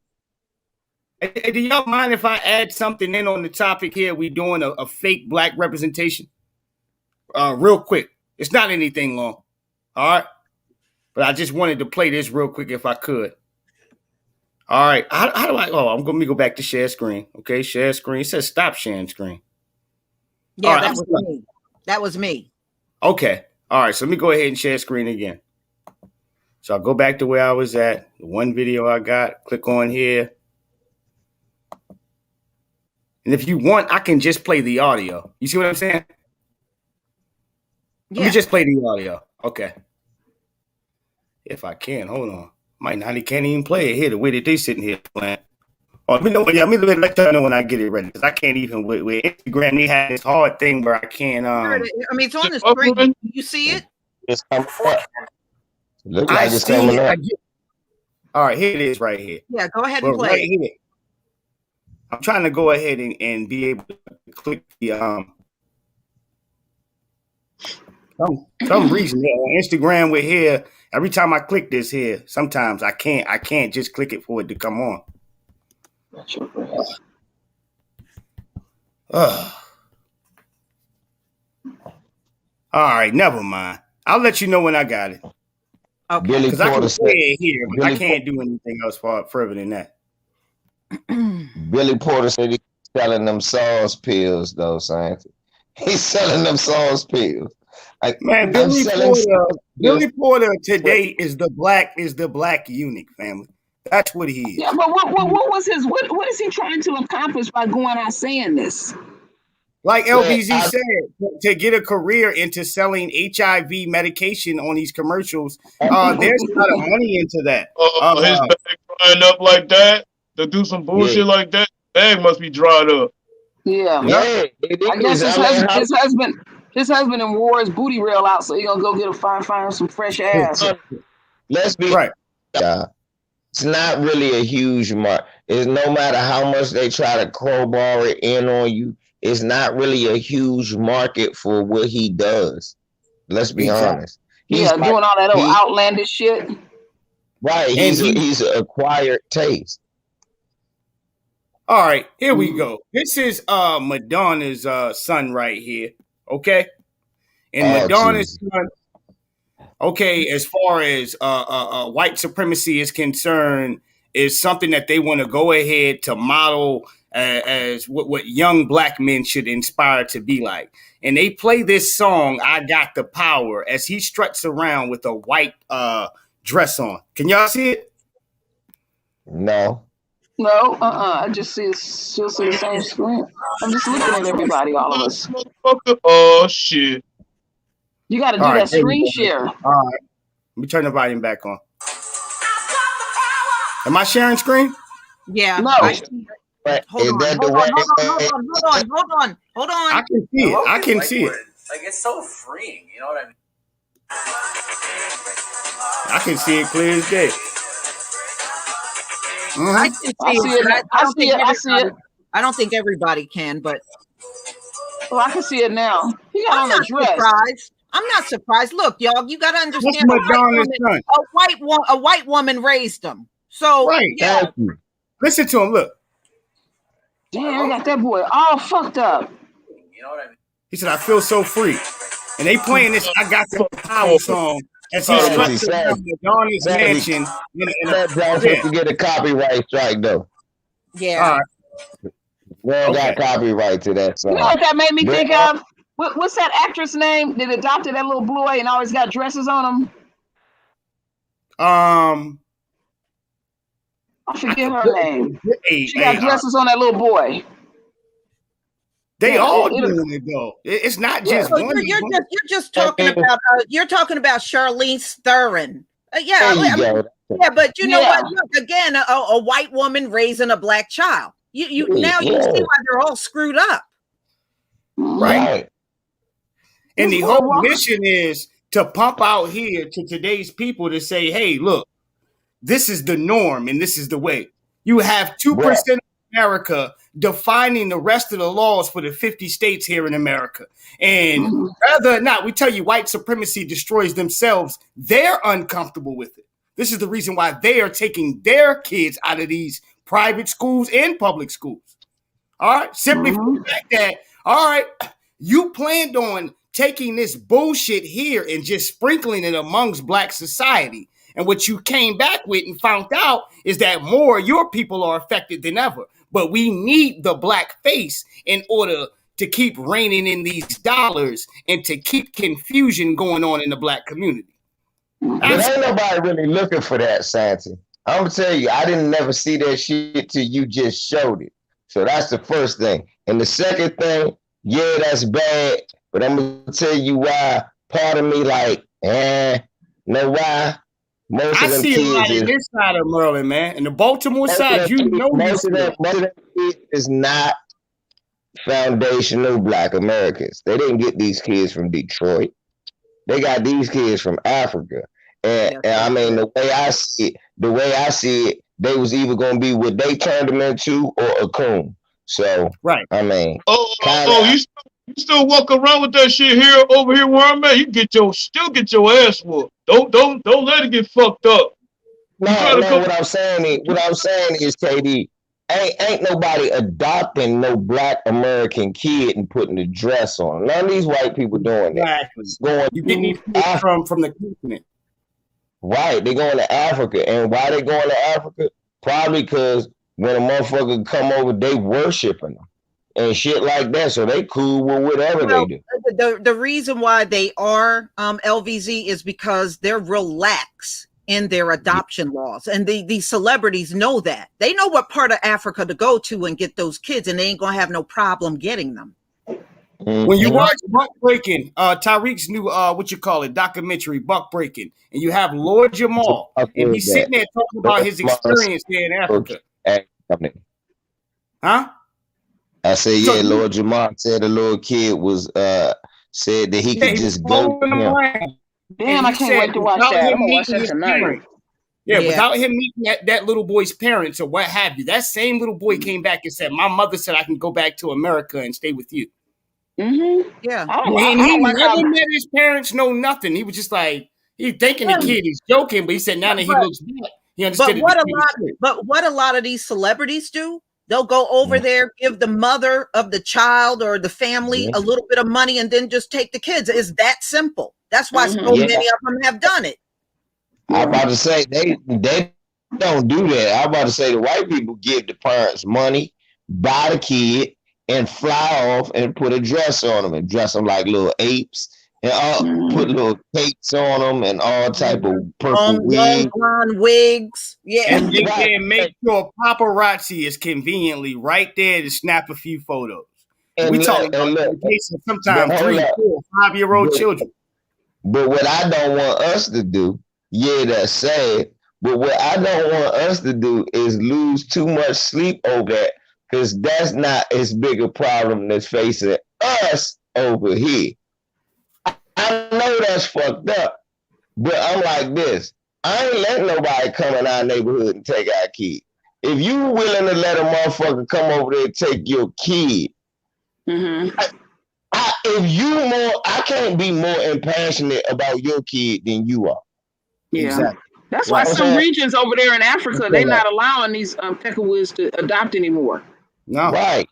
Hey, do y'all mind if I add something in on the topic here? We doing a fake black representation? Real quick. It's not anything long. All right. But I just wanted to play this real quick if I could. All right. How do I? I'm going to go back to share screen. Okay. Share screen. It says stop sharing screen. Yeah, right, that was me. Okay. All right. So let me go ahead and share screen again. So I'll go back to where I was at. The one video I got. Click on here. And if you want, I can just play the audio. You see what I'm saying? Yeah. Let me just play the audio. Okay. If I can, hold on. Might not, he can't even play it here the way that they sitting here playing. Oh, let me know. Yeah, let you know when I get it ready because I can't even with Instagram. They have this hard thing where I can't. I mean, it's on the screen. You see it? It's coming up. Look like it's coming up. All right, here it is, right here. Yeah, go ahead and play. Right here. I'm trying to go ahead and be able to click the some reason on Instagram we're here. Every time I click this here, sometimes I can't just click it for it to come on. All right, never mind. I'll let you know when I got it. Okay. Billy Because I can Porter play said. it here, but I Billy can't do anything else further than that. Billy Porter said he's selling them sauce pills, though, Science. He's selling them sauce pills. Man, I'm Billy selling Porter. sauce pills. Billy Porter today is the black eunuch, family. That's what he is. Yeah, but what was his what is he trying to accomplish by going out saying this? Like LBZ Yeah, said, to get a career into selling HIV medication on these commercials, there's a lot of money into that. His bag drying up like that to do some bullshit like that. Bag must be dried up. Yeah. Yeah, it I guess is. his husband in war his booty rail out, so he gonna go get find some fresh ass. Let's be Right. It's not really a huge mark. It's no matter how much they try to crowbar it in on you, it's not really a huge market for what he does. Let's be honest. He's doing all that old outlandish shit. Right. He's an acquired taste. All right, here we go. This is Madonna's son right here. Okay. And Madonna's son. Okay, as far as white supremacy is concerned, is something that they want to go ahead to model as what young black men should inspire to be like. And they play this song, I Got the Power, as he struts around with a white dress on. Can y'all see it? No. No, I just still see the same screen. I'm just looking at everybody, all of us. Oh, shit. You got to do that screen share. All right. Let me turn the volume back on. Am I sharing screen? Yeah. No. Hold on. I can see it. I can see it. Like, it's so freeing. You know what I mean? I can see it clear as day. I can see it. I see it. I don't think everybody can, but well, I can see it now. He got on a dress. Surprised. I'm not surprised. Look, y'all, you got to understand. A white woman raised him. So right. Yeah. Listen to him. Look. Damn, I got that boy all fucked up. You know what I mean? He said, "I feel so free," and they playing this "I Got the Power" song as he's struts around Madonna's mansion. To get a copyright strike though. Yeah. We don't got copyright to that song. You know what that made me think of? What's that actress name that adopted that little boy and always got dresses on him? I forget her name. She got dresses on that little boy. They all doing it though. It's not just one. You're just talking about you're talking about Charlize Theron. Yeah, but you know what? Look, again, a white woman raising a black child. You see why they're all screwed up. Right. And the whole mission is to pump out here to today's people to say, hey, look, this is the norm and this is the way. You have 2% of America defining the rest of the laws for the 50 states here in America. And rather than not, we tell you white supremacy destroys themselves. They're uncomfortable with it. This is the reason why they are taking their kids out of these private schools and public schools. All right. Simply for the fact that, all right, you planned on taking this bullshit here and just sprinkling it amongst black society. And what you came back with and found out is that more of your people are affected than ever. But we need the black face in order to keep reining in these dollars and to keep confusion going on in the black community. But ain't nobody really looking for that, Santi. I'm going to tell you, I didn't never see that shit till you just showed it. So that's the first thing. And the second thing, yeah, that's bad. But I'm going to tell you why. Part of me know why? I see a lot of this side of Maryland, man. And the Baltimore side, most of them is not foundational black Americans. They didn't get these kids from Detroit. They got these kids from Africa. And I mean, the way I see it, they was either going to be what they turned them into or a coon. So, right. I mean, you still walk around with that shit here over here where I'm at. You still get your ass whooped. Don't let it get fucked up. No, what I'm saying is, KD, ain't nobody adopting no Black American kid and putting the dress on. None of these white people doing that. Exactly. It's going You get these to kids Africa. from the continent. Right, they going to Africa. And why they going to Africa? Probably because when a motherfucker come over, they worshiping them and shit like that. So they cool with whatever Well, they do. the reason why they are LVZ is because they're real lax in their adoption laws, and these celebrities know that. They know what part of Africa to go to and get those kids, and they ain't gonna have no problem getting them. When you watch Buck Breaking, Tariq's new documentary, Buck Breaking, and you have Lord Jamal, and he's sitting there talking about his experience there in Africa. Huh? I said, yeah, Lord Jamal said the little kid was said that he could just go. Damn, I can't wait to watch that. I'm gonna watch that tonight. Yeah, without him meeting that little boy's parents or what have you, that same little boy came back and said, "My mother said I can go back to America and stay with you." Mm-hmm. Yeah, he never met his parents. No, nothing. He was just like he thinking the kid is joking, but he said now that he looks back, he understood. But what a lot of these celebrities do, they'll go over there, give the mother of the child or the family a little bit of money, and then just take the kids. It's that simple. That's why so many of them have done it. I'm about to say they don't do that. I'm about to say the white people give the parents money, buy the kid, and fly off and put a dress on them and dress them like little apes and put little capes on them and all type of purple wigs. Blonde wigs. Yeah. And they can make sure paparazzi is conveniently right there to snap a few photos. And we talking about sometimes 3, 4, 5-year-old children. But what I don't want us to do, that's sad. But what I don't want us to do is lose too much sleep over that, because that's not as big a problem that's facing us over here. I know that's fucked up, but I'm like this. I ain't letting nobody come in our neighborhood and take our kid. If you willing to let a motherfucker come over there and take your kid, I can't be more impassionate about your kid than you are. Yeah. Exactly. That's why some regions over there in Africa, they're not allowing these Pekawis to adopt anymore. No. Right.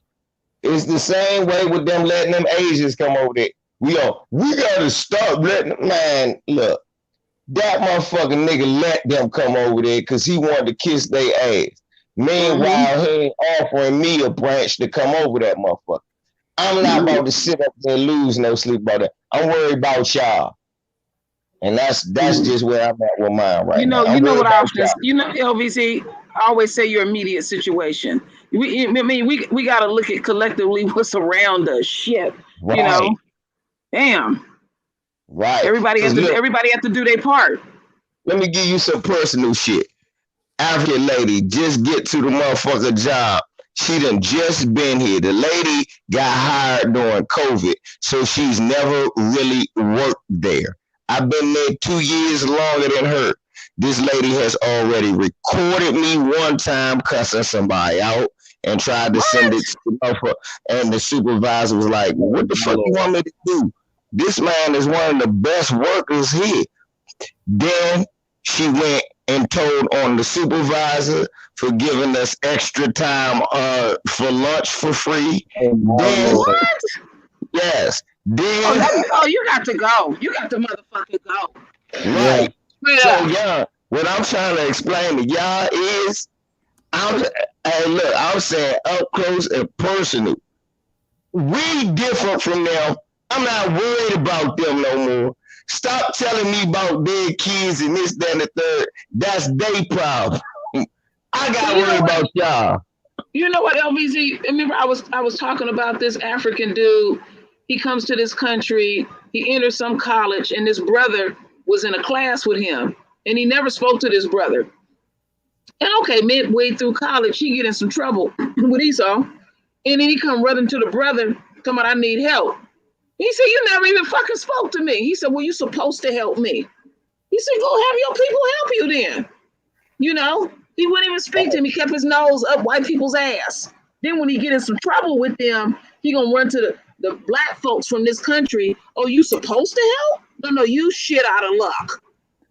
It's the same way with them letting them Asians come over there. We gotta stop letting them, man, look, that motherfucking nigga let them come over there because he wanted to kiss their ass. Meanwhile, he ain't offering me a branch to come over that motherfucker. I'm not about to sit up there and lose no sleep about that. I'm worried about y'all. And that's just where I'm at with mine right now. You know what I often, LVC, I always say your immediate situation. We got to look at collectively what's around us. Shit, right. Damn. Right. Everybody has to do their part. Let me give you some personal shit. African lady just get to the motherfucker job. She done just been here. The lady got hired during COVID, so she's never really worked there. I've been there 2 years longer than her. This lady has already recorded me one time cussing somebody out and tried to send it to her. And the supervisor was like, what the fuck you want me to do? This man is one of the best workers here. Then she went and told on the supervisor for giving us extra time for lunch for free. What? Yes. Then, you got to go. You got to motherfucking go. Right. So, what I'm trying to explain to y'all is, I'm saying up close and personal. We different from them. I'm not worried about them no more. Stop telling me about their kids and this, that, and the third. That's their problem. I got to worry about y'all. You know what, LVZ? Remember, I was talking about this African dude. He comes to this country. He enters some college, and this brother was in a class with him, and he never spoke to this brother. And okay, midway through college, he get in some trouble with Esau, and then he come running to the brother, come out, I need help. He said, you never even fucking spoke to me. He said, well, you're supposed to help me. He said, go have your people help you then. He wouldn't even speak to him. He kept his nose up white people's ass. Then when he get in some trouble with them, he gonna run to the black folks from this country. Oh, you supposed to help? No, you shit out of luck.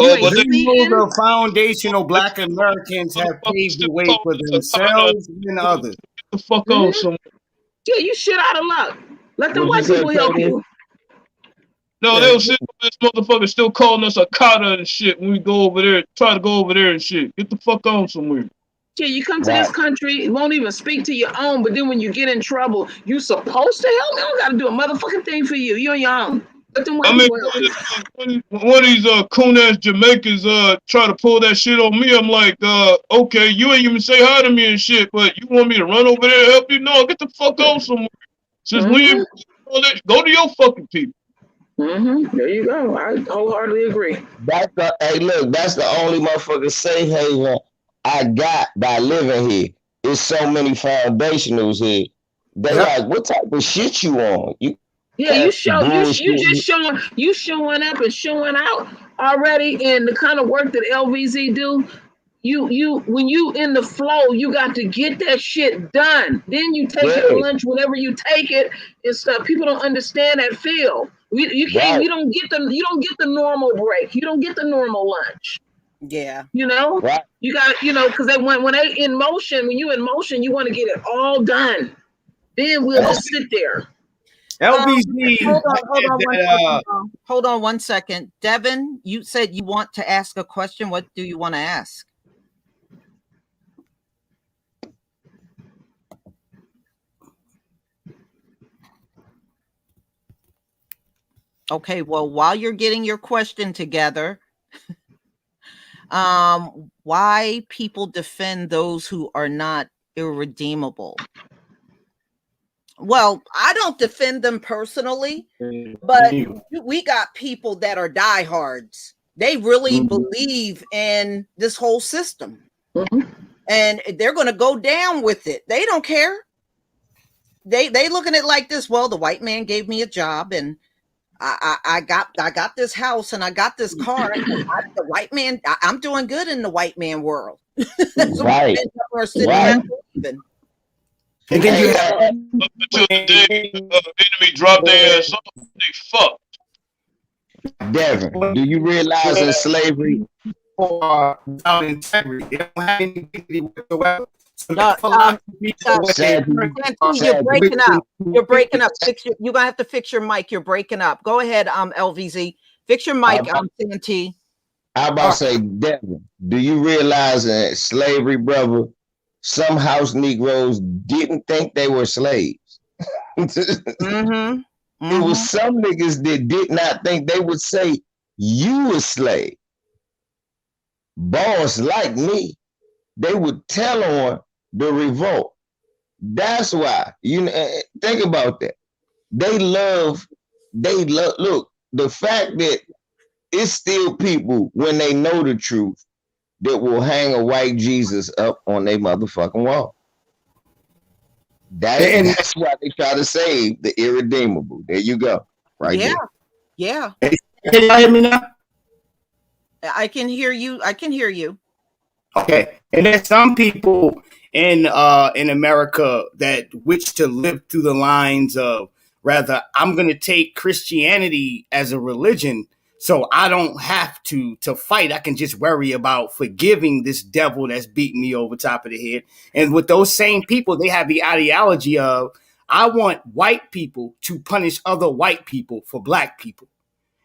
You Oh, ain't but Do they you know speaking. the foundational Black Americans have motherfuckers paved the still way call for us a Carter. themselves and others? Get the fuck Mhm. on somewhere. Yeah, you shit out of luck. Let the What'd you white say, people help Katie? you. No, Yeah. they'll sit this motherfucker still calling us a Carter and shit when we go over there, try to go over there and shit. Get the fuck on somewhere. Yeah, you come to Right. this country, won't even speak to your own, but then when you get in trouble, you supposed to help me. I don't gotta do a motherfucking thing for you. You on your own. Let them white I mean, people help you. one of these coon ass Jamaicans try to pull that shit on me. I'm like, okay, you ain't even say hi to me and shit, but you want me to run over there and help you? No, get the fuck on somewhere. Since we ain't go to your fucking people. There you go. I wholeheartedly agree. That's the hey look, that's the only motherfucking safe haven I got by living here. It's so many foundationals here. They Yep. like, what type of shit you on? You Yeah, you bullshit. just showing up and showing out already, and the kind of work that LVZ do. You when you in the flow, you got to get that shit done. Then you take Yeah, your lunch whenever you take it and stuff. People don't understand that feel. You can't. right, You don't get the normal break. You don't get the normal lunch. Yeah. You know. right. You got because they when they in motion. When you in motion, you want to get it all done. Then we'll just sit there. LBZ Hold on one that, second. Hold on 1 second. Devin, you said you want to ask a question. What do you want to ask? Okay, well, while you're getting your question together, why people defend those who are not irredeemable? Well, I don't defend them personally, but we got people that are diehards. They really believe in this whole system, and they're going to go down with it. They don't care. They looking at it like this. Well, the white man gave me a job, and I got this house, and I got this car. The white man, I'm doing good in the white man world. That's Right, what we're sitting right. back believing. and then you have Up until the day enemy dropped their ass off, they fucked. Devin, do you realize in slavery? without integrity. They don't have any dignity whatsoever. So No, they allow people what they Santee, you're breaking up. You're breaking up. You're gonna have to fix your mic. You're breaking up. Go ahead, LVZ. Fix your mic, Santee. I about to say, Devin, do you realize in slavery, brother, some house Negroes didn't think they were slaves. Mm-hmm. It was some niggas that did not think they would say you a slave. Boss like me, they would tell on the revolt. That's why, you know, think about that. They love, look, the fact that it's still people when they know the truth that will hang a white Jesus up on their motherfucking wall. That's why they try to save the irredeemable. There you go. Right there. Yeah. Can you hear me now? I can hear you. I can hear you. Okay. And there's some people in America that wish to live through the lines of, rather, I'm going to take Christianity as a religion so I don't have to fight. I can just worry about forgiving this devil that's beating me over top of the head. And with those same people, they have the ideology of, I want white people to punish other white people for black people.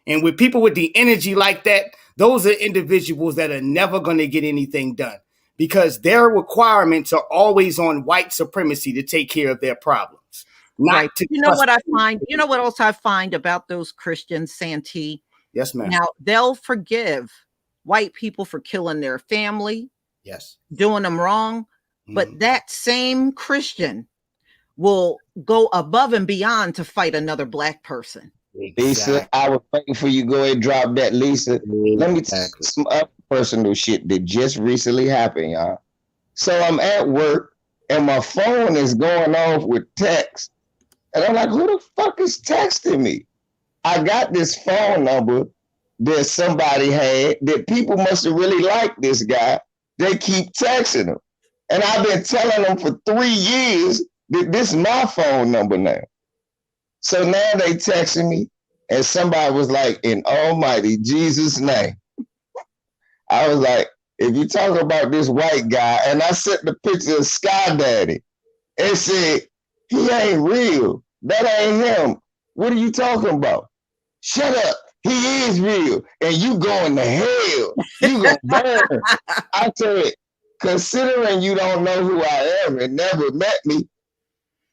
And with people with the energy like that, those are individuals that are never going to get anything done because their requirements are always on white supremacy to take care of their problems. Right. You know what I find? You know what else I find about those Christians, Santee? Yes, ma'am. Now, they'll forgive white people for killing their family, yes, doing them wrong. But that same Christian will go above and beyond to fight another black person. Exactly. Lisa, I was waiting for you to go ahead and drop that, Lisa. Let me tell you some other personal shit that just recently happened, y'all. So I'm at work and my phone is going off with text. And I'm like, who the fuck is texting me? I got this phone number that somebody had that people must have really liked this guy. They keep texting him. And I've been telling them for 3 years that this is my phone number now. So now they texting me and somebody was like, in almighty Jesus' name, I was like, if you talk about this white guy, and I sent the picture of Sky Daddy and said, he ain't real. That ain't him. What are you talking about? Shut up. He is real. And you going to hell. You gonna burn. I said, considering you don't know who I am and never met me,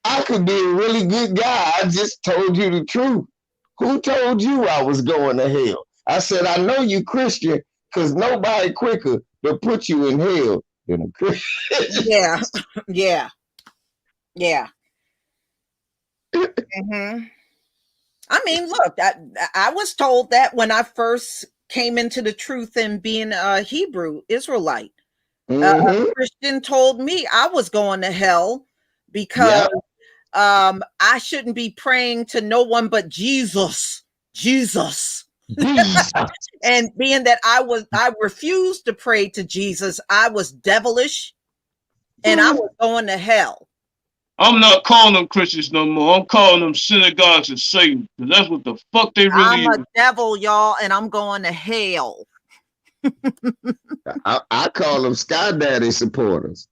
I could be a really good guy. I just told you the truth. Who told you I was going to hell? I said, I know you Christian because nobody quicker to put you in hell than a Christian. Yeah. Yeah. Yeah. Mm-hmm. I mean, look, I was told that when I first came into the truth and being a Hebrew Israelite. A Christian told me I was going to hell because I shouldn't be praying to no one but Jesus. And being that I refused to pray to Jesus, I was devilish and I was going to hell. I'm not calling them Christians no more. I'm calling them synagogues of Satan. Because that's what the fuck they really I'm a devil, y'all, and I'm going to hell. I call them Sky Daddy supporters.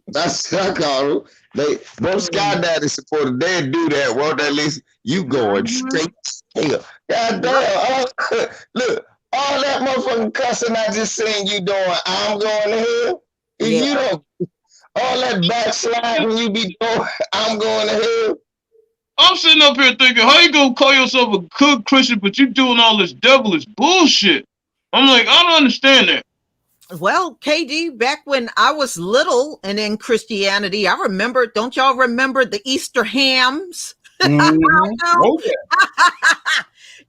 That's what I call them. Most Sky Daddy supporters, they do that. Won't they? Listen, you going straight to hell. God damn. Look, all that motherfucking cussing I just seen you doing, I'm going to hell. If you don't, all that backsliding you be doing, I'm going to hell. I'm sitting up here thinking, how you gonna call yourself a good Christian, but you doing all this devilish bullshit? I'm like, I don't understand that. Well, KD, back when I was little and in Christianity, I remember, don't y'all remember the Easter hams? Oh, yeah.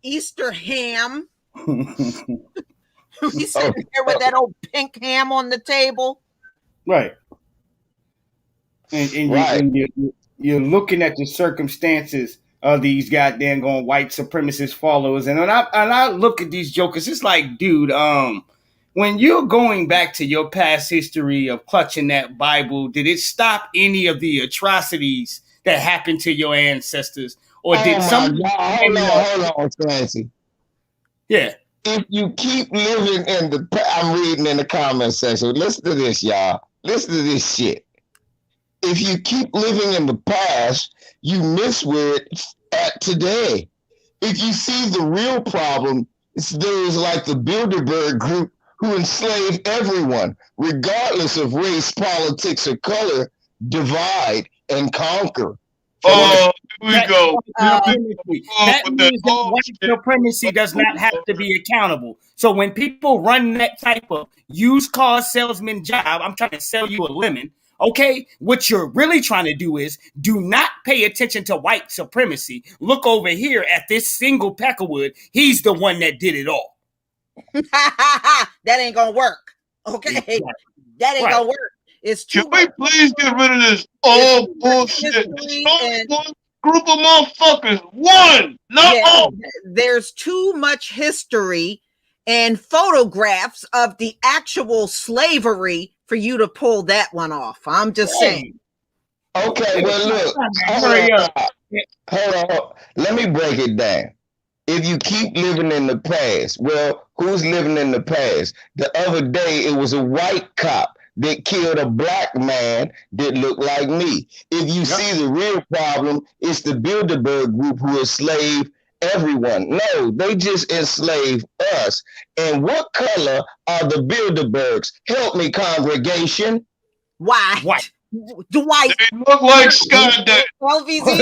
Easter ham. We sitting there with that old pink ham on the table. Right. And you're looking at the circumstances of these goddamn going white supremacist followers. And when I look at these jokers, it's like, dude, when you're going back to your past history of clutching that Bible, did it stop any of the atrocities that happened to your ancestors? Or did some... Hold on, Clancy. Yeah. If you keep living in the... I'm reading in the comment section. Listen to this, y'all. Listen to this shit. If you keep living in the past, you miss where it's at today. If you see the real problem, there's like the Bilderberg group who enslaved everyone, regardless of race, politics, or color, divide and conquer. Oh, here we go. That means that white supremacy does not have to be accountable. So when people run that type of used car salesman job, I'm trying to sell you a lemon. Okay, what you're really trying to do is do not pay attention to white supremacy. Look over here at this single Peckerwood. He's the one that did it all. That ain't gonna work. Okay, that ain't gonna work. It's too. Can we please get rid of this all bullshit? It's one group of motherfuckers. One, not all. There's too much history and photographs of the actual slavery for you to pull that one off. I'm just saying. Okay, well, look. Hold on. Let me break it down. If you keep living in the past, well, who's living in the past? The other day, it was a white cop that killed a black man that looked like me. If you see the real problem, it's the Bilderberg group who enslaved everyone. No, they just enslaved us. And what color are the Bilderbergs? Help me, congregation. Why? White. The white. They look like Sky Daddy. LVZ,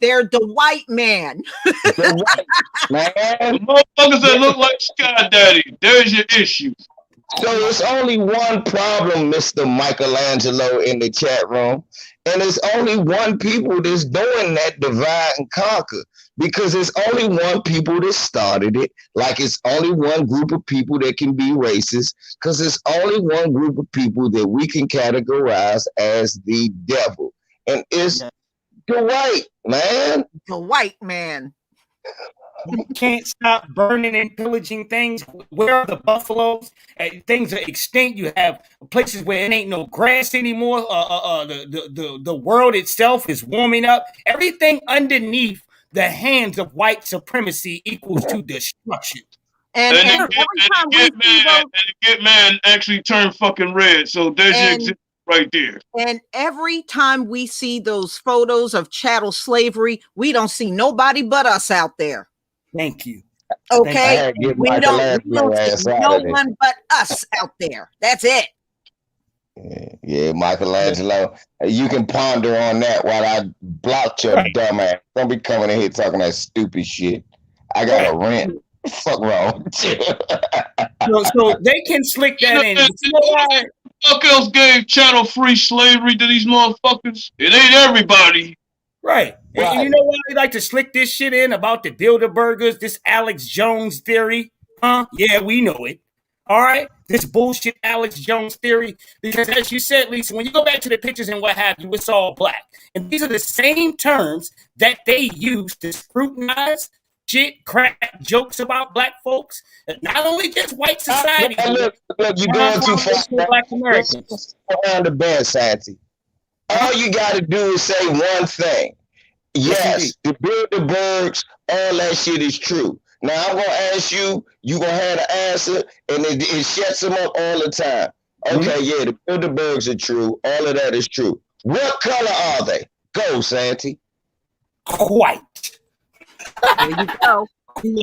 they're the white man. The white man. The motherfuckers that look like Sky Daddy. There's your issue. So it's only one problem, Mr. Michelangelo in the chat room. And it's only one people that's doing that divide and conquer. Because it's only one people that started it. Like it's only one group of people that can be racist. Because it's only one group of people that we can categorize as the devil. And it's the white man. The white man. You can't stop burning and pillaging things. Where are the buffaloes? Things are extinct. You have places where it ain't no grass anymore. The world itself is warming up. Everything underneath the hands of white supremacy equals to destruction. And And every time we see those, the get man actually turned fucking red. So there's your example right there. and every time we see those photos of chattel slavery, we don't see nobody but us out there. Thank you. Okay, we don't ass see out no of there. one but us out there. That's it. Yeah, Michelangelo. You can ponder on that while I blocked your dumb ass. Don't be coming in here talking that stupid shit. I got a rent. Fuck wrong with you. So they can slick that in. You know why? Fuck else gave chattel free slavery to these motherfuckers? It ain't everybody. Right. And you know why they like to slick this shit in about the Bilderbergers, this Alex Jones theory? Huh? Yeah, we know it. All right? This bullshit Alex Jones theory. Because as you said, Lisa, when you go back to the pictures and what have you, it's all black. And these are the same terms that they use to scrutinize shit, crack jokes about black folks. Not only just white society. Look, you're going too far. Black Americans. Around the bed, Santi. All you got to do is say one thing. Yes, the Bilderbergs, all that shit is true. Now I'm gonna ask you, you gonna have the answer, and it shuts them up all the time. Okay, yeah, the Bilderbergs are true. All of that is true. What color are they? Go, Santi. White. There you go.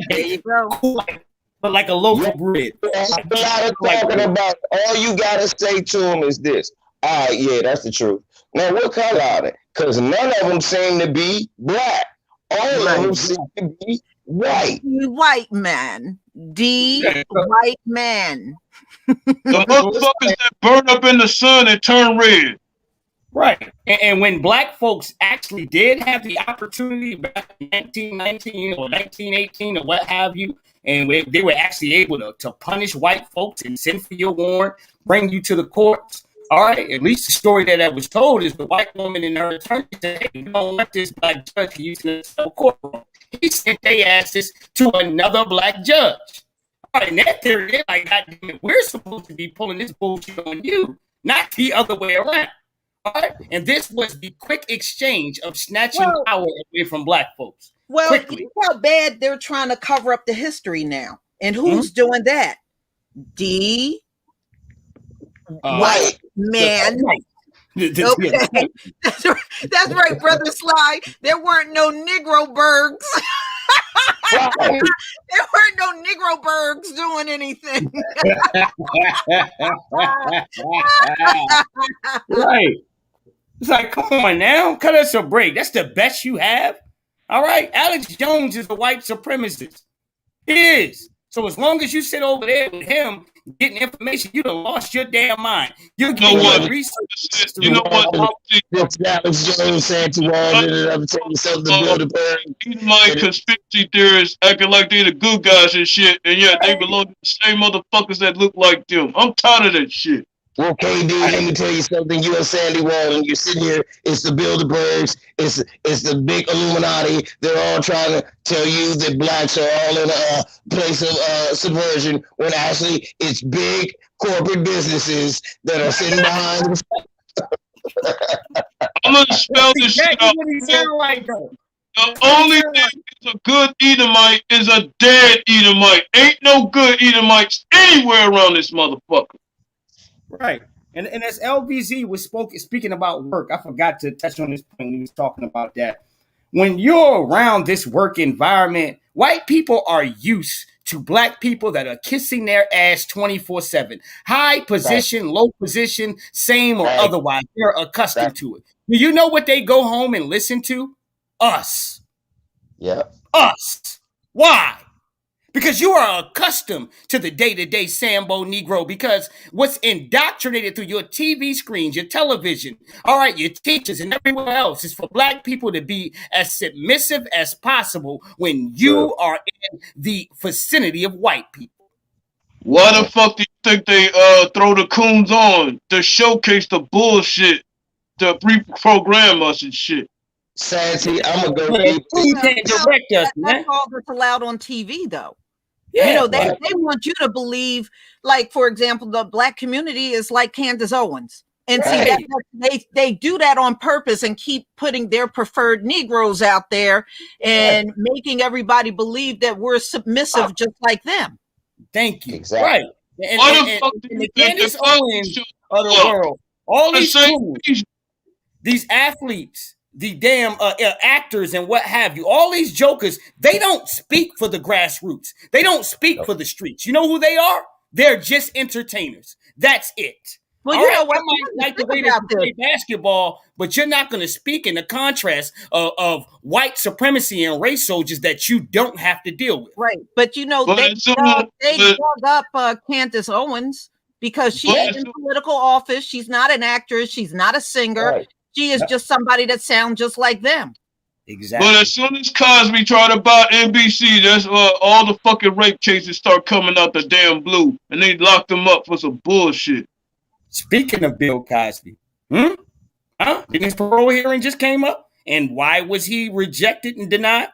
There you go. White. But like a loaf of bread. That's a lot of talking about. All you gotta say to them is this. All right, yeah, that's the truth. Now, what color are they? Because none of them seem to be black. All of them seem to be white. White man. White man. The motherfuckers that burn up in the sun and turn red. Right. And when black folks actually did have the opportunity back in 1919 or 1918 or what have you, and they were actually able to punish white folks and send for your warrant, bring you to the courts. All right, at least the story that was told is the white woman and her attorney said, hey, we don't want this black judge using the courtroom. He sent their asses to another black judge. All right, in that theory, they're like, God damn it, we're supposed to be pulling this bullshit on you, not the other way around. All right, and this was the quick exchange of snatching power away from black folks. Well, quickly. you know how bad they're trying to cover up the history now. And who's doing that? White man. Okay. That's right, Brother Sly. There weren't no Negro Bergs. There weren't no Negro Bergs doing anything. Right. It's like, come on now. Cut us a break. That's the best you have. All right. Alex Jones is a white supremacist. He is. So as long as you sit over there with him getting information, you done lost your damn mind. You know what? Research. You know what? Alex Jones said to all did it ever tell you something to build a bird? My conspiracy theorists acting like they the good guys and shit, and yet they belong to the same motherfuckers that look like them. I'm tired of that shit. Well, KD, let me tell you something. You and Sandy Wallen, you're sitting here. It's the Bilderbergs. It's the big Illuminati. They're all trying to tell you that blacks are all in a place of subversion, when actually it's big corporate businesses that are sitting behind. I'm gonna spell this shit out. The only thing that's a good Edomite is a dead Edomite. Ain't no good Edomites anywhere around this motherfucker. Right. And as LBZ was speaking about work, I forgot to touch on this point when he was talking about that. When you're around this work environment, white people are used to black people that are kissing their ass 24/7. High position, low position, same or otherwise. They're accustomed to it. Do you know what they go home and listen to? Us. Yeah. Us. Why? Because you are accustomed to the day-to-day Sambo Negro, because what's indoctrinated through your TV screens, your television, all right, your teachers and everywhere else is for black people to be as submissive as possible when you are in the vicinity of white people. Why the fuck do you think they throw the coons on to showcase the bullshit, to reprogram us and shit? Santi, I'm gonna go. You can't direct us, man. That's all that's allowed on TV, though. Yeah, you know, they want you to believe, like, for example, the black community is like Candace Owens. And see, they do that on purpose and keep putting their preferred Negroes out there and making everybody believe that we're submissive just like them. Thank you. Exactly. Right. And, Why and, the and, fuck do and you the think Candace the fuck Owens show of the up? world, all The these same fools, piece. these athletes, the damn actors and what have you, all these jokers, they don't speak for the grassroots. They don't speak for the streets. You know who they are? They're just entertainers. That's it. Well, All you right, know what? I might like the Think way that about you this. play basketball, but you're not going to speak in the contrast of white supremacy and race soldiers that you don't have to deal with. Right. But you know, But they as soon, they but, dug up Candace Owens because she's but, in political office. She's not an actress. She's not a singer. Right. She is Yep. just somebody that sounds just like them. Exactly. but as soon as Cosby tried to buy NBC, that's all the fucking rape cases start coming out the damn blue, and they locked him up for some bullshit. Speaking of Bill Cosby, Didn't his parole hearing just came up? And why was he rejected and denied?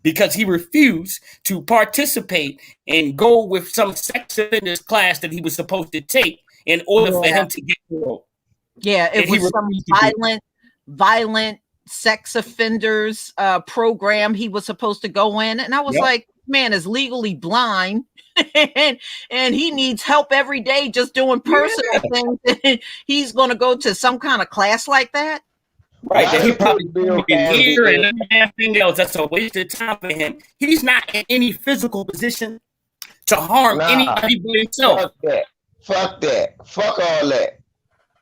Because he refused to participate and go with some sex offenders class that he was supposed to take in order for him to get parole. Yeah, it And he was some refused to do it. violent sex offenders program he was supposed to go in. And I was Yep. like, man is legally blind and he needs help every day just doing personal things. He's going to go to some kind of class like that. Right, that he probably Bill been Cosby here is- and everything else. That's a waste of time for him. He's not in any physical position to harm Nah. anybody but himself. Fuck that. Fuck that. Fuck all that.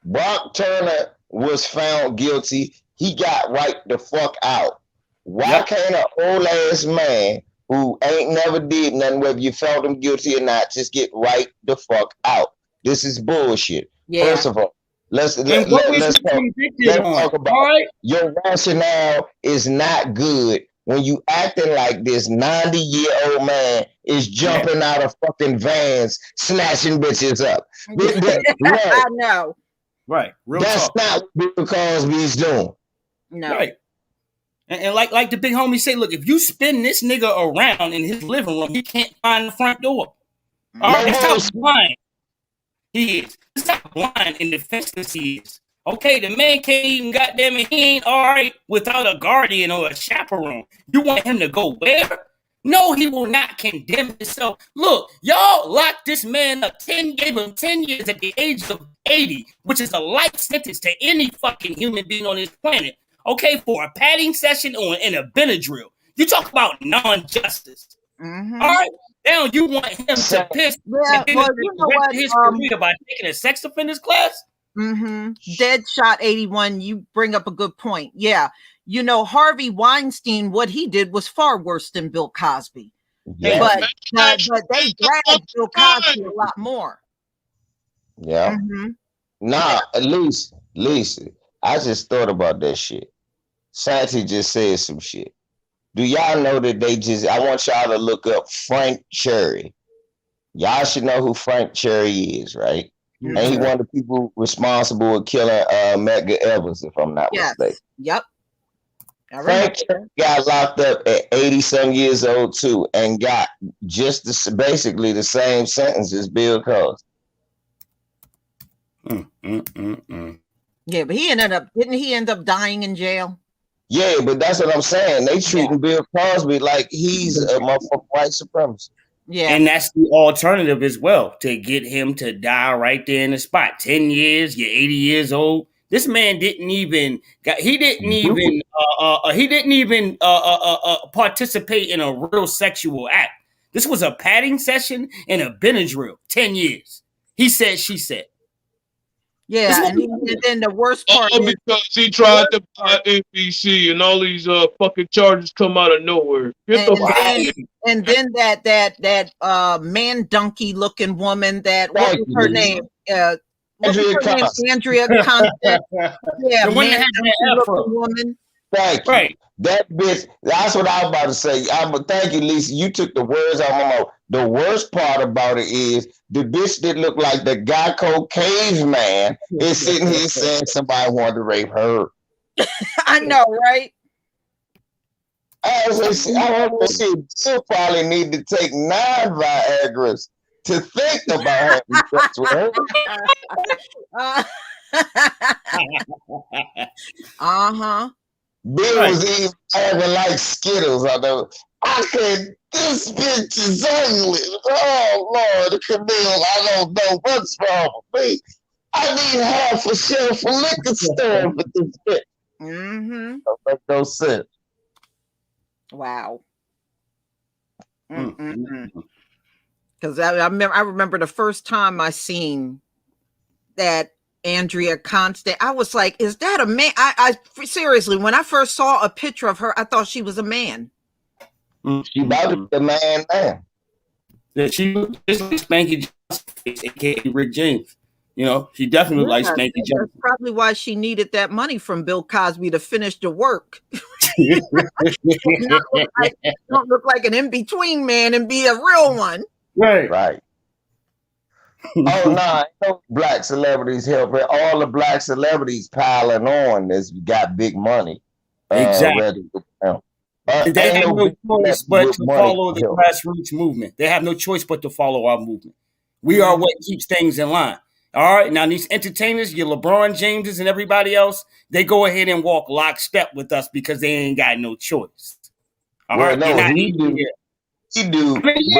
Brock Turner was found guilty. He got right the fuck out. Why Yep. can't an old ass man who ain't never did nothing, whether you felt him guilty or not, just get right the fuck out? This is bullshit. Yeah. First of all, let's And what was let's he talk. convicted let's on? talk about- All right. Your rationale is not good when you acting like this 90-year-old man is jumping out of fucking vans, snatching bitches up. Right. I know. Right. Real That's talk. not what Bill Cosby's doing. No. Right. And like the big homie say, look, if you spin this nigga around in his living room, he can't find the front door. All right, that's how blind he is. That's how blind and defenseless he is. Okay, the man can't even goddamn it, he ain't all right without a guardian or a chaperone. You want him to go where? No, he will not condemn himself. Look, y'all locked this man up, gave him 10 years at the age of 80, which is a life sentence to any fucking human being on this planet. Okay, for a padding session or in a Benadryl. You talk about non-justice. Mhm. All right, now you want him to piss Yeah, and then well, you know what? his career by taking a sex offenders class? Deadshot 81, you bring up a good point. Yeah. You know, Harvey Weinstein, what he did was far worse than Bill Cosby. Yeah. But they dragged Bill Cosby a lot more. Yeah. Mhm. Nah, Lisa, I just thought about that shit. Santi just said some shit. Do y'all know that I want y'all to look up Frank Cherry. Y'all should know who Frank Cherry is, right? And he one of the people responsible for killing Medgar Evers, if I'm not Yes. mistaken. Yep. I remember. Frank Cherry got locked up at 80-some years old too, and got just basically the same sentence as Bill Cosby. Yeah, but didn't he end up dying in jail? Yeah, but that's what I'm saying. They treating Bill Cosby like he's a motherfucking white supremacist. Yeah. And that's the alternative as well, to get him to die right there in the spot. 10 years, you're 80 years old. This man didn't even participate in a real sexual act. This was a padding session and a Benadryl. 10 years. He said, she said. Yeah, and then the worst part All is because he tried to buy NBC and all these fucking charges come out of nowhere. Get the fuck out of here. and then that man donkey looking woman that what was her name? Andrea Content. Yeah, The one that man had donkey that afro. looking woman. Thank you. Right. That bitch, that's what I was about to say. Thank you, Lisa. You took the words out of my mouth. The worst part about it is the bitch that looked like the Geico caveman is sitting here saying somebody wanted to rape her. I know, right? I want to see Bill probably need to take 9 Viagras to think about having sex with her. Uh-huh. Bill Right. was even having like Skittles. This bitch is ugly. Oh, Lord, Camille, I don't know what's wrong with me. I need half a shelf of liquor store for this bitch. Mm-hmm. Don't make no sense. Wow. Mm. Because I remember the first time I seen that Andrea Constand, I was like, is that a man? I seriously, when I first saw a picture of her, I thought she was a man. She about to be a man now. Yeah, she was just like Spanky Johnson, aka Rick James. You know, she definitely looked like Spanky That's Johnson. probably why she needed that money from Bill Cosby to finish the work. Don't look like an in-between man and be a real one. Right. Right. Oh, no, no black celebrities helping. All the black celebrities piling on that's got big money. Exactly. And they have no choice but to follow the grassroots movement. They have no choice but to follow our movement. We are what keeps things in line. All right. Now, these entertainers, your LeBron Jameses and everybody else, they go ahead and walk lockstep with us because they ain't got no choice. All right. No, he do. He do. I mean, he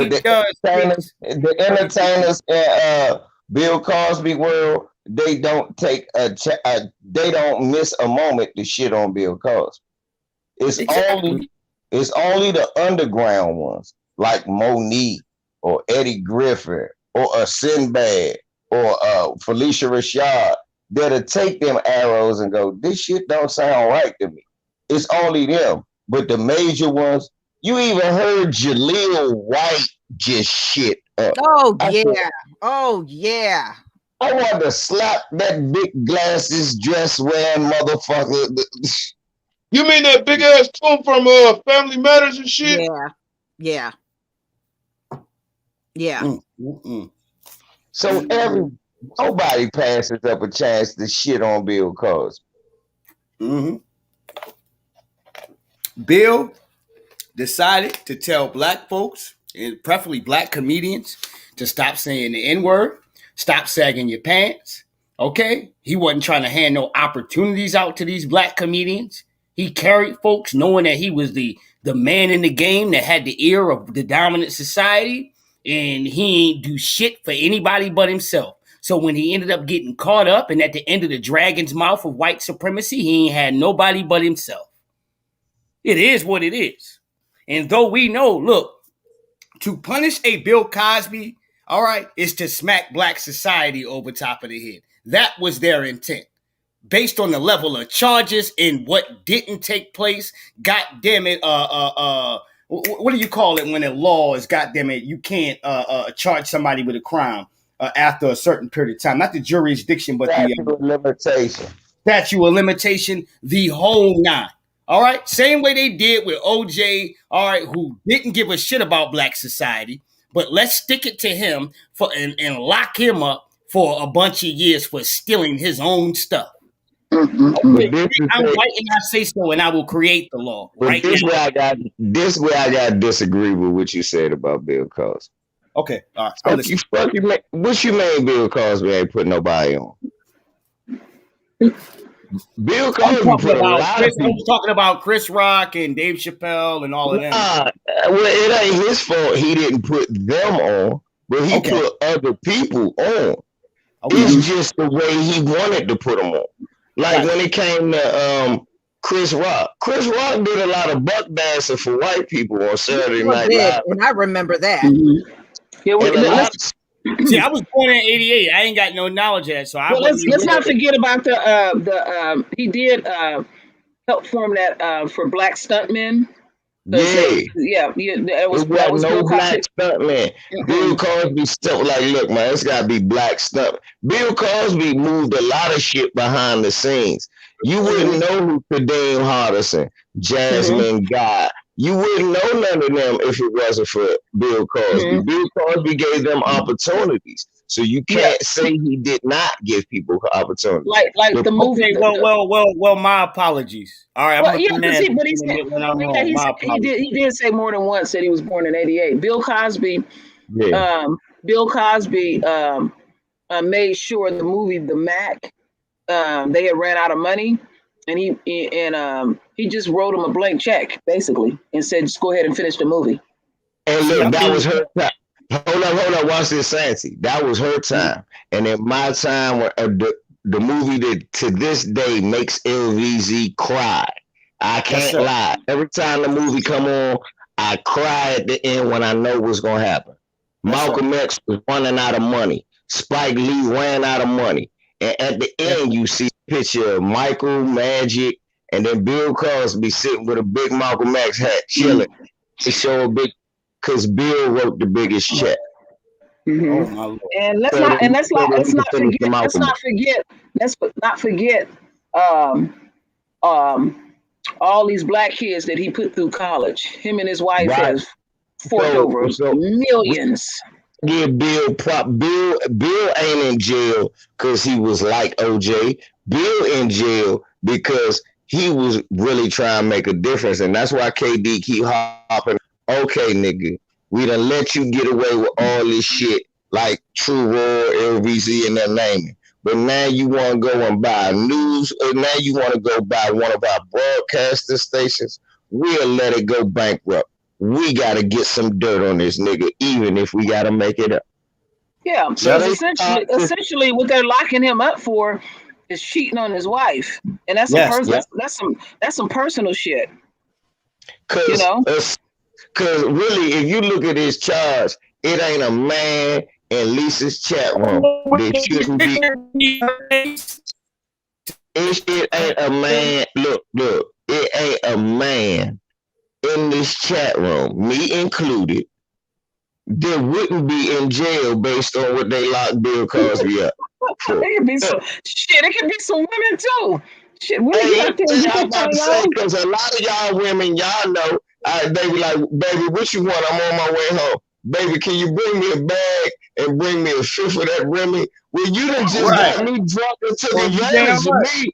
does. The entertainers in Bill Cosby world, they don't take they don't miss a moment to shit on Bill Cosby. It's only the underground ones like Monique or Eddie Griffin or Sinbad or Felicia Rashad that'll take them arrows and go, this shit don't sound right to me. It's only them. But the major ones, you even heard Jaleel White just shit up. Oh yeah. I want to slap that big glasses dress wearing motherfucker. You mean that big ass coon from Family Matters and shit? Yeah. So nobody passes up a chance to shit on Bill Cosby. Bill decided to tell black folks, and preferably black comedians, to stop saying the N-word, stop sagging your pants. Okay? He wasn't trying to hand no opportunities out to these black comedians. He carried folks knowing that he was the man in the game that had the ear of the dominant society, and he ain't do shit for anybody but himself. So when he ended up getting caught up and at the end of the dragon's mouth of white supremacy, he ain't had nobody but himself. It is what it is. And though we know, look, to punish a Bill Cosby, all right, is to smack black society over top of the head. That was their intent. Based on the level of charges and what didn't take place, God damn it, what do you call it when a law is, God damn it, you can't charge somebody with a crime after a certain period of time. Not the jurisdiction, but statute of limitation. Statute of limitation, the whole nine. All right, same way they did with OJ, all right, who didn't give a shit about black society, but let's stick it to him and lock him up for a bunch of years for stealing his own stuff. Okay, I'm white and I say so, and I will create the law. Right this way I got to disagree with what you said about Bill Cosby. Okay, all right. What you mean Bill Cosby ain't put nobody on? Bill Cosby put a lot of people. I was talking about Chris Rock and Dave Chappelle and all of them. Well, it ain't his fault he didn't put them on, but he put other people on. It's just the way he wanted to put them on. Like when it came to Chris Rock. Chris Rock did a lot of buck dancing for white people on Saturday Night Live. And I remember that. See, I was born in '88. I ain't got no knowledge of that, so let's not forget about he did help form that for black stuntmen. It was no black stuntman. Bill Cosby stuff like, look, man, it's gotta be black stunt. Bill Cosby moved a lot of shit behind the scenes. You wouldn't know who Kadeem Hardison, Jasmine Guy. You wouldn't know none of them if it wasn't for Bill Cosby. Bill Cosby gave them opportunities. So you can't say he did not give people opportunities. Like the movie. Okay, well, my apologies. All right, he did say more than once that he was born in '88. Bill Cosby, made sure the movie The Mac, they had ran out of money. and he just wrote him a blank check basically and said, just go ahead and finish the movie. And See, I look, that mean- was her time. Hold up. Watch this, Santi. That was her time. And in my time, the movie that to this day makes LVZ cry. I can't sir. lie. Every time the movie come on, I cry at the end when I know what's gonna happen. Yes, Malcolm X was running out of money. Spike Lee ran out of money. And at the end, you see a picture of Michael, Magic, and then Bill Cosby sitting with a big Malcolm X hat chilling to show a big, because Bill wrote the biggest check. Mm-hmm. Oh my Lord. And let's not forget all these black kids that he put through college. Him and his wife Right. has forked over millions. Yeah, Bill ain't in jail because he was like OJ. Bill in jail because he was really trying to make a difference, and that's why KD keep hopping. Okay, nigga, we done let you get away with all this shit like True Roar, LVZ, and that naming. But now you want to go and buy news, or now you want to go buy one of our broadcaster stations. We'll let it go bankrupt. We got to get some dirt on this nigga, even if we got to make it up. Yeah, so essentially what they're locking him up for is cheating on his wife. And that's that's some personal shit. Cause really, if you look at his charge, it ain't a man in Lisa's chat room that shouldn't be. It ain't a man. Look, it ain't a man in this chat room, me included, that wouldn't be in jail based on what they locked Bill Cosby up for. It could be some shit. It could be some women too. Shit, I'm about to say, because a lot of y'all women, y'all know, they be like, baby, what you want? I'm on my way home. Baby, can you bring me a bag and bring me a fifth of that Remy? Well, you done just got me drunk and took advantage of me.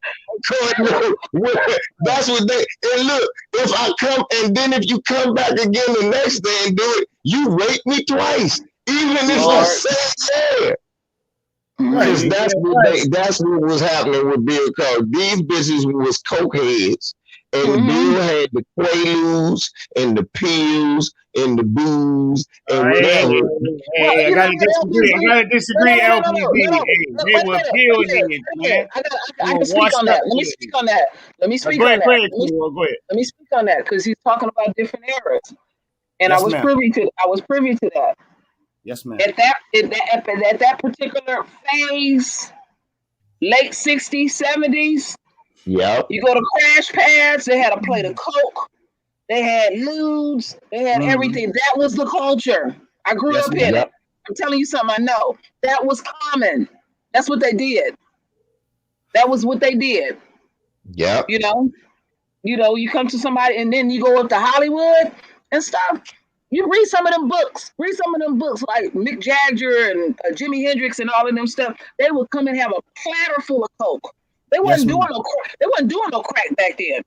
That's what they, and look, if I come, and then if you come back again the next day and do it, you rape me twice. Even if I say it. Because that's what was happening with Bill Cosby. These bitches was cokeheads. And Bill had the Quaaludes and the pills and the booze and whatever. Hey, I gotta disagree, LPV. They were pill niggas, man. I can speak on that. Let me speak on that. Let me speak on that because he's talking about different eras, and I was privy to that. Yes, ma'am. At that particular phase, late 60s, 70s. Yep. You go to Crash Pads, they had a plate of Coke, they had nudes, they had everything. That was the culture. I grew up in it. I'm telling you something I know. That was common. That's what they did. That was what they did. Yeah. You know, you come to somebody and then you go up to Hollywood and stuff. You read some of them books. Like Mick Jagger and Jimi Hendrix and all of them stuff. They would come and have a platter full of Coke. They wasn't doing no crack back then.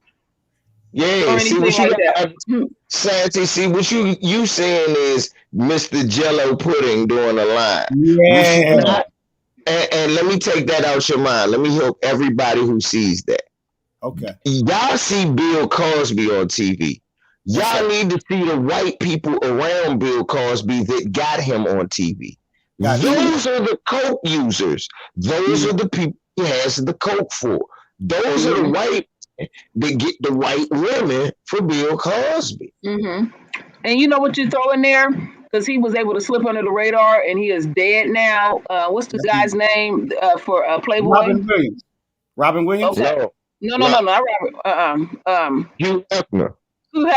Yeah, see what you Santi, see what you saying is Mr. Jello pudding doing a line. Yeah. And let me take that out your mind. Let me help everybody who sees that. Okay. Y'all see Bill Cosby on TV. Y'all need to see the white people around Bill Cosby that got him on TV. Those are the coke users. Those are the people he has the coke for. Those are the white that get the white women for Bill Cosby. And you know what you throw in there? Because he was able to slip under the radar and he is dead now. What's the guy's name for Playboy? Robin Williams? Okay. No, not Robin. Hugh Hefner. Hugh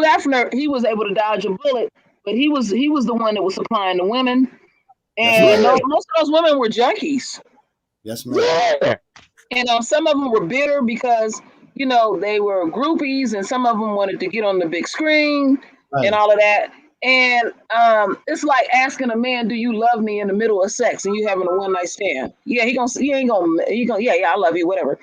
Hefner, he was able to dodge a bullet, but he was the one that was supplying the women. And most of those women were junkies. Yes, ma'am. Yeah. And some of them were bitter because, they were groupies and some of them wanted to get on the big screen and all of that. And it's like asking a man, do you love me in the middle of sex and you having a one night stand? Yeah, I love you, whatever.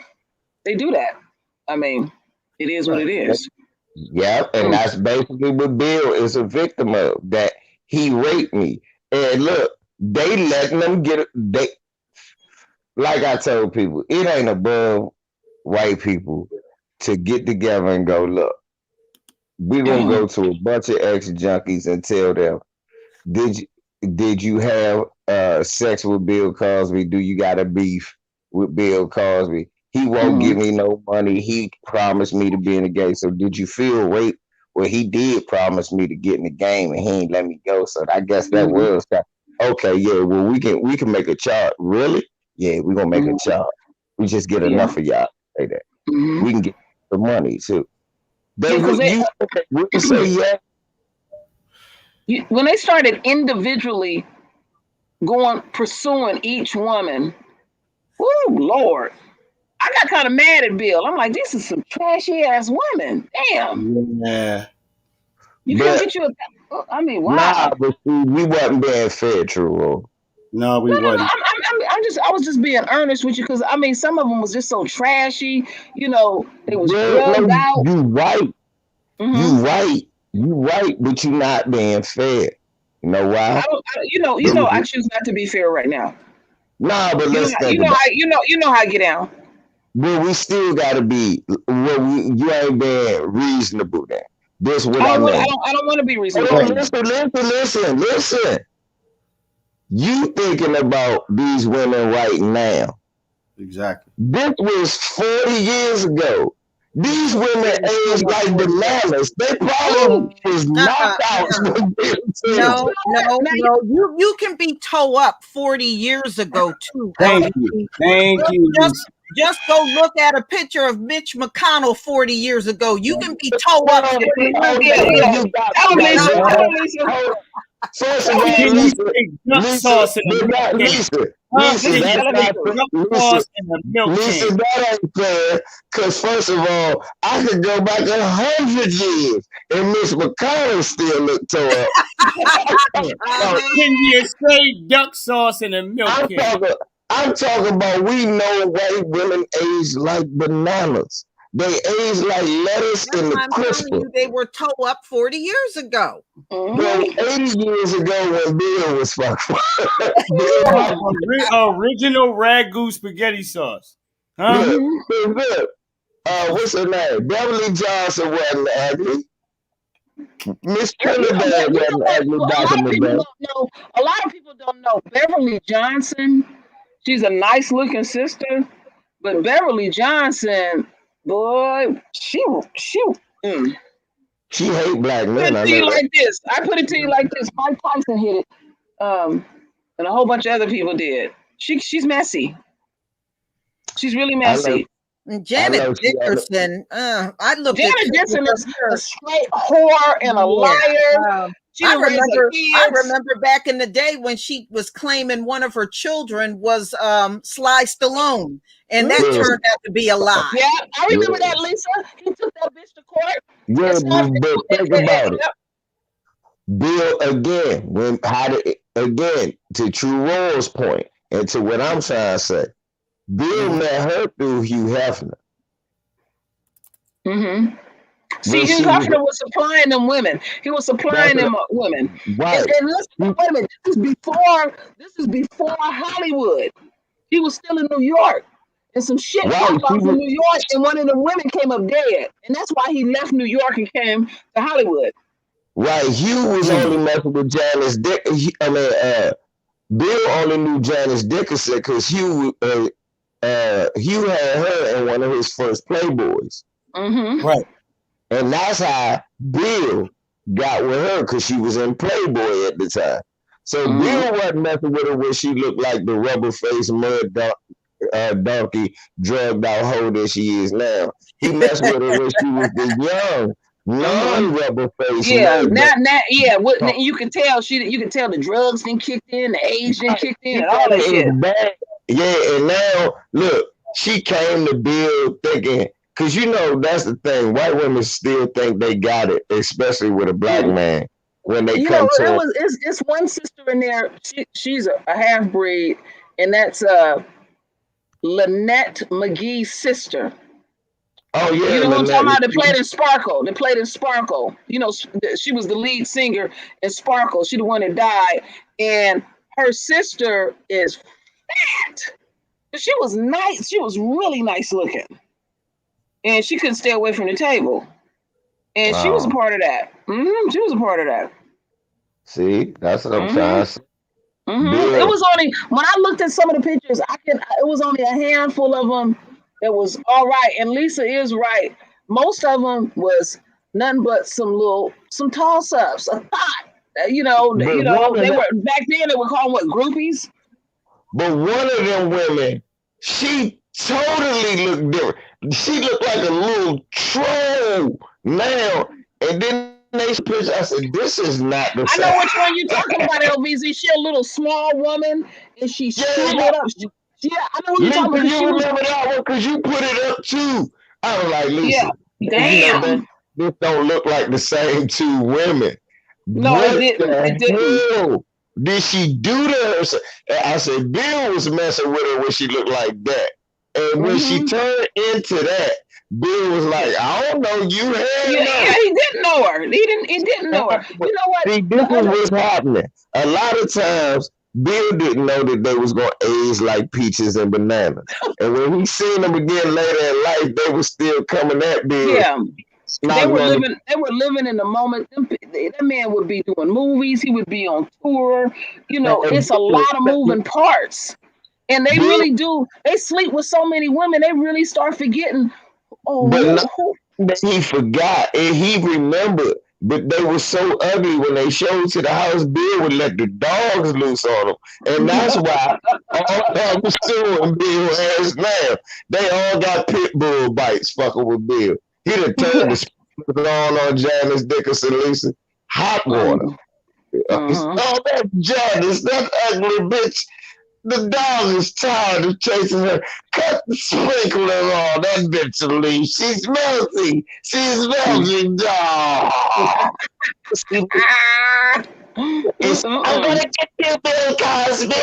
They do that. I mean, it is what it is. Yep, and that's basically what Bill is a victim of, that he raped me. And look, they letting them get it. Like I told people, it ain't above white people to get together and go, look, we're gonna go to a bunch of ex junkies and tell them, did you have sex with Bill Cosby? Do you got a beef with Bill Cosby? He won't give me no money. He promised me to be in the game. So did you feel raped? Well, he did promise me to get in the game and he ain't let me go. So I guess that was that. Okay, yeah, well we can make a chart. Really? Yeah, we're gonna make a chart. We just get enough of y'all to say that. We can get the money too. They would say yeah. When they started individually pursuing each woman, oh Lord, I got kind of mad at Bill. I'm like, this is some trashy ass women. Damn. Yeah. You can't get you a. I mean, wow. Nah, but see, we wasn't being fair, True. No, we wasn't. I was just being earnest with you because I mean, some of them was just so trashy. You know, they was drugged out. You right. You right, but you not being fair. You know why? I choose not to be fair right now. Nah, but let's think about it. You know how I get down. But we still gotta be. You ain't being reasonable then. This what I mean. I don't want to be reasonable. Listen. You thinking about these women right now. Exactly. This was 40 years ago. These women aged like bananas. They probably was knockouts. No. You can be toe up 40 years ago too. Thank you. Just go look at a picture of Mitch McConnell 40 years ago. You can be toe up. First of all, Lisa, that ain't fair. Because first of all, I could go back 100 years and Miss McConnell still look tore up. 10 years straight duck sauce and a milk cake. I'm talking about we know white women age like bananas. They age like lettuce in the crisper. They were toe up 40 years ago. Well, 80 years ago when Bill was fucking. Original ragu spaghetti sauce. Huh? Yeah. What's her name? Beverly Johnson wasn't ugly. Miss Trinidad wasn't ugly back in the day. A lot of people don't know Beverly Johnson. She's a nice looking sister, but Beverly Johnson, boy, she hate black men. I put it to you like this. Mike Tyson hit it, and a whole bunch of other people did. She's messy. She's really messy. Janet Dickerson. Janet Dickerson is a straight whore and a liar. I remember back in the day when she was claiming one of her children was Sly Stallone, and that turned out to be a lie. Yeah, I remember that, Lisa. He took that bitch to court. Yeah, but think about it. Bill, again, to True Roy's point, and to what I'm trying to say, Bill met her through Hugh Hefner. Mm-hmm. See, Hugh Hefner was supplying them women. He was supplying them women. Right. And listen, wait a minute. This is before Hollywood. He was still in New York. And some shit popped off in New York, and one of the women came up dead. And that's why he left New York and came to Hollywood. Right. Hugh was only messing with Janice Dickerson. Bill only knew Janice Dickerson because Hugh had her in one of his first Playboys. Mm-hmm. Right. And that's how Bill got with her because she was in Playboy at the time. So Bill wasn't messing with her when she looked like the rubber-faced mud donkey, drugged out hoe that she is now. He messed with her when she was the young, non-rubber-faced. Yeah, you can tell the drugs didn't kick in, the age didn't kick in, and all that shit. Yeah, and now look, she came to Bill thinking. Because that's the thing. White women still think they got it, especially with a black man. When they come to it's one sister in there. She's a half-breed, and that's Lynette McGee's sister. Oh, yeah. You know what I'm talking about? They played in Sparkle. She was the lead singer in Sparkle. She the one that died. And her sister is fat. But she was nice. She was really nice looking. and she couldn't stay away from the table. And she was a Wow. part of that. She was a part of that. See, that's what I'm Mhm. trying to say. It Bill, was only when I looked at some of the pictures, it was only a handful of them that was all right. And Lisa is right. Most of them was nothing but some toss ups, a thought. but one of They them, were back then. They were called what, groupies? but one of them women, she totally looked different. She looked like a little troll now. And then they picture. I said, "This is not the I know same." which one you're talking about, LVZ. She a little small woman, and she shriveled up. I know what you're talking Lisa, about. 'Cause she you was, remember that one because you put it up too. I was like, yeah. Lisa, Damn. this don't look like the same two women. No, it What didn't. It didn't. the hell did she do to her? And I said, Bill was messing with her when she looked like that. And when she turned into that, Bill was like, I don't know, you had Yeah, he didn't know her. He didn't know her. You know what? See, this is what's happening. A lot of times, Bill didn't know that they was gonna age like peaches and bananas. And when he seen them again later in life, they were still coming at Bill. Yeah. They Not were gonna- living in the moment. That man would be doing movies. He would be on tour. It's a lot of moving parts. And they really do. They sleep with so many women. They really start forgetting. But he forgot and he remembered. But they were so ugly when they showed to the house. Bill would let the dogs loose on them, and that's why all that was suing Bill ass now. They all got pit bull bites fucking with Bill. He done turned the speaker on Janice Dickinson, Lisa. Hot water. Oh, that Janice, that ugly bitch. The dog is tired of chasing her. Cut the sprinkler on. That bitch will leave. She's melting. She's melting, dog. I'm gonna get you, Bill Cosby.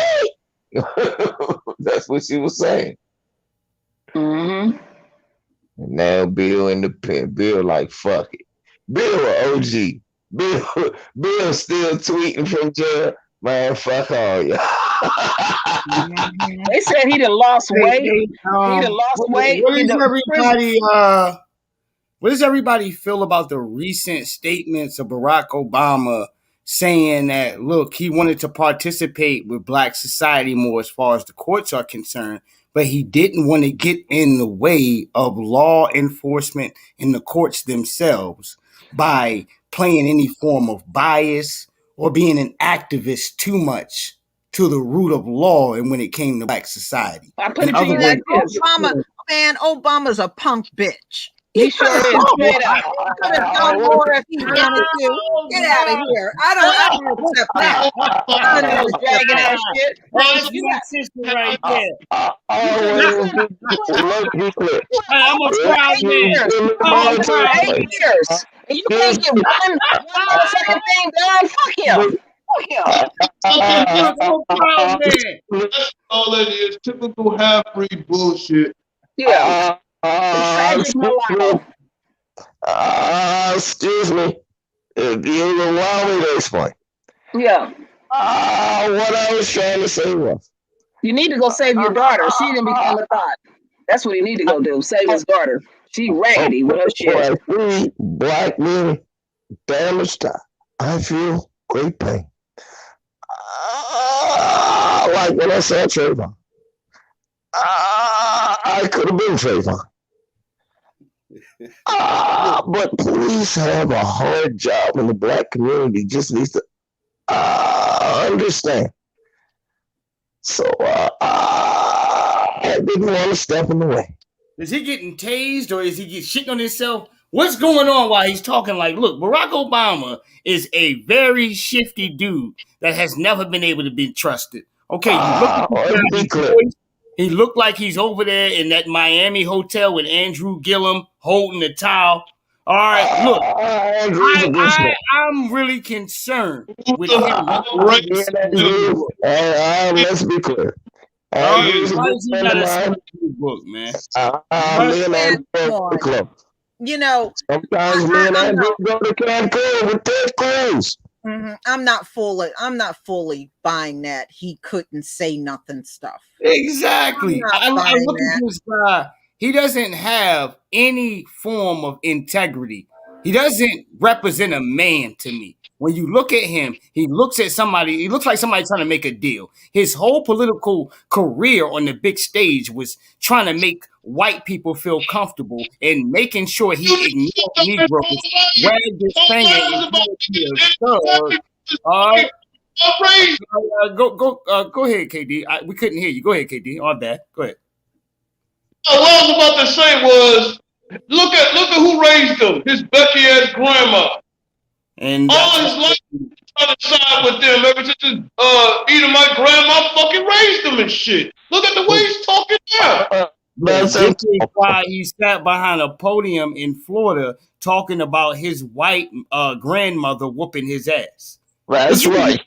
That's what she was saying. And now Bill in the pen. Bill like, fuck it. Bill a OG. Bill still tweeting from jail. Man, fuck all y'all. They said he done lost weight. He done lost weight. What does everybody feel about the recent statements of Barack Obama saying that, look, he wanted to participate with Black society more as far as the courts are concerned, but he didn't want to get in the way of law enforcement and the courts themselves by playing any form of bias or being an activist too much to the root of law and when it came to Black society. I put it to you like this. Obama's a punk bitch. He sure is. Straight up. Could have done more if he wanted to. Get out of here. I don't accept that. I know this dragging ass shit. That's my sister right there. Let's be clear. I'm a proud man. 8 years. And you can't get one second thing done. Fuck him. Fuck him. I'm a proud man. All that is typical half-breed bullshit. Yeah. Tragic mulatto. Excuse me. If you allow me to explain. Yeah. What I was trying to say was. You need to go save your daughter. She didn't become a thought. That's what he need to go do. Save his daughter. She raggedy with her shit. When I see Black men damaged, I feel great pain. Like when I saw Trayvon. I could have been Trayvon. But police have a hard job, and the Black community just needs to understand. So I didn't want to step in the way. Is he getting tased or is he shitting on himself? What's going on while he's talking? Like, look, Barack Obama is a very shifty dude that has never been able to be trusted. Okay, he looked like he's over there in that Miami hotel with Andrew Gillum holding the towel. All right, look, I'm really concerned with him. Let's be clear. Why is he not a book, man? Sometimes me and Andrew go to Cancun with Ted Cruz. I'm not fully buying that he couldn't say nothing stuff. Exactly. I look at this guy. he doesn't have any form of integrity. He doesn't represent a man to me. When you look at him, he looks at somebody, he looks like somebody trying to make a deal. His whole political career on the big stage was trying to make white people feel comfortable and making sure he ignored Negroes, wagged his finger, and tried to be a thug. Go ahead, KD. We couldn't hear you. Go ahead, KD. All bad. Go ahead. What I was about to say was, look at who raised him. His Becky ass grandma. And all his life trying to side with them. Ever since either my grandma fucking raised him and shit. Look at the way he's talking now. This is why he sat behind a podium in Florida talking about his white grandmother whooping his ass. That's right.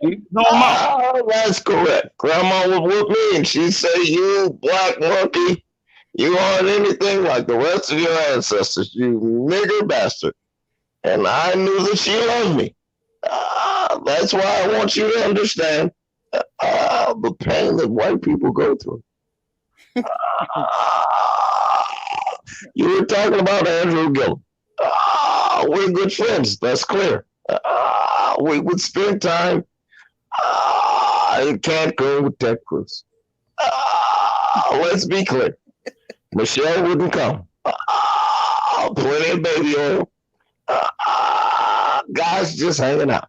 That's correct. Grandma would whoop me and she'd say, "You black monkey, you aren't anything like the rest of your ancestors, you nigger bastard." And I knew that she loved me. That's why I want you to understand the pain that white people go through. You were talking about Andrew Gillum. We're good friends. That's clear. We would spend time in Cancun with Ted Cruz. Let's be clear. Michelle wouldn't come. Plenty of baby oil. Guys just hanging out.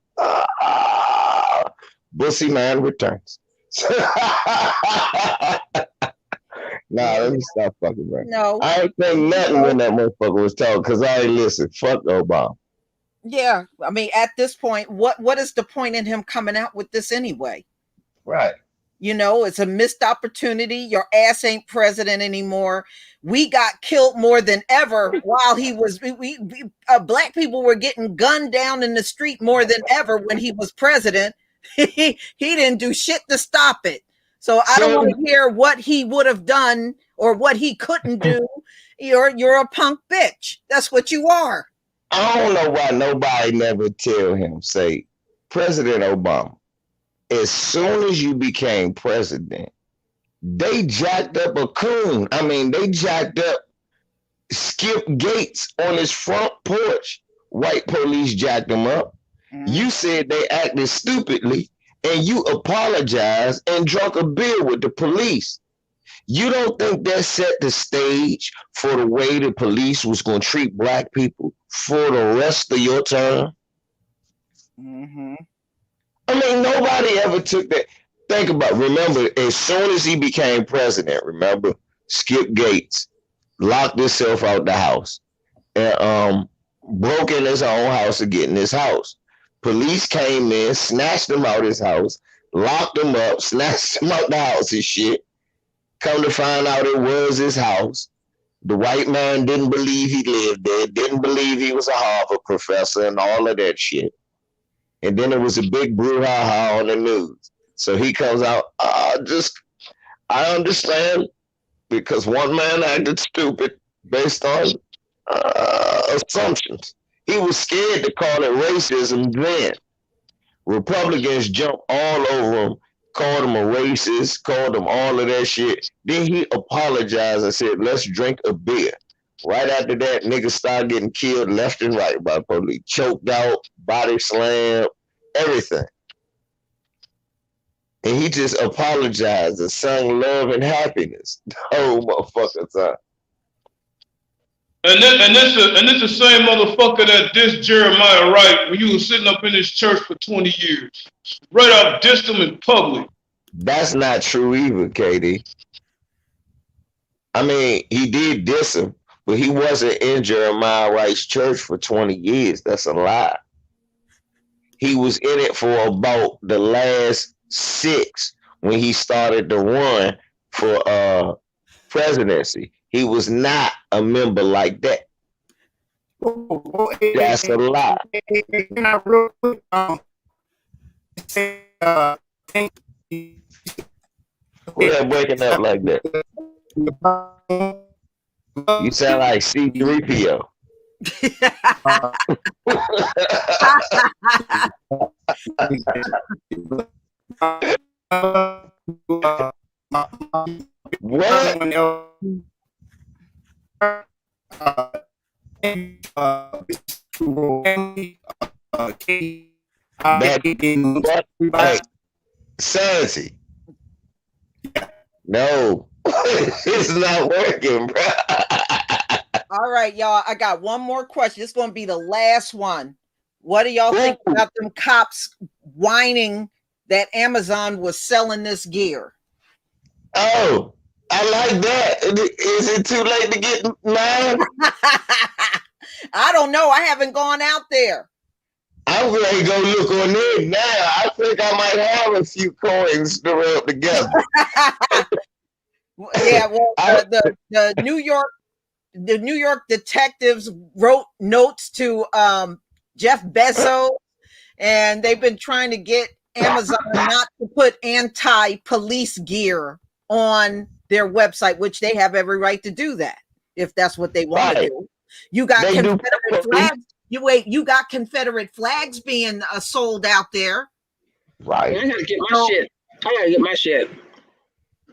Bussy man returns. Let me stop fucking, bro. No. I ain't think nothing when that motherfucker was talking because I ain't listen. Fuck Obama. Yeah. I mean, at this point, what is the point in him coming out with this anyway? Right. You know, it's a missed opportunity. Your ass ain't president anymore. We got killed more than ever while he was, black people were getting gunned down in the street more than ever when he was president. He didn't do shit to stop it. So I don't want to hear what he would have done or what he couldn't do. You're a punk bitch. That's what you are. I don't know why nobody never tell him, say, President Obama, as soon as you became president, they jacked up a coon. I mean, they jacked up Skip Gates on his front porch. White police jacked him up. You said they acted stupidly, and you apologized and drunk a beer with the police. You don't think that set the stage for the way the police was going to treat black people for the rest of your term? Mm-hmm. I mean, nobody ever took that. Think about it. Remember, as soon as he became president, remember, Skip Gates locked himself out the house and broke in his own house to get in his house. Police came in, snatched him out his house, locked him up, snatched him out the house and shit. Come to find out it was his house. The white man didn't believe he lived there, didn't believe he was a Harvard professor and all of that shit. And then it was a big brouhaha on the news. So he comes out, I understand because one man acted stupid based on assumptions. He was scared to call it racism then. Republicans jumped all over him, called him a racist, called him all of that shit. Then he apologized and said, let's drink a beer. Right after that, niggas started getting killed left and right by police. Choked out, body slammed, everything. And he just apologized and sang love and happiness. Oh, motherfucker, son. And this the same motherfucker that dissed Jeremiah Wright when you was sitting up in his church for 20 years. Right out dissed him in public. That's not true either, KD. I mean, he did diss him, but he wasn't in Jeremiah Wright's church for 20 years. That's a lie. He was in it for about the last 6 when he started to run for presidency. He was not a member like that. That's a lie. We're breaking up like that. You sound like C3PO. What? Hey, Sansi. No, it's not working, bro. All right, y'all. I got one more question. It's going to be the last one. What do y'all think about them cops whining that Amazon was selling this gear? Oh, I like that. Is it too late to get mine? I don't know. I haven't gone out there. I'm ready to go look on it now. I think I might have a few coins to rub together. Yeah, well, the New York detectives wrote notes to Jeff Bezos, and they've been trying to get Amazon not to put anti-police gear on their website, which they have every right to do that if that's what they want to do. You got Confederate flags. You got Confederate flags being sold out there. Right. I gotta get my shit.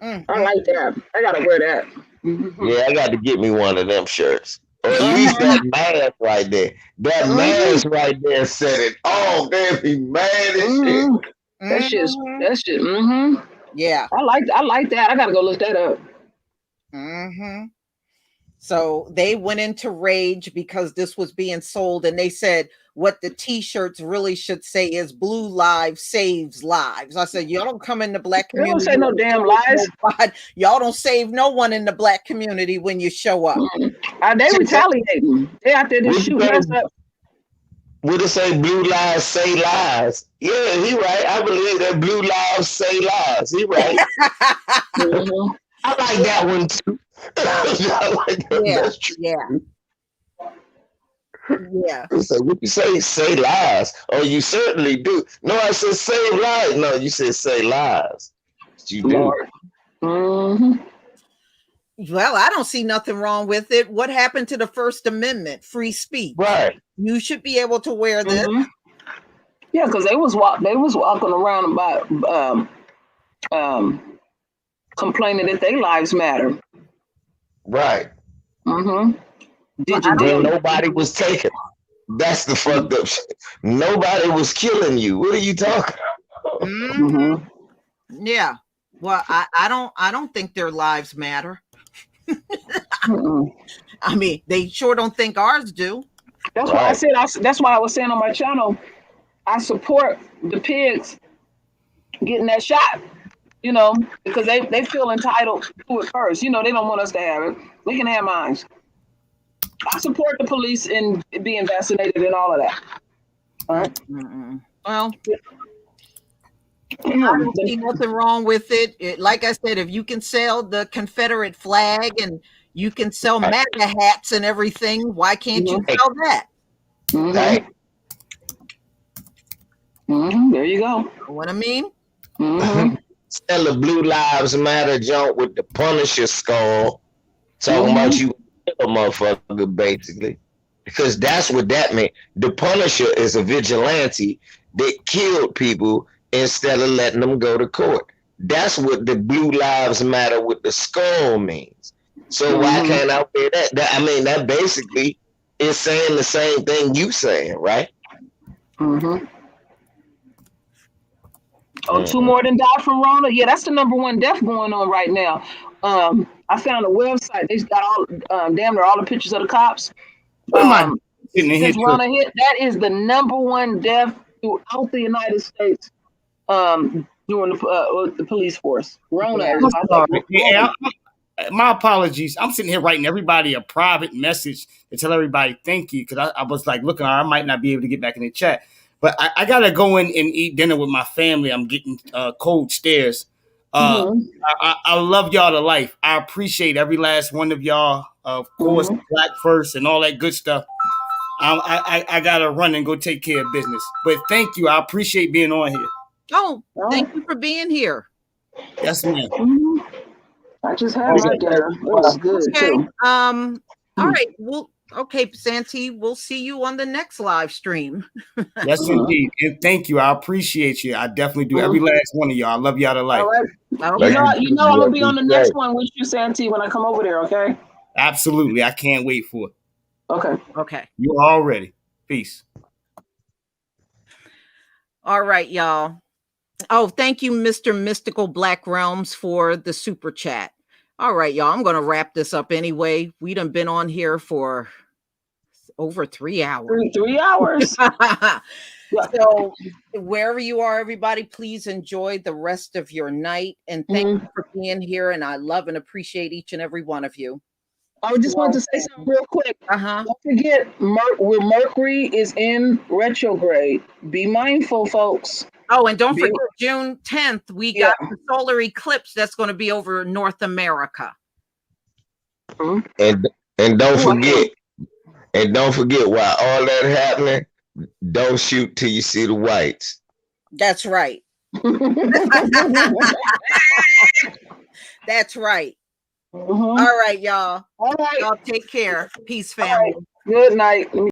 I like that. I gotta wear that. Mm-hmm. Yeah, I got to get me one of them shirts. Or at least that mask right there. That mask right there said it all. They'd be mad as shit. That shit. Mm-hmm. Yeah. I like that. I gotta go look that up. Mm-hmm. So they went into rage because this was being sold, and they said what the t-shirts really should say is "Blue Lives Saves Lives." I said, y'all don't come in the black community. They don't say no damn lies. Y'all don't save no one in the black community when you show up. They retaliating. They out there to shoot us up. Would it say "Blue Lives Say Lies"? Yeah, he right. I believe that "Blue Lives Say Lies." He right. I like that one too. I like that. Yeah, That's true. Yeah. So what you say lies. Oh, you certainly do. No, I said save lies. No, you said say lies. You do. Mm-hmm. Well, I don't see nothing wrong with it. What happened to the First Amendment? Free speech. Right. You should be able to wear this. Mm-hmm. Yeah, because they was walking around about complaining that their lives matter. Right. Mm-hmm. Then nobody was taken. That's the fucked up shit. Nobody was killing you. What are you talking about? Mm-hmm. Yeah. Well, I don't think their lives matter. I mean, they sure don't think ours do. That's why I said. That's why I was saying on my channel, I support the pigs getting that shot. You know, because they feel entitled to it first. You know, they don't want us to have it. We can have mine. I support the police in being vaccinated and all of that. All right. Well, I don't see nothing wrong with it. Like I said, if you can sell the Confederate flag and you can sell MAGA hats and everything, why can't you sell that? Right. There you go. What I mean? Sell the Blue Lives Matter junk with the Punisher skull. Talking about you a motherfucker, basically. Because that's what that meant. The Punisher is a vigilante that killed people instead of letting them go to court. That's what the Blue Lives Matter with the skull means. So why can't I wear that? That basically is saying the same thing you saying, right? Oh, 2 more than died from Rona. Yeah, that's the #1 death going on right now. I found a website. They got all damn near all the pictures of the cops. Since Rona hit, that is the #1 death throughout the United States during the police force. Rona. My apologies. I'm sitting here writing everybody a private message to tell everybody thank you, because I was like looking, I might not be able to get back in the chat. But I gotta go in and eat dinner with my family. I'm getting cold stares. I love y'all to life. I appreciate every last one of y'all. Of course, Black First and all that good stuff. I gotta run and go take care of business. But thank you. I appreciate being on here. Oh, thank you for being here. Yes, ma'am. I just had my dinner. It was good too. All right. Well, okay, Santi, we'll see you on the next live stream. Yes, indeed. And thank you. I appreciate you. I definitely do. Every last one of y'all. I love y'all to life. All right. You know I'm gonna be on the next one with you, Santi, when I come over there, okay? Absolutely. I can't wait for it. Okay. Okay. You all ready. Peace. All right, y'all. Oh, thank you, Mr. Mystical Black Realms, for the super chat. All right, y'all. I'm going to wrap this up anyway. We done been on here for over 3 hours. 3 hours. So wherever you are, everybody, please enjoy the rest of your night. And thank you for being here. And I love and appreciate each and every one of you. I just wanted to say something real quick. Uh-huh. Don't forget, where Mercury is in retrograde. Be mindful, folks. Oh, and don't forget June 10th, we Yeah. got the solar eclipse that's going to be over North America. And don't forget, while all that happening, don't shoot till you see the whites. That's right. That's right. All right, y'all. All right. Y'all take care. Peace, family. Good night.